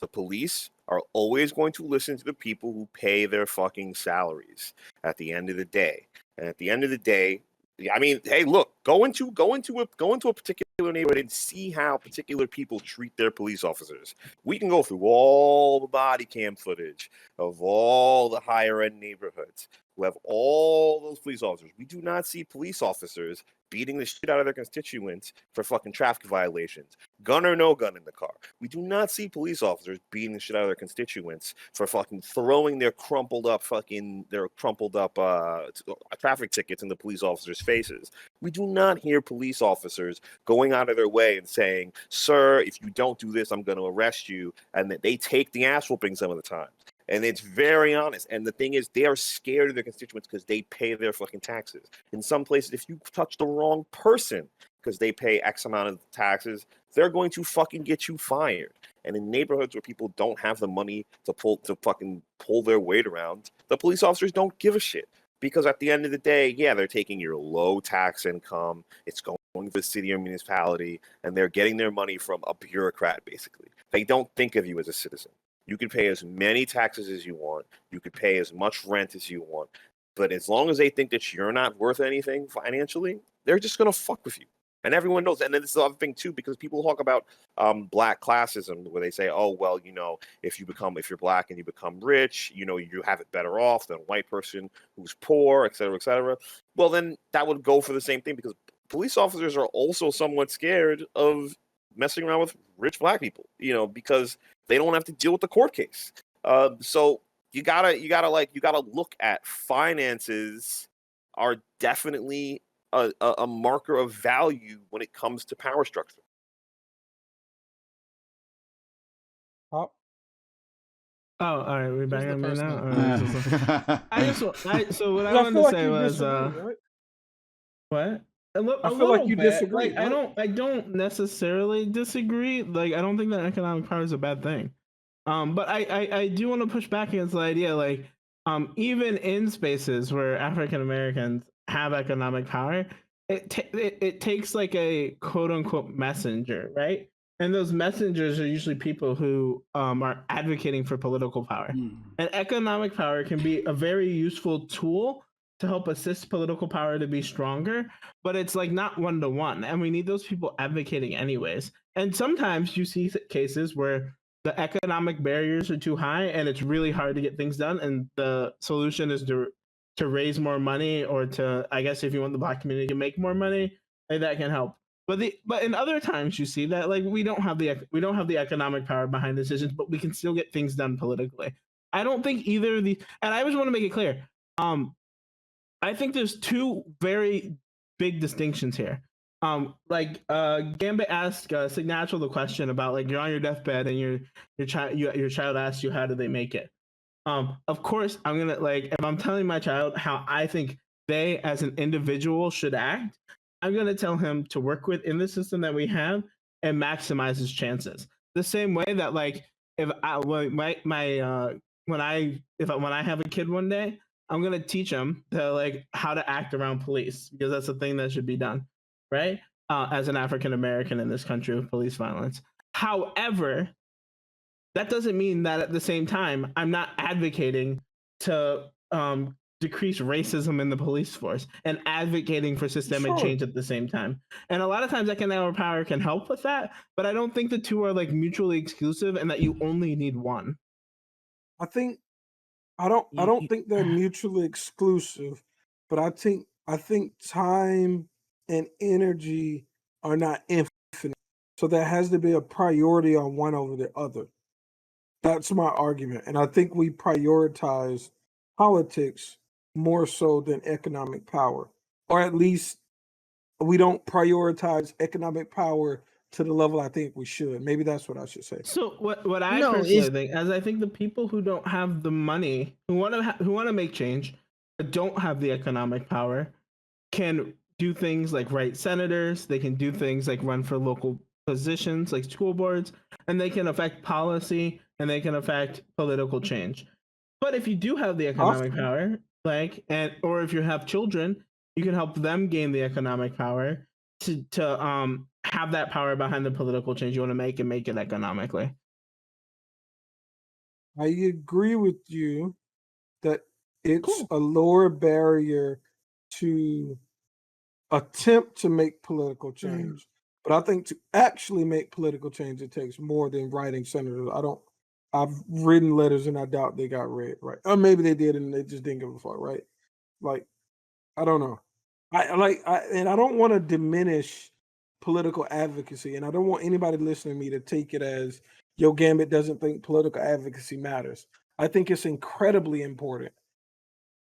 the police are always going to listen to the people who pay their fucking salaries at the end of the day. And at the end of the day, I mean, hey, look, go into a particular neighborhood and see how particular people treat their police officers. We can go through all the body cam footage of all the higher end neighborhoods who have all those police officers. We do not see police officers beating the shit out of their constituents for fucking traffic violations, gun or no gun in the car. We do not see police officers beating the shit out of their constituents for fucking throwing their crumpled up traffic tickets in the police officers' faces. We do not hear police officers going out of their way and saying, "Sir, if you don't do this, I'm going to arrest you," and that they take the ass whooping some of the time. And it's very honest. And the thing is, they are scared of their constituents because they pay their fucking taxes. In some places, if you touch the wrong person because they pay X amount of taxes, they're going to fucking get you fired. And in neighborhoods where people don't have the money to fucking pull their weight around, the police officers don't give a shit. Because at the end of the day, yeah, they're taking your low tax income. It's going to the city or municipality, and they're getting their money from a bureaucrat, basically. They don't think of you as a citizen. You can pay as many taxes as you want. You could pay as much rent as you want. But as long as they think that you're not worth anything financially, they're just going to fuck with you. And everyone knows. And then this is the other thing, too, because people talk about black classism, where they say, oh, well, you know, if you're black and you become rich, you know, you have it better off than a white person who's poor, et cetera, et cetera. Well, then that would go for the same thing, because police officers are also somewhat scared of messing around with rich black people, you know, because they don't have to deal with the court case. So you gotta look at finances are definitely a marker of value when it comes to power structure. Oh, all right, we're back on me now. So what I wanted to say was, what? I feel like you disagree. Like, I don't necessarily disagree. Like, I don't think that economic power is a bad thing. But I do want to push back against the idea, like, even in spaces where African Americans have economic power, it takes like a quote unquote messenger, right? And those messengers are usually people who are advocating for political power. And economic power can be a very useful tool to help assist political power to be stronger, but it's like not one-to-one, and we need those people advocating anyways. And sometimes you see cases where the economic barriers are too high and it's really hard to get things done, and the solution is to raise more money, or to, I guess, if you want the black community to make more money, like, that can help. But in other times you see that, like, we don't have the economic power behind decisions, but we can still get things done politically. I don't think either of these, and I just want to make it clear, I think there's two very big distinctions here. like Gambit asked Signatural the question about like you're on your deathbed and your child asks you how do they make it. Of course I'm gonna like if I'm telling my child how I think they as an individual should act, I'm gonna tell him to work within the system that we have and maximize his chances. The same way that like if I when I have a kid one day, I'm gonna teach him to like how to act around police because that's a thing that should be done, right? As an African American in this country with police violence. However, that doesn't mean that at the same time I'm not advocating to decrease racism in the police force and advocating for systemic change at the same time. And a lot of times economic power can help with that, but I don't think the two are like mutually exclusive and that you only need one. I don't think they're mutually exclusive, but I think time and energy are not infinite. So there has to be a priority on one over the other. That's my argument. And I think we prioritize politics more so than economic power. Or at least we don't prioritize economic power to the level I think we should. Maybe that's what I should say. So what I personally think is I think the people who don't have the money, who want to make change, but don't have the economic power, can do things like write senators. They can do things like run for local positions like school boards, and they can affect policy and they can affect political change. But if you do have the economic power, or if you have children, you can help them gain the economic power to have that power behind the political change you want to make and make it economically. I agree with you that it's a lower barrier to attempt to make political change. But I think to actually make political change, it takes more than writing senators. I've written letters and I doubt they got read, right? Or maybe they did and they just didn't give a fuck, right? Like, I don't know. I don't want to diminish political advocacy, and I don't want anybody listening to me to take it as Yo Gambit doesn't think political advocacy matters. I think it's incredibly important.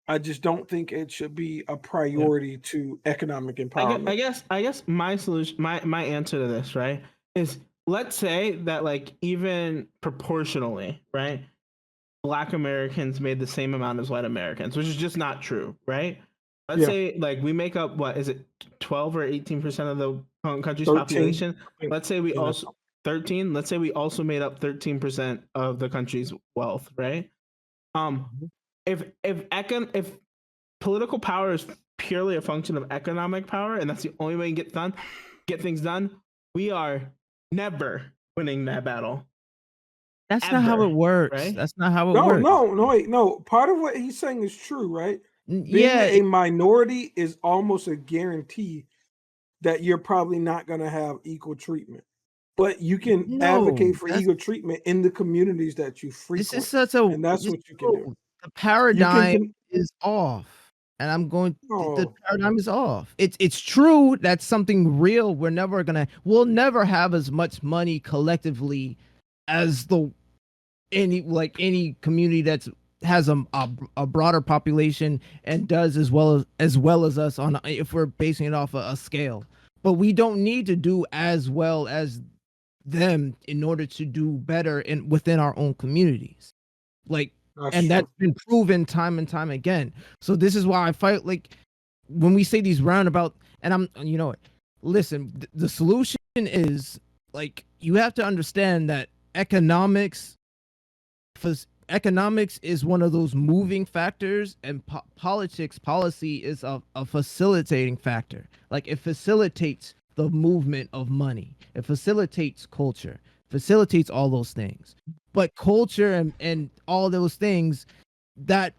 I just don't think it should be a priority to economic empowerment. I guess my solution, my answer to this, right, is let's say that like even proportionally, right, Black Americans made the same amount as white Americans, which is just not true, right? Let's say like we make up what is it 12 or 18% of the country's 13. Population. Let's say we also 13. Let's say we also made up 13% of the country's wealth, right? If political power is purely a function of economic power, and that's the only way you get things done, we are never winning that battle. That's not how it works. Right? That's not how it works. No. Part of what he's saying is true, right? Being a minority is almost a guarantee that you're probably not going to have equal treatment. But you can advocate for equal treatment in the communities that you frequent. This is such a, and that's what you can do. The paradigm is off. And I'm going, the paradigm is off. It's true that's something real. We'll never have as much money collectively as any community that's has a broader population and does as well as us if we're basing it off a scale. But we don't need to do as well as them in order to do better within our own communities. That's been proven time and time again. So this is why I fight, like, when we say these roundabout, and listen, the solution is, like, you have to understand that economics is one of those moving factors, and policy is a facilitating factor. Like, it facilitates the movement of money. It facilitates culture, facilitates all those things. But culture and all those things, that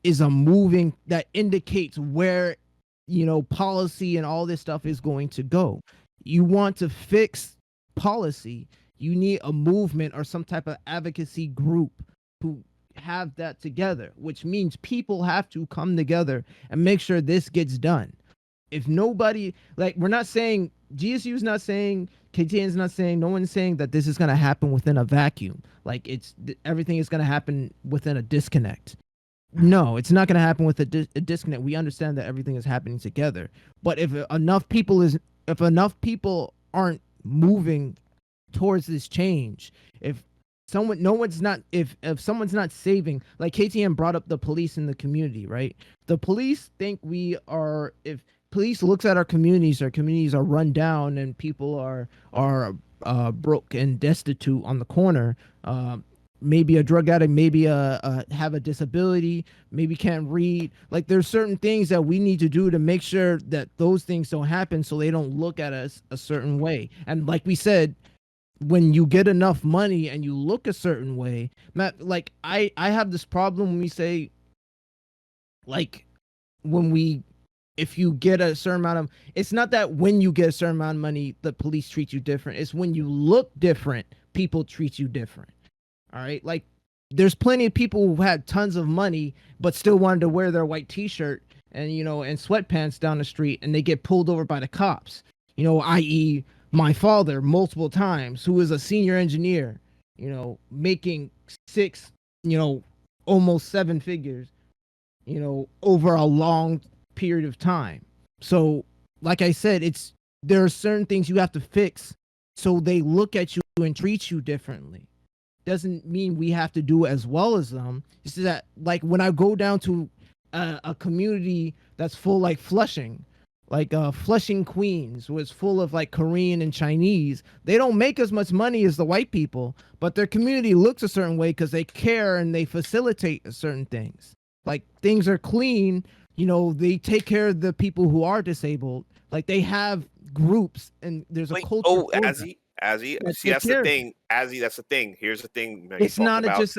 is a moving, that indicates where, policy and all this stuff is going to go. You want to fix policy, you need a movement or some type of advocacy group who have that together, which means people have to come together and make sure this gets done. If nobody, like, we're not saying, GSU is not saying, KTN is not saying, no one's saying that this is going to happen within a vacuum. Like, everything is going to happen within a disconnect. No, it's not going to happen with a disconnect. We understand that everything is happening together. But if enough people if enough people aren't moving towards this change, if someone's not saving, like KTM brought up the police in the community, right? The police think if police looks at our communities are run down and people are broke and destitute on the corner, maybe a drug addict, maybe have a disability, maybe can't read. Like there's certain things that we need to do to make sure that those things don't happen, so they don't look at us a certain way. And like we said, when you get enough money and you look a certain way, Matt, like I have this problem when we say, like, if you get a certain amount of, it's not that when you get a certain amount of money, the police treat you different. It's when you look different, people treat you different. All right. Like there's plenty of people who had tons of money, but still wanted to wear their white t-shirt and, and sweatpants down the street, and they get pulled over by the cops, i.e. my father multiple times, who is a senior engineer, making six, almost seven figures, over a long period of time. So like I said, there are certain things you have to fix so they look at you and treat you differently. Doesn't mean we have to do as well as them. It's that, like, when I go down to a community that's full, like Flushing, Queens, was full of like Korean and Chinese, they don't make as much money as the white people, but their community looks a certain way because they care and they facilitate certain things. Like things are clean, they take care of the people who are disabled. Like they have groups and there's a culture. Oh, Azzy, see, that's the thing. Azzy, that's the thing. Here's the thing. It's not just.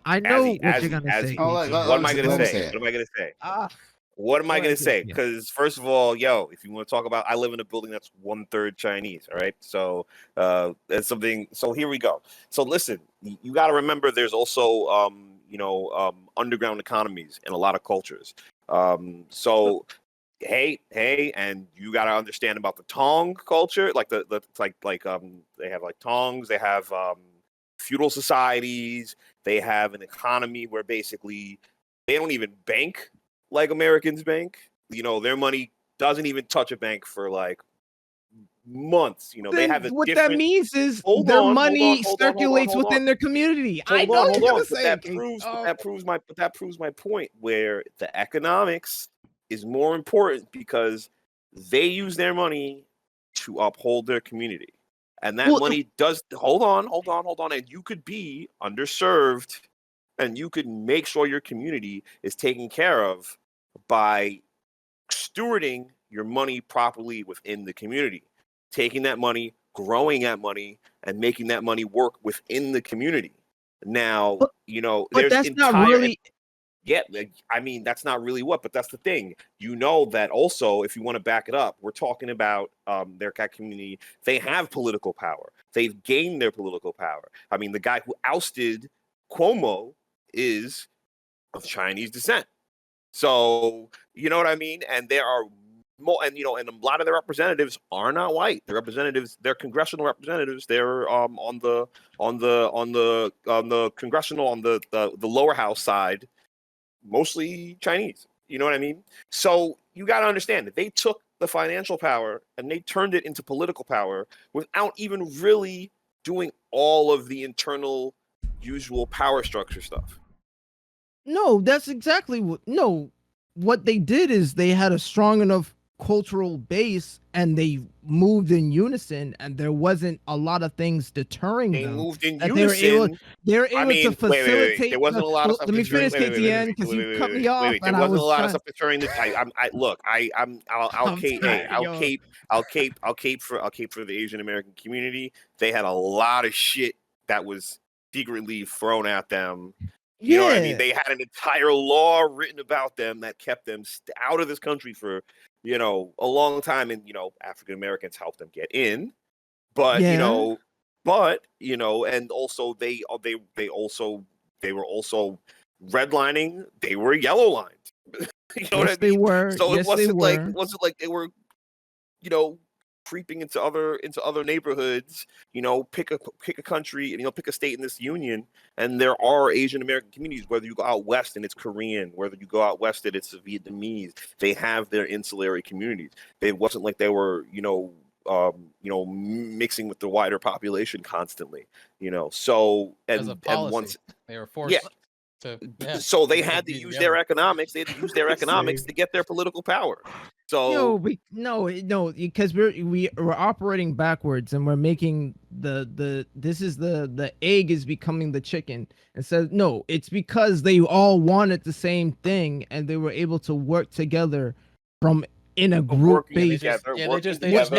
I know what you're gonna say. What am I gonna say? What am I gonna say? What am I gonna say? Because first of all, if you want to talk about, I live in a building that's 1/3 Chinese. All right, so that's something. So here we go. So listen, you got to remember, there's also underground economies in a lot of cultures. So. Hey, and you got to understand about the Tong culture, like they have like Tongs, they have feudal societies, they have an economy where basically they don't even bank like Americans bank. Their money doesn't even touch a bank for like months. They have what that means is their money circulates within their community. I know you're gonna say that proves my point, where the economics is more important because they use their money to uphold their community. And that money does, hold on. And you could be underserved and you could make sure your community is taken care of by stewarding your money properly within the community, taking that money, growing that money, and making that money work within the community. Now, but there's that's not really. Yeah, I mean, that's not really but that's the thing. That also, if you want to back it up, we're talking about their cat community. They have political power. They've gained their political power. I mean, the guy who ousted Cuomo is of Chinese descent. So, you know what I mean? And there are more, and a lot of their representatives are not white. Their representatives, their congressional representatives, they're on the congressional, on the lower house side, mostly Chinese. You know what I mean? So you got to understand that they took the financial power and they turned it into political power without even really doing all of the internal usual power structure stuff. No, that's exactly what they did is they had a strong enough cultural base and they moved in unison, and there wasn't a lot of things deterring them. They moved in unison. They were able to facilitate. Wait. There wasn't a lot of stuff. Let me finish, KTN, because you cut me off. There wasn't a lot of stuff deterring the. I'll cape for the Asian American community. They had a lot of shit that was secretly thrown at them. You know what I mean? They had an entire law written about them that kept them out of this country for, a long time. And, African Americans helped them get in. But, and also they were also redlining. They were yellow lined. You know what I mean? They were. So it wasn't like they were, creeping into other neighborhoods, pick a country, pick a state in this union, and there are Asian American communities, whether you go out west and it's Korean, whether you go out west and it's Vietnamese. They have their insulary communities. It wasn't like they were, mixing with the wider population constantly. So As a policy, and once they were forced to. Yeah, so they had to use their economics. They had to use their economics to get their political power. So no, because we're operating backwards, and we're making the egg is becoming the chicken. And so no, it's because they all wanted the same thing, and they were able to work together from in a group base. Working together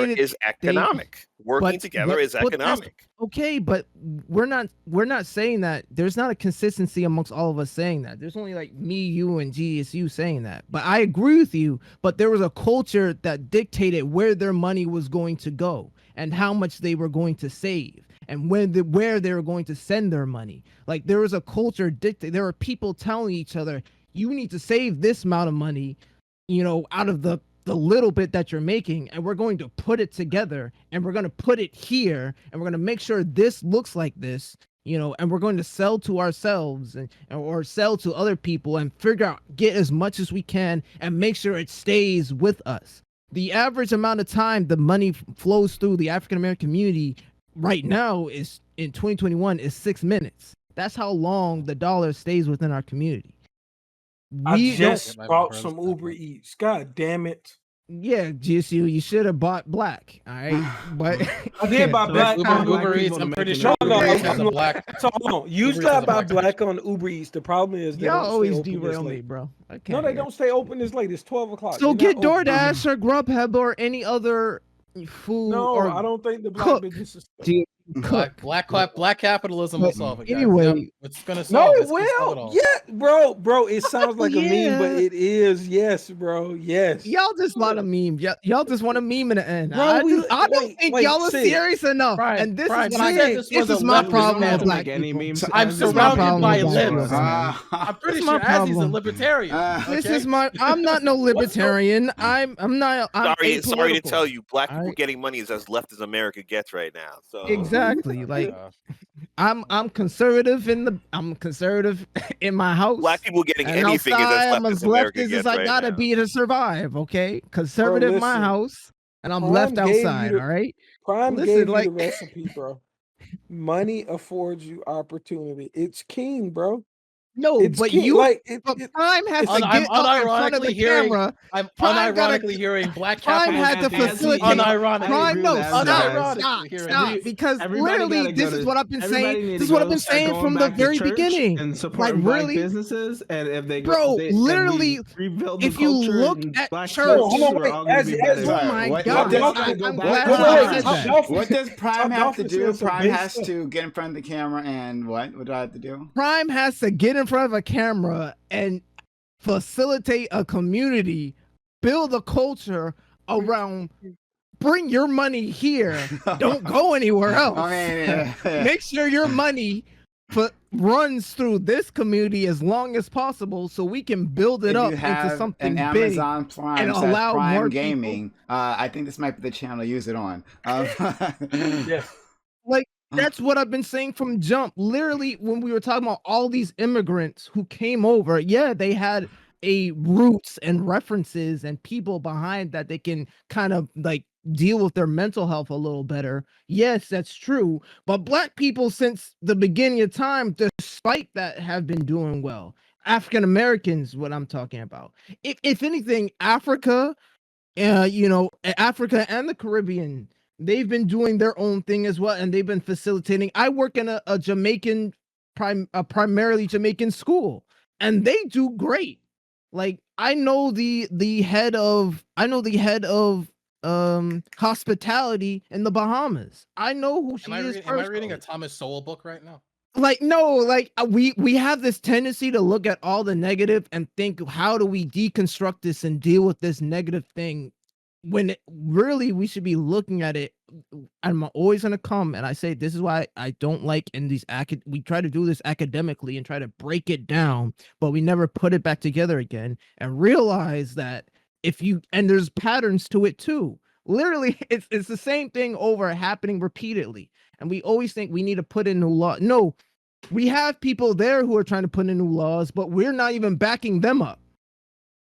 is economic. Working together is economic. Okay, but we're not saying that. There's not a consistency amongst all of us saying that. There's only like me, you, and GSU saying that. But I agree with you. But there was a culture that dictated where their money was going to go and how much they were going to save and where they were going to send their money. Like there was a culture dictate. There were people telling each other, you need to save this amount of money, out of the little bit that you're making, and we're going to put it together, and we're going to put it here, and we're going to make sure this looks like this, and we're going to sell to ourselves or sell to other people and get as much as we can and make sure it stays with us. The average amount of time the money flows through the African American community right now is in 2021 is 6 minutes. That's how long the dollar stays within our community. I just bought some Uber Eats. God damn it. Yeah, GSU, you should have bought black. All right. But I did buy black. Uber Eats, I'm pretty sure has a black. So hold on. Usually I buy black on Uber Eats. The problem is y'all always derail me, bro. No, they don't stay open this late. It's 12 o'clock. So get DoorDash or Grubhub or any other food. No, I don't think the black business is Black capitalism will solve it. Anyway, it's gonna solve it. No, it will. Yeah, bro. It sounds like a meme, but it is. Yes, bro. Yes. Y'all just want a meme. Y'all just want a meme in the end. Bro, I don't think y'all are serious enough. And this is my problem with black people. I'm surrounded by libs. I'm pretty sure Azzy's a libertarian. I'm not no libertarian. I'm not. Sorry to tell you, black people getting money is as left as America gets right now. So exactly, like I'm conservative I'm conservative in my house. Black people getting anything is as left as America gets I gotta be to survive. Okay, conservative in my house, and I'm left outside. All right. Prime gave you the recipe, bro. Money affords you opportunity. It's king, bro. No, it's but king. you like Prime has to get up in front of the camera. I'm unironically hearing black Prime had to facilitate. Unironically, stop, because literally this is what I've been saying. This is what I've been saying from the very beginning. And support black businesses, and if they literally, if you look at church, oh my God, what does Prime have to do? Prime has to get in front of the camera, and what do I have to do? Prime has to get in front of a camera and facilitate a community, build a culture around, bring your money here, don't go anywhere else. Make sure your money runs through this community as long as possible so we can build it up into something big. Amazon Prime and allow Prime more Gaming. I think this might be the channel to use it on. Yes. Like, that's what I've been saying from jump. Literally, when we were talking about all these immigrants who came over, they had a roots and references and people behind that they can kind of like deal with their mental health a little better. Yes, that's true. But black people since the beginning of time, despite that, have been doing well. African Americans, what I'm talking about. If anything, Africa, Africa and the Caribbean, they've been doing their own thing as well, and they've been facilitating. I work in a Jamaican, primarily Jamaican school, and they do great. Like I know the head of hospitality in the Bahamas. I know who she is. Am I reading a Thomas Sowell book right now? Like no, like we have this tendency to look at all the negative and think, how do we deconstruct this and deal with this negative thing? When really we should be looking at it. I'm always going to come and I say this is why I don't like in these we try to do this academically and try to break it down, but we never put it back together again and realize that there's patterns to it too. Literally, it's the same thing happening repeatedly, and we always think we need to put in new law. No, we have people there who are trying to put in new laws, but we're not even backing them up.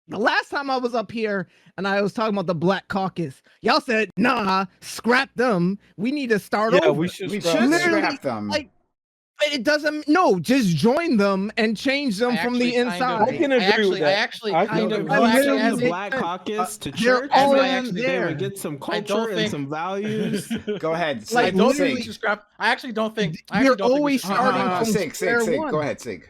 the last time I was up here and I was talking about the Black Caucus, y'all said, nah, scrap them. We need to start over. we should We scrap should them. scrap them. Like, but it doesn't. No, just join them and change them from the inside. I can agree with that. I actually I kind can of. agree. well, Invite actually, them as to it- Black Caucus to they're church. all They there. would get some I don't culture and think- some values. Go ahead. I Sig, don't Sig. think we should scrap. I actually don't think. You're always Sig. starting from Sig, square Sig. one. Go ahead, Sig.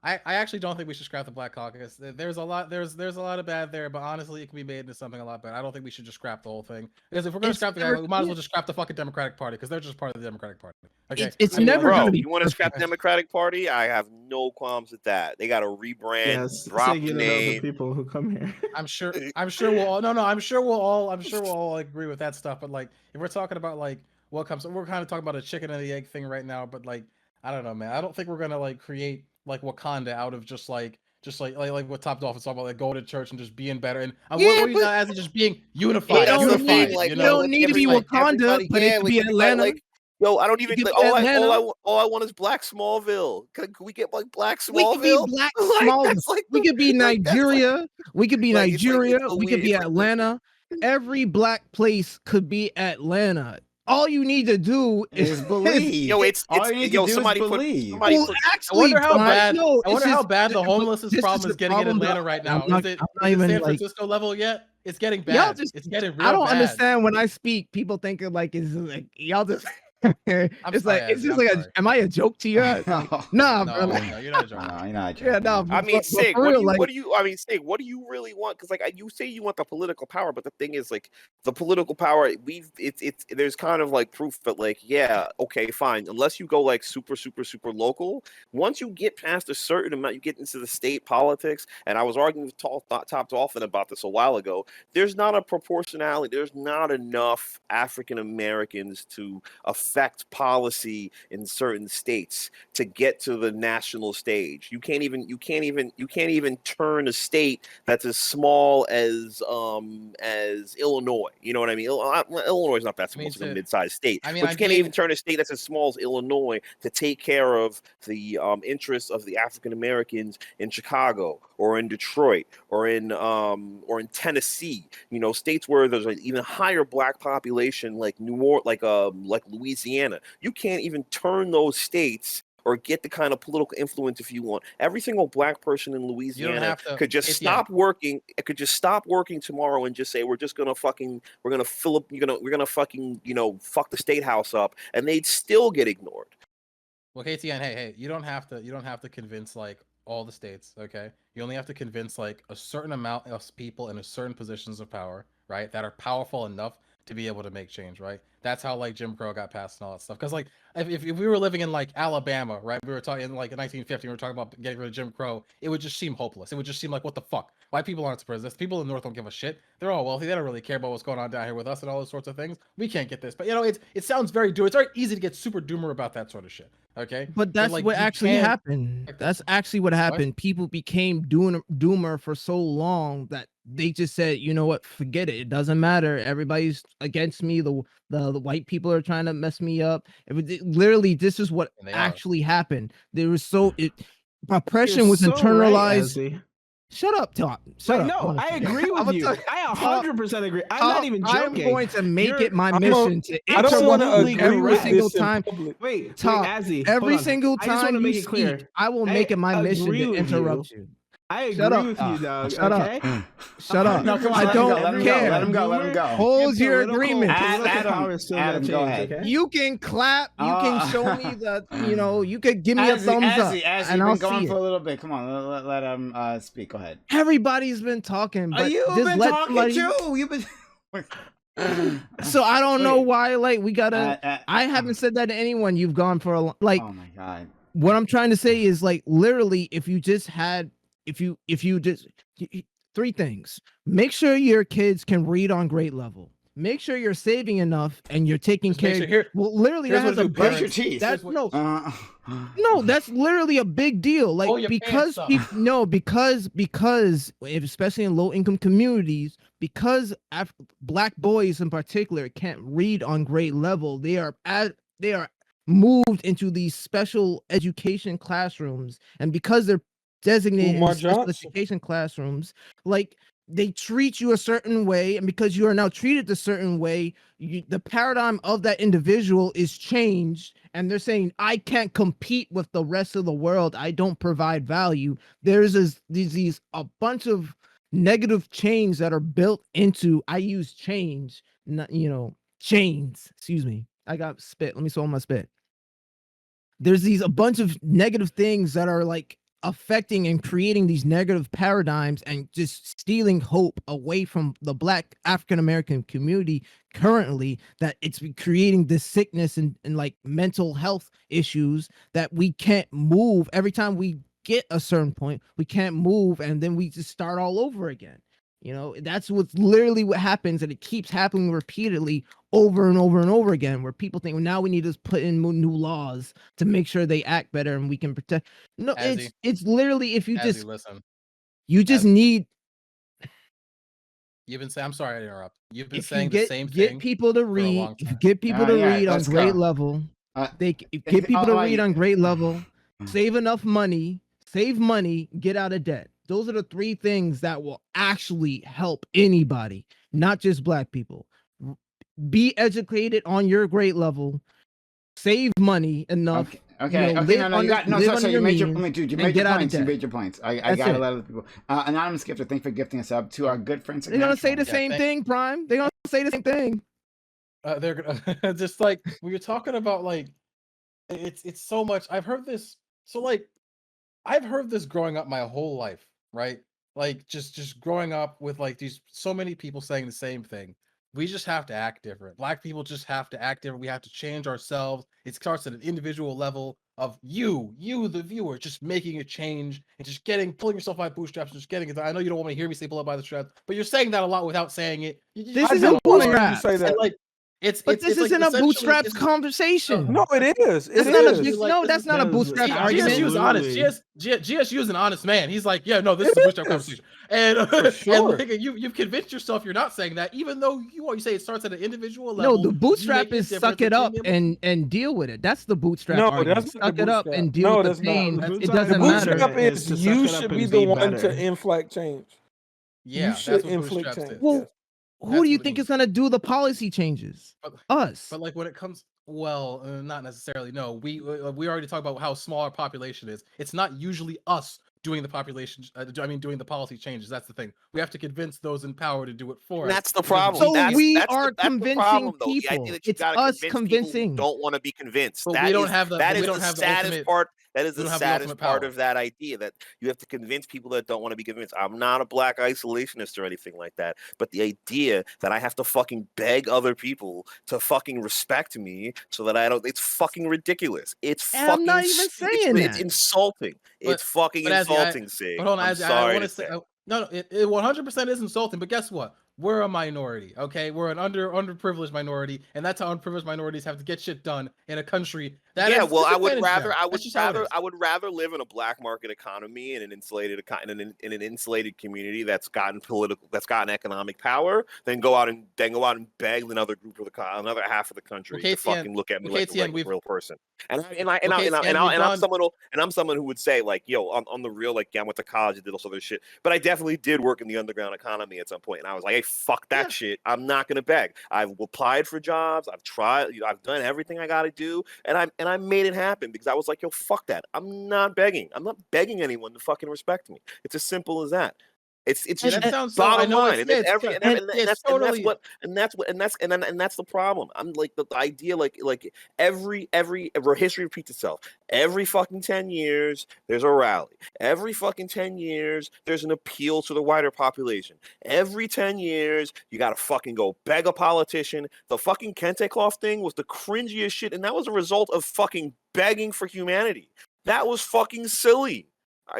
I actually don't think we should scrap the Black Caucus. There's a lot of bad there, but honestly, it can be made into something a lot better. I don't think we should just scrap the whole thing, because if we're gonna It's scrap the never- guy, we might as well just scrap the fucking Democratic Party, because they're just part of the Democratic Party. Okay, It's I mean, never Bro, gonna be you want to scrap the perfect. Democratic Party? I have no qualms with that. They got to rebrand, Yes, drop say the you know the name. people who come here. I'm sure we'll all I'm sure we'll all agree with that stuff. But like, if we're talking about like what comes, we're kind of talking about a chicken and the egg thing right now. But like, I don't know, man. I don't think we're gonna like create like Wakanda out of just like what Top Dolphins talk about, like going to church and just being better. And Yeah, what you but- know, as just being unified. That's the unified, thing. Like, you you know, don't need to be like, Wakanda, everybody- but it could be Atlanta. Like, yo, I don't even. could Like, be all Atlanta. I want is Black Smallville. Can we get like Black We could be Smallville? Black Like, Small. that's like We could be like, that's like- Nigeria. We could be like, it's like- Nigeria. it's so We could weird. be It's like- Atlanta. Every black place could be Atlanta. All you need to do Is believe. Yo, it's all you need to do is somebody put believe. somebody Well, put. actually, I wonder how Brian, bad. no, I wonder it's how just- bad the but homelessness this problem is is the getting in problem, Atlanta though. right I'm now. not- Is it I'm not is even, San like- Francisco level yet? It's getting Y'all bad. just- It's getting real I don't bad. understand when I speak. People think of like it's like y'all just. It's sorry, like it's Azzy, just I'm like sorry. am I a joke to you? Nah, No, bro. Like, no, you're not joking. No, you're not. yeah, no. I mean, but Sig, for real, like, Sig, what do you really want? Because like you say you want the political power, but the thing is, like, the political power, it's there's kind of like proof that, like, yeah, okay, fine, unless you go like super local. Once you get past a certain amount, you get into the state politics. And I was arguing with Top Dolphin about this a while ago. There's not a proportionality. There's not enough African Americans to affect policy in certain states to get to the national stage. You can't even turn a state that's as small as Illinois. You know what I mean? Illinois is not that small; it's like a mid-sized state. I mean, but you can't even turn a state that's as small as Illinois to take care of the interests of the African Americans in Chicago or in Detroit or in Tennessee. You know, states where there's an even higher black population, like New Orleans, like Louisiana. You can't even turn those states or get the kind of political influence if you want. Every single black person in Louisiana could just stop working. It could just stop working tomorrow and just say, we're gonna fuck the state house up, and they'd still get ignored. Well, KTN, hey, you don't have to convince like all the states, okay? You only have to convince like a certain amount of people in a certain positions of power, right? That are powerful enough to be able to make change, right? That's how like Jim Crow got passed and all that stuff. Because like if we were living in like Alabama, right? We were talking in like in 1950, we were talking about getting rid of Jim Crow. It would just seem hopeless. It would just seem like, what the fuck? White people aren't suppressed. People in the North don't give a shit. They're all wealthy. They don't really care about what's going on down here with us and all those sorts of things. We can't get this. But you know, it sounds very It's very easy to get super doomer about that sort of shit. Okay. But that's like, what actually happened. That's actually what happened. People became doomer for so long that they just said, you know what, forget it. It doesn't matter. Everybody's against me. The white people are trying to mess me up. Literally, this is what actually happened. There was oppression was internalized. Right, Shut up, Top. Shut up. No, I agree with you. I 100% agree. I'm not even joking. I'm going to make it my mission to I don't want to agree every with single this in time. public. Wait, Top, Azzy, every single I just want time to you make it clear. speak, I will make it my mission to interrupt you. I agree Shut up. with you, dog. Shut up. Okay? Shut up. No, come on. I don't let him care. Go. Let him go. Hold your agreement. Adam, go ahead. Okay? You can clap. You can show me the. You could give me a thumbs up, and I'll been going see for it. a little bit. Come on, let him speak. Go ahead. Everybody's been talking, but You've just been let talking somebody. too. You've been. So I don't know why. Like we gotta. I haven't said that to anyone. You've gone for a like. Oh my god. What I'm trying to say is like literally, if you just had. If you just 3 things, make sure your kids can read on grade level. Make sure you're saving enough and you're taking care. Well, literally, that has a brush your teeth. That's no, that's literally a big deal. Like because because especially in low income communities, because black boys in particular can't read on grade level, they are moved into these special education classrooms, and because they're designated in Umar the special Johnson. education classrooms. Like, they treat you a certain way, and because you are now treated a certain way, the paradigm of that individual is changed, and they're saying, I can't compete with the rest of the world. I don't provide value. There's a bunch of negative chains that are built into, I use change, not, chains, excuse me. I got spit. Let me swallow my spit. There's a bunch of negative things that are like affecting and creating these negative paradigms and just stealing hope away from the Black African American community currently, that it's creating this sickness and like mental health issues that we can't move. Every time we get a certain point, we can't move, and then we just start all over again. That's what's literally what happens, and it keeps happening repeatedly over and over and over again, where people think, well, now we need to put in new laws to make sure they act better and we can protect. No, it's literally, if you just listen, you just need. You've been saying, I'm sorry to interrupt. You've been If saying you the same thing. get people to read, if you get people to read on grade level, they get people to read on grade level, save enough money, save money, get out of debt. Those are the three things that will actually help anybody, not just Black people. Be educated on your grade level, save money enough. Okay. You made your points. You made your points. I got a lot of people. Anonymous Gifter, thanks for gifting us up to our good friends. They're gonna say the same thing, Prime. They're gonna say the same thing. They're gonna just like when you're talking about like it's so much. I've heard this. So like I've heard this growing up my whole life, right? Like just growing up with like these so many people saying the same thing. We just have to act different. Black people just have to act different. We have to change ourselves. It starts at an individual level of you, the viewer, just making a change and just pulling yourself by bootstraps and just getting it. I know you don't want to hear me say pull up by the straps, but you're saying that a lot without saying it. This isn't bootstraps. Like, but this isn't a bootstraps conversation. No, it is. That's not a bootstrap argument. GSU is honest. GSU is an honest man. He's like, yeah, no, this is a bootstrap conversation. And, and like, you've convinced yourself you're not saying that, even though you say it starts at an individual level. No, the bootstrap is suck it up and deal with it. That's the bootstrap argument. That's suck it up and deal with the pain. It doesn't matter. The bootstrap is you should be the one to inflict change. Yeah, you should inflict change. Well, who do you think is going to do the policy changes? Us. But like when it comes, not necessarily. No, we already talked about how small our population is. It's not usually us doing the population. Doing the policy changes. That's the thing. We have to convince those in power to do it for us. That's the problem. So we are convincing people. It's us convincing. Don't want to be convinced. But we don't have the. That is the saddest part. That is the saddest part of that idea, that you have to convince people that don't want to be convinced. I'm not a Black isolationist or anything like that, but the idea that I have to fucking beg other people to fucking respect me so that I don't, it's fucking ridiculous. It's fucking, I'm not even saying that. It's insulting. It's fucking insulting, Sig. But hold on, I'm sorry I want to say, no, it 100% is insulting, but guess what? We're a minority, okay? We're an underprivileged minority, and that's how underprivileged minorities have to get shit done in a country that I would rather live in a black market economy in an insulated community that's gotten economic power than go out and beg another half of the country to fucking look at me like a real person. And I'm someone who would say, like, yo, on the real, like, yeah, I went to college and did all this other shit, but I definitely did work in the underground economy at some point, and I was like, hey, fuck that shit. I'm not gonna beg. I've applied for jobs. I've tried. I've done everything I got to do, and I made it happen because I was like, yo, fuck that. I'm not begging. I'm not begging anyone to fucking respect me. It's as simple as that. It's just bottom line, and that's the problem. I'm like the idea, like every history repeats itself. Every fucking 10 years, there's a rally. Every fucking 10 years, there's an appeal to the wider population. Every 10 years, you gotta fucking go beg a politician. The fucking Kente cloth thing was the cringiest shit, and that was a result of fucking begging for humanity. That was fucking silly.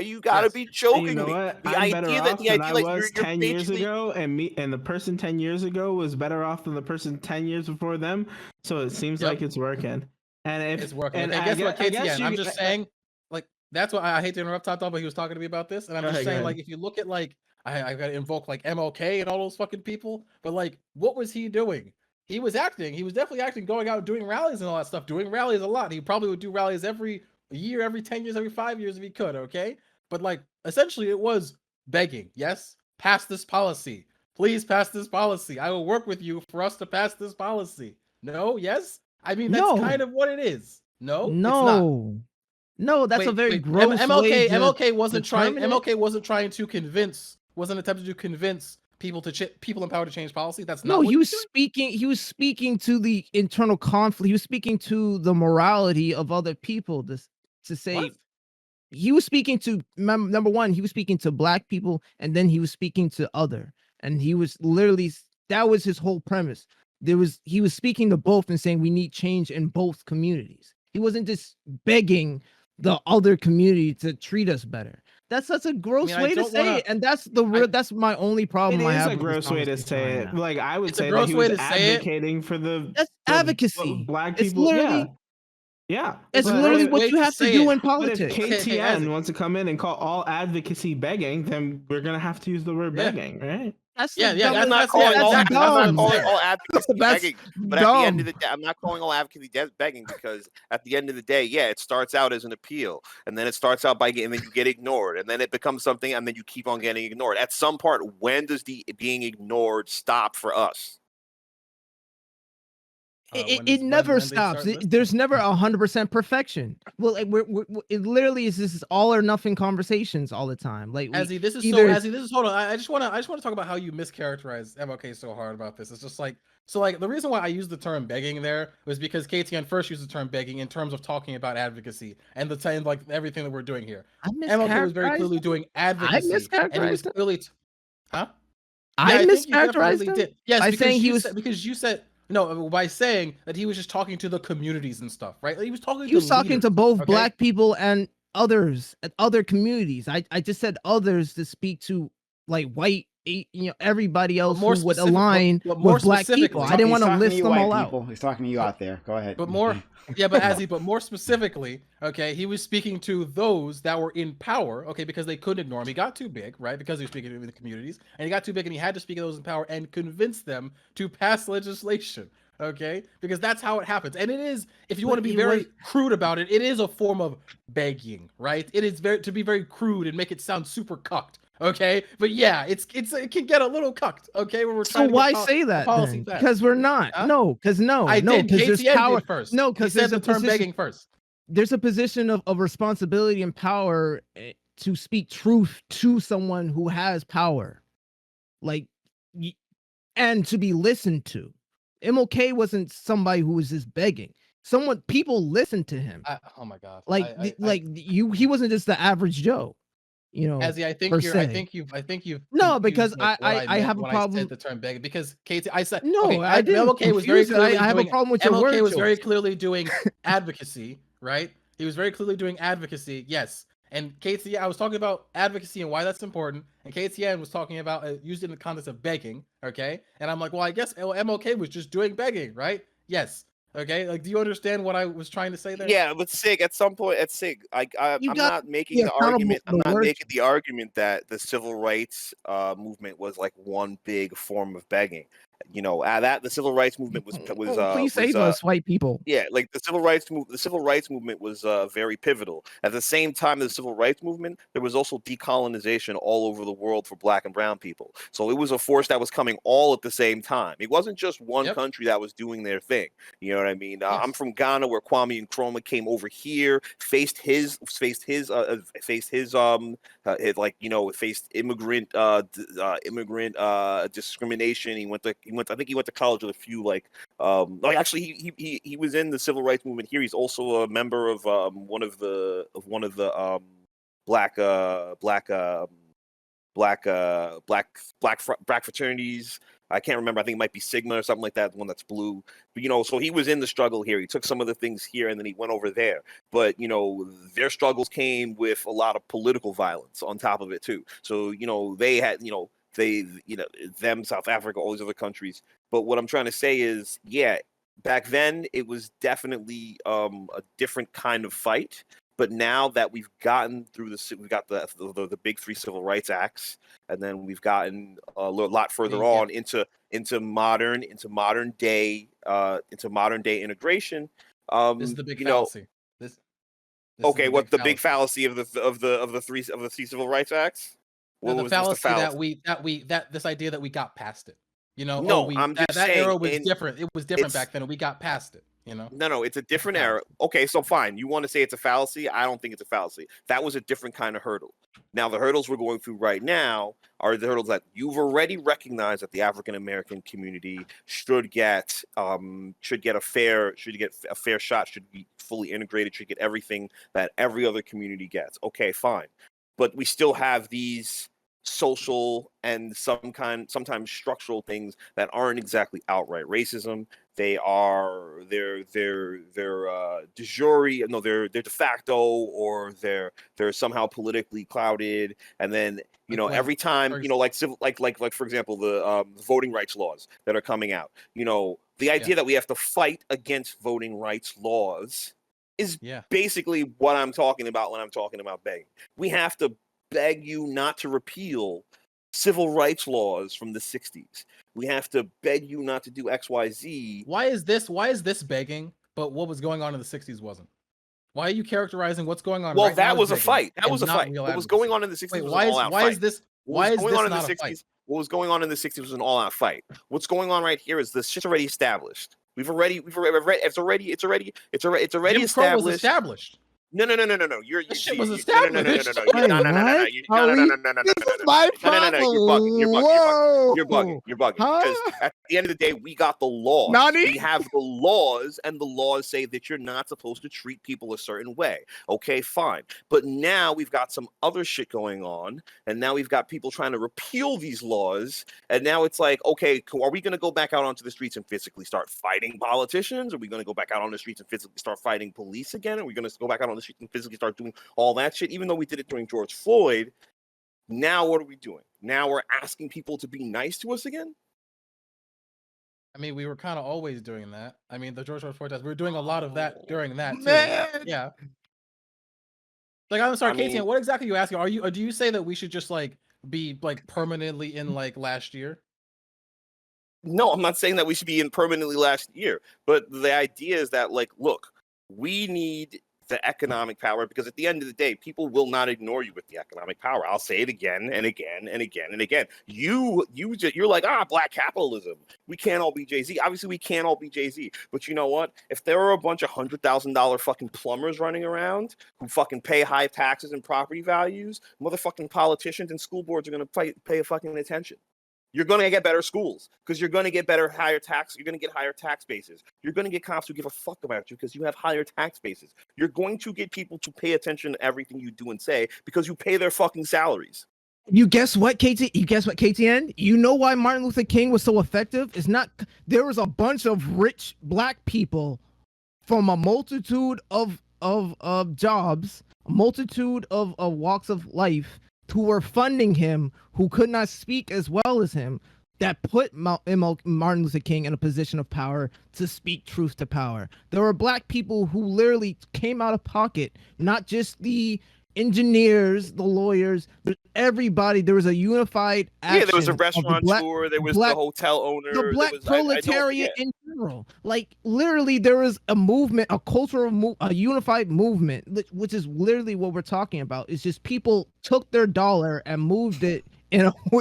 You gotta be joking me. What? I'm better off than I was 10 years ago, and the person 10 years ago was better off than the person 10 years before them. So it seems like it's working. And if it's working, and guess what, KTN? I'm just saying, like, that's why I hate to interrupt Top, but he was talking to me about this, and I'm just saying, like, if you look at, like, I gotta invoke like MLK and all those fucking people, but like, what was he doing? He was acting. He was definitely acting, going out doing rallies and all that stuff, doing rallies a lot. He probably would do rallies every year, every 10 years, every 5 years if he could, okay? but like essentially it was begging. Yes, pass this policy. Please pass this policy. I will work with you for us to pass this policy. No, yes. I mean that's No. kind of what it is. No, it's not. No. No, that's a very gross way to MLK wasn't trying. determine it. MLK wasn't trying to convince. Wasn't attempting to convince people people in power to change policy. That's not. No, what he was doing. speaking. He was speaking to the internal conflict. He was speaking to the morality of other people. To say What? he was speaking to number one. He was speaking to black people, and then he was speaking to other. And he was literally that was his whole premise. He was speaking to both and saying we need change in both communities. He wasn't just begging the other community to treat us better. That's such a gross way to say it, and that's that's my only problem. It I is have a with this gross way to conversation say right it. now. Like I would It's a say gross that he way was to say it. advocating for the That's advocacy. black It's people. literally Yeah. it's But- literally Wait what you to have to say do it. in But if politics. KTN wants to come in and call all advocacy begging, then we're gonna have to use the word Yeah. begging, right? That's Yeah, the yeah, dumbest- I'm not that's calling all. exactly I'm not dumb. calling all advocacy That's begging. But at the end of dumb. the day, I'm not calling all advocacy begging because at the end of the day, yeah, it starts out as an appeal, and then it starts out by getting, and then you get ignored, and then it becomes something, and then you keep on getting ignored. At some part, when does the being ignored stop for us? It never stops. There's never 100% perfection. Well, it literally is this is all or nothing conversations all the time. Like Azzy, this is either, Azzy, this is hold on. I just want to talk about how you mischaracterize MLK so hard about this. It's just like the reason why I used the term begging there was because KTN first used the term begging in terms of talking about advocacy and the time like everything that we're doing here. MLK was very clearly doing advocacy. I mischaracterized him. Clearly I think you mischaracterized definitely him. did. Yes, by because saying you said no, by saying that he was just talking to the communities and stuff, right? Like, he was talking. He was talking to both okay? black people and others at other communities. I just said others to speak to like white, everybody else who would align with black people. I didn't want to list them all out. He's talking to you out there. Go ahead. But more, yeah, but Azzy, but more specifically, okay, he was speaking to those that were in power, okay, because they couldn't ignore him. He got too big, right? Because he was speaking to the communities, and he got too big, and he had to speak to those in power and convince them to pass legislation, okay? Because that's how it happens. And it is, if you want to be very crude about it, it is a form of begging, right? It is to be very crude and make it sound super cucked. Okay, but yeah, it can get a little cucked. Okay, when we're trying. So why say that? Then? Because we're not. Huh? No, because there's power first. No, because there's the term begging first. There's a position of responsibility and power to speak truth to someone who has power, like, and to be listened to. MLK wasn't somebody who was just begging. People listened to him. Oh my god! He wasn't just the average Joe. Azzy, I think you've no, because like I have a problem. I said the term begging because Katie, I said no, okay, I didn't. MLK was very clearly I have a problem with your MLK word was choice. very clearly doing advocacy, right? He was very clearly doing advocacy, yes. And KT, I was talking about advocacy and why that's important, and KTN was talking about used in the context of begging, okay? And I'm like, well, I guess MLK was just doing begging, right? Yes. Okay, like, do you understand what I was trying to say there? Yeah, but Sig, at some point, I'm not making the argument. I'm not making the argument that the civil rights movement was like one big form of begging. That the civil rights movement was please save us, white people. Yeah, like the civil rights movement was very pivotal. At the same time, the civil rights movement, there was also decolonization all over the world for black and brown people. So it was a force that was coming all at the same time. It wasn't just one country that was doing their thing. You know what I mean? Yes. I'm from Ghana, where Kwame Nkrumah came over here, faced immigrant discrimination. I think he went to college with a few he was in the civil rights movement here. He's also a member of one of the black fraternities. I can't remember. I think it might be Sigma or something like that. The one that's blue. But so he was in the struggle here. He took some of the things here and then he went over there. But their struggles came with a lot of political violence on top of it too. So they had them, South Africa, all these other countries. But what I'm trying to say is, yeah, back then it was definitely a different kind of fight. But now that we've gotten through we've got the big three civil rights acts, and then we've gotten a lot further on into modern day integration. This is the big fallacy. Okay, what the big fallacy of the three civil rights acts? No, What the was fallacy the fallacy? that this idea that we got past it. You know, No, I'm just that saying era was different. It was different back then, and we got past it. You know. No, it's a different era. Okay, so fine. You want to say it's a fallacy? I don't think it's a fallacy. That was a different kind of hurdle. Now, the hurdles we're going through right now are the hurdles that you've already recognized that the African American community should get a fair shot, should be fully integrated, should get everything that every other community gets. Okay, fine. But we still have these social and sometimes structural things that aren't exactly outright racism. They're de jure, no, they're de facto, or they're somehow politically clouded. And then every time like civil, like for example the voting rights laws that are coming out. The idea that we have to fight against voting rights laws is basically what I'm talking about when I'm talking about begging. We have to beg you not to repeal civil rights laws from the 60s. We have to beg you not to do XYZ. Why is this begging, but what was going on in the 60s wasn't? Why are you characterizing what's going on right now? That was a fight. That was a fight. What was going on in the 60s was an all-out fight. Why is this not a fight? What was going on in the 60s was an all-out fight. What's going on right here is this shit's already established. It's already established. No. This shit was established. No. You're bugging. Because at the end of the day, we got the laws. We have the laws, and the laws say that you're not supposed to treat people a certain way. Okay, fine. But now we've got some other shit going on, and now we've got people trying to repeal these laws, and now it's like, okay, are we going to go back out onto the streets and physically start fighting politicians? Are we going to go back out on the streets and physically start fighting police again? Are we going to go back out on the street and physically start doing all that shit? Even though we did it during George Floyd, now what are we doing? Now we're asking people to be nice to us again? I mean, we were kind of always doing that. I mean, the George Floyd test, we were doing a lot of that during that too. Man. Yeah. Like, I'm sorry, Katie, what exactly are you asking? Do you say that we should just like be like permanently in like last year? No, I'm not saying that we should be in permanently last year, but the idea is that, like, look, we need the economic power, because at the end of the day, people will not ignore you with the economic power. I'll say it again and again and again and again. You're like, black capitalism. We can't all be Jay-Z. Obviously, we can't all be Jay-Z. But you know what? If there are a bunch of $100,000 fucking plumbers running around who fucking pay high taxes and property values, motherfucking politicians and school boards are going to pay fucking attention. You're going to get better schools because you're going to get higher tax. You're going to get higher tax bases. You're going to get cops who give a fuck about you because you have higher tax bases. You're going to get people to pay attention to everything you do and say because you pay their fucking salaries. You guess what, KTN? You know why Martin Luther King was so effective? It's not, there was a bunch of rich black people from a multitude of jobs, a multitude of walks of life, who were funding him, who could not speak as well as him, that put Martin Luther King in a position of power to speak truth to power. There were black people who literally came out of pocket, not just the engineers, the lawyers, but everybody. There was a unified action. Yeah, there was a restaurateur, there was the hotel owner, the black proletariat in general. Like, literally, there was a movement, a cultural a unified movement, which is literally what we're talking about. It's just people took their dollar and moved it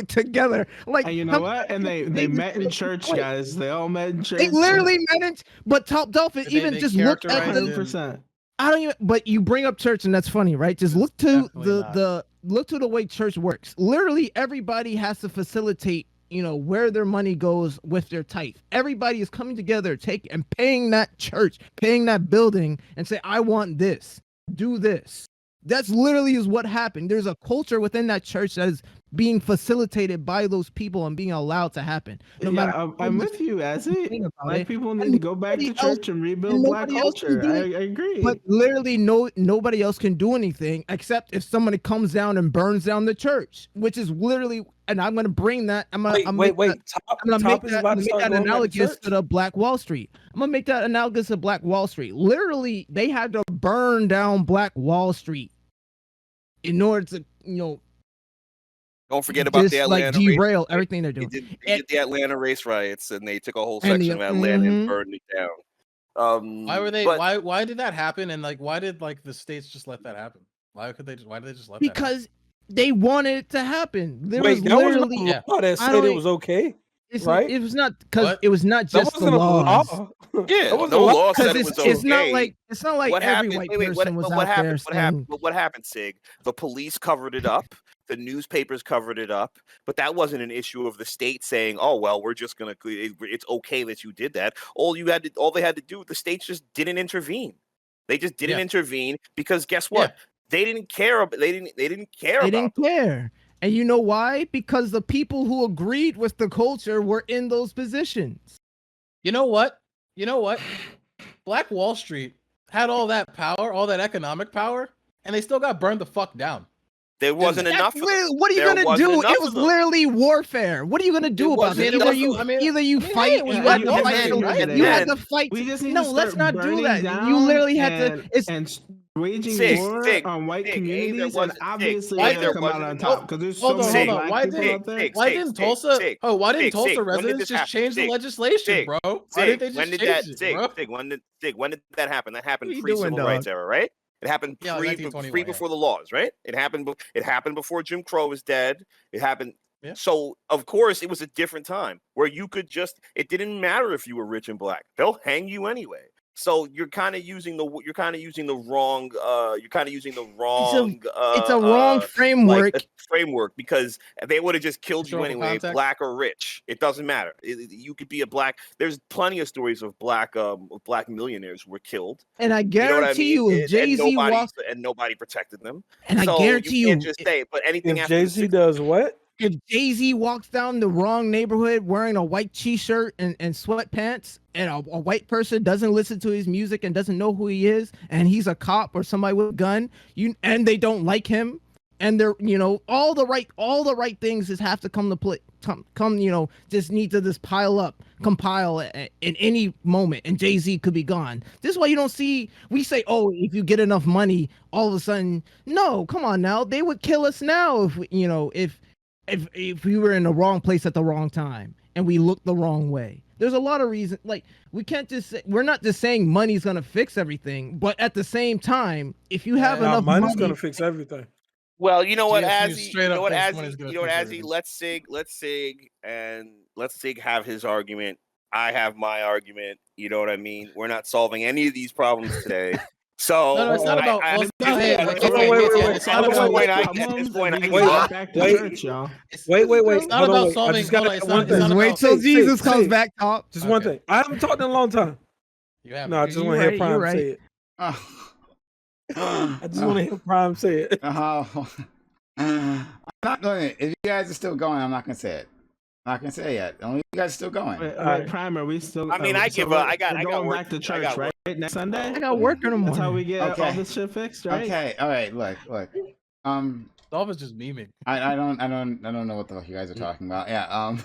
together. Like, and you know what? And they met in church, guys. They all met in church. They literally met in. But Top Dolphin even just looked at 100%. I don't even. But you bring up church, and that's funny, right? Just look to the way church works. Literally, everybody has to facilitate, where their money goes with their tithe. Everybody is coming together, and paying that church, paying that building, and say, "I want this. Do this." That's literally is what happened. There's a culture within that church that is being facilitated by those people and being allowed to happen. I'm with you, Azzy. Black people need to go back to church and rebuild black culture. I agree. But literally, nobody else can do anything except if somebody comes down and burns down the church, which is literally. And I'm going to bring that. I'm going to make that analogous to the Black Wall Street. I'm going to make that analogous to Black Wall Street. Literally, they had to burn down Black Wall Street in order to, don't forget about the Atlanta derail everything they're doing. They did the Atlanta race riots, and they took a whole section of Atlanta and burned it down. Why were they? But Why did that happen? And like, why did like the states just let that happen? Why did they just let that happen? Because they wanted it to happen. There Wait, was that was literally not a law that I said don't it e- was okay, it's, right? it was not because What? it was not That just the wasn't a laws. law. yeah, That wasn't no a law. law Because said it was it's not okay. like What every happened? white Wait, person was but out what there happened? What happened? saying, But what happened, Sig? The police covered it up. The newspapers covered it up. But that wasn't an issue of the state saying, "Oh well, we're just gonna. It's okay that you did that." All they had to do, the states just didn't intervene. They just didn't intervene because guess what? They didn't care. They didn't care they about didn't care. And you know why? Because the people who agreed with the culture were in those positions. You know what? You know what? Black Wall Street had all that power, all that economic power, and they still got burned the fuck down. There wasn't enough. What are you gonna do? It was literally warfare. What are you gonna do about it? Either you fight. You had to fight. You had to fight. We just need no, to let's start not do burning that. down You literally had to. and waging war on white communities, and obviously Why they're gonna come out on top because there's so many black people out there. Why didn't Tulsa residents just change the legislation, bro? Why didn't they just change it, bro? When did that happen? That happened pre-civil rights era, right? It happened pre before the laws, right? It happened before Jim Crow was dead. It happened. Yeah. So of course it was a different time where you could just. It didn't matter if you were rich and black; they'll hang you anyway. So you're kind of using the wrong. It's a wrong framework. Framework because they would have just killed you anyway, black or rich. It doesn't matter. You could be a black. There's plenty of stories of black millionaires who were killed. And I guarantee you, if Jay-Z walked, and nobody protected them. And so I guarantee you can't just say. But anything if after Jay-Z does what? If Jay-Z walks down the wrong neighborhood wearing a white t-shirt and sweatpants, and a white person doesn't listen to his music and doesn't know who he is, and he's a cop or somebody with a gun, and they don't like him, and they're all the right things just have to come to play. Just need to just compile in any moment, and Jay-Z could be gone. This is why you don't see. We say, oh, if you get enough money, all of a sudden, no, come on now, they would kill us now if we were in the wrong place at the wrong time and we looked the wrong way. There's a lot of reasons. Like, we can't just say, we're not just saying money's gonna fix everything, but at the same time, if you have enough money's gonna fix everything. Well, you know what, Azzy, let's Sig have his argument. I have my argument. You know what I mean? We're not solving any of these problems today. So no, it's not about. Wait, It's not about. Wait. It's not about solving. Wait till Jesus comes back, Top. Just one thing. I haven't talked in a long time. You have. No, I just want to hear Prime say it. I just want to hear Prime say it. I'm not going to. If you guys are still going, I'm not going to say it. I'm not going to say it yet. Only you guys are still going. Wait, Prime, are we still? I mean, I got work. Back to church, right? Next Sunday. I got work in the morning. That's how we get all this shit fixed, right? Okay. All right. Look. Dolph is just memeing. I don't know what the fuck you guys are talking about. Yeah.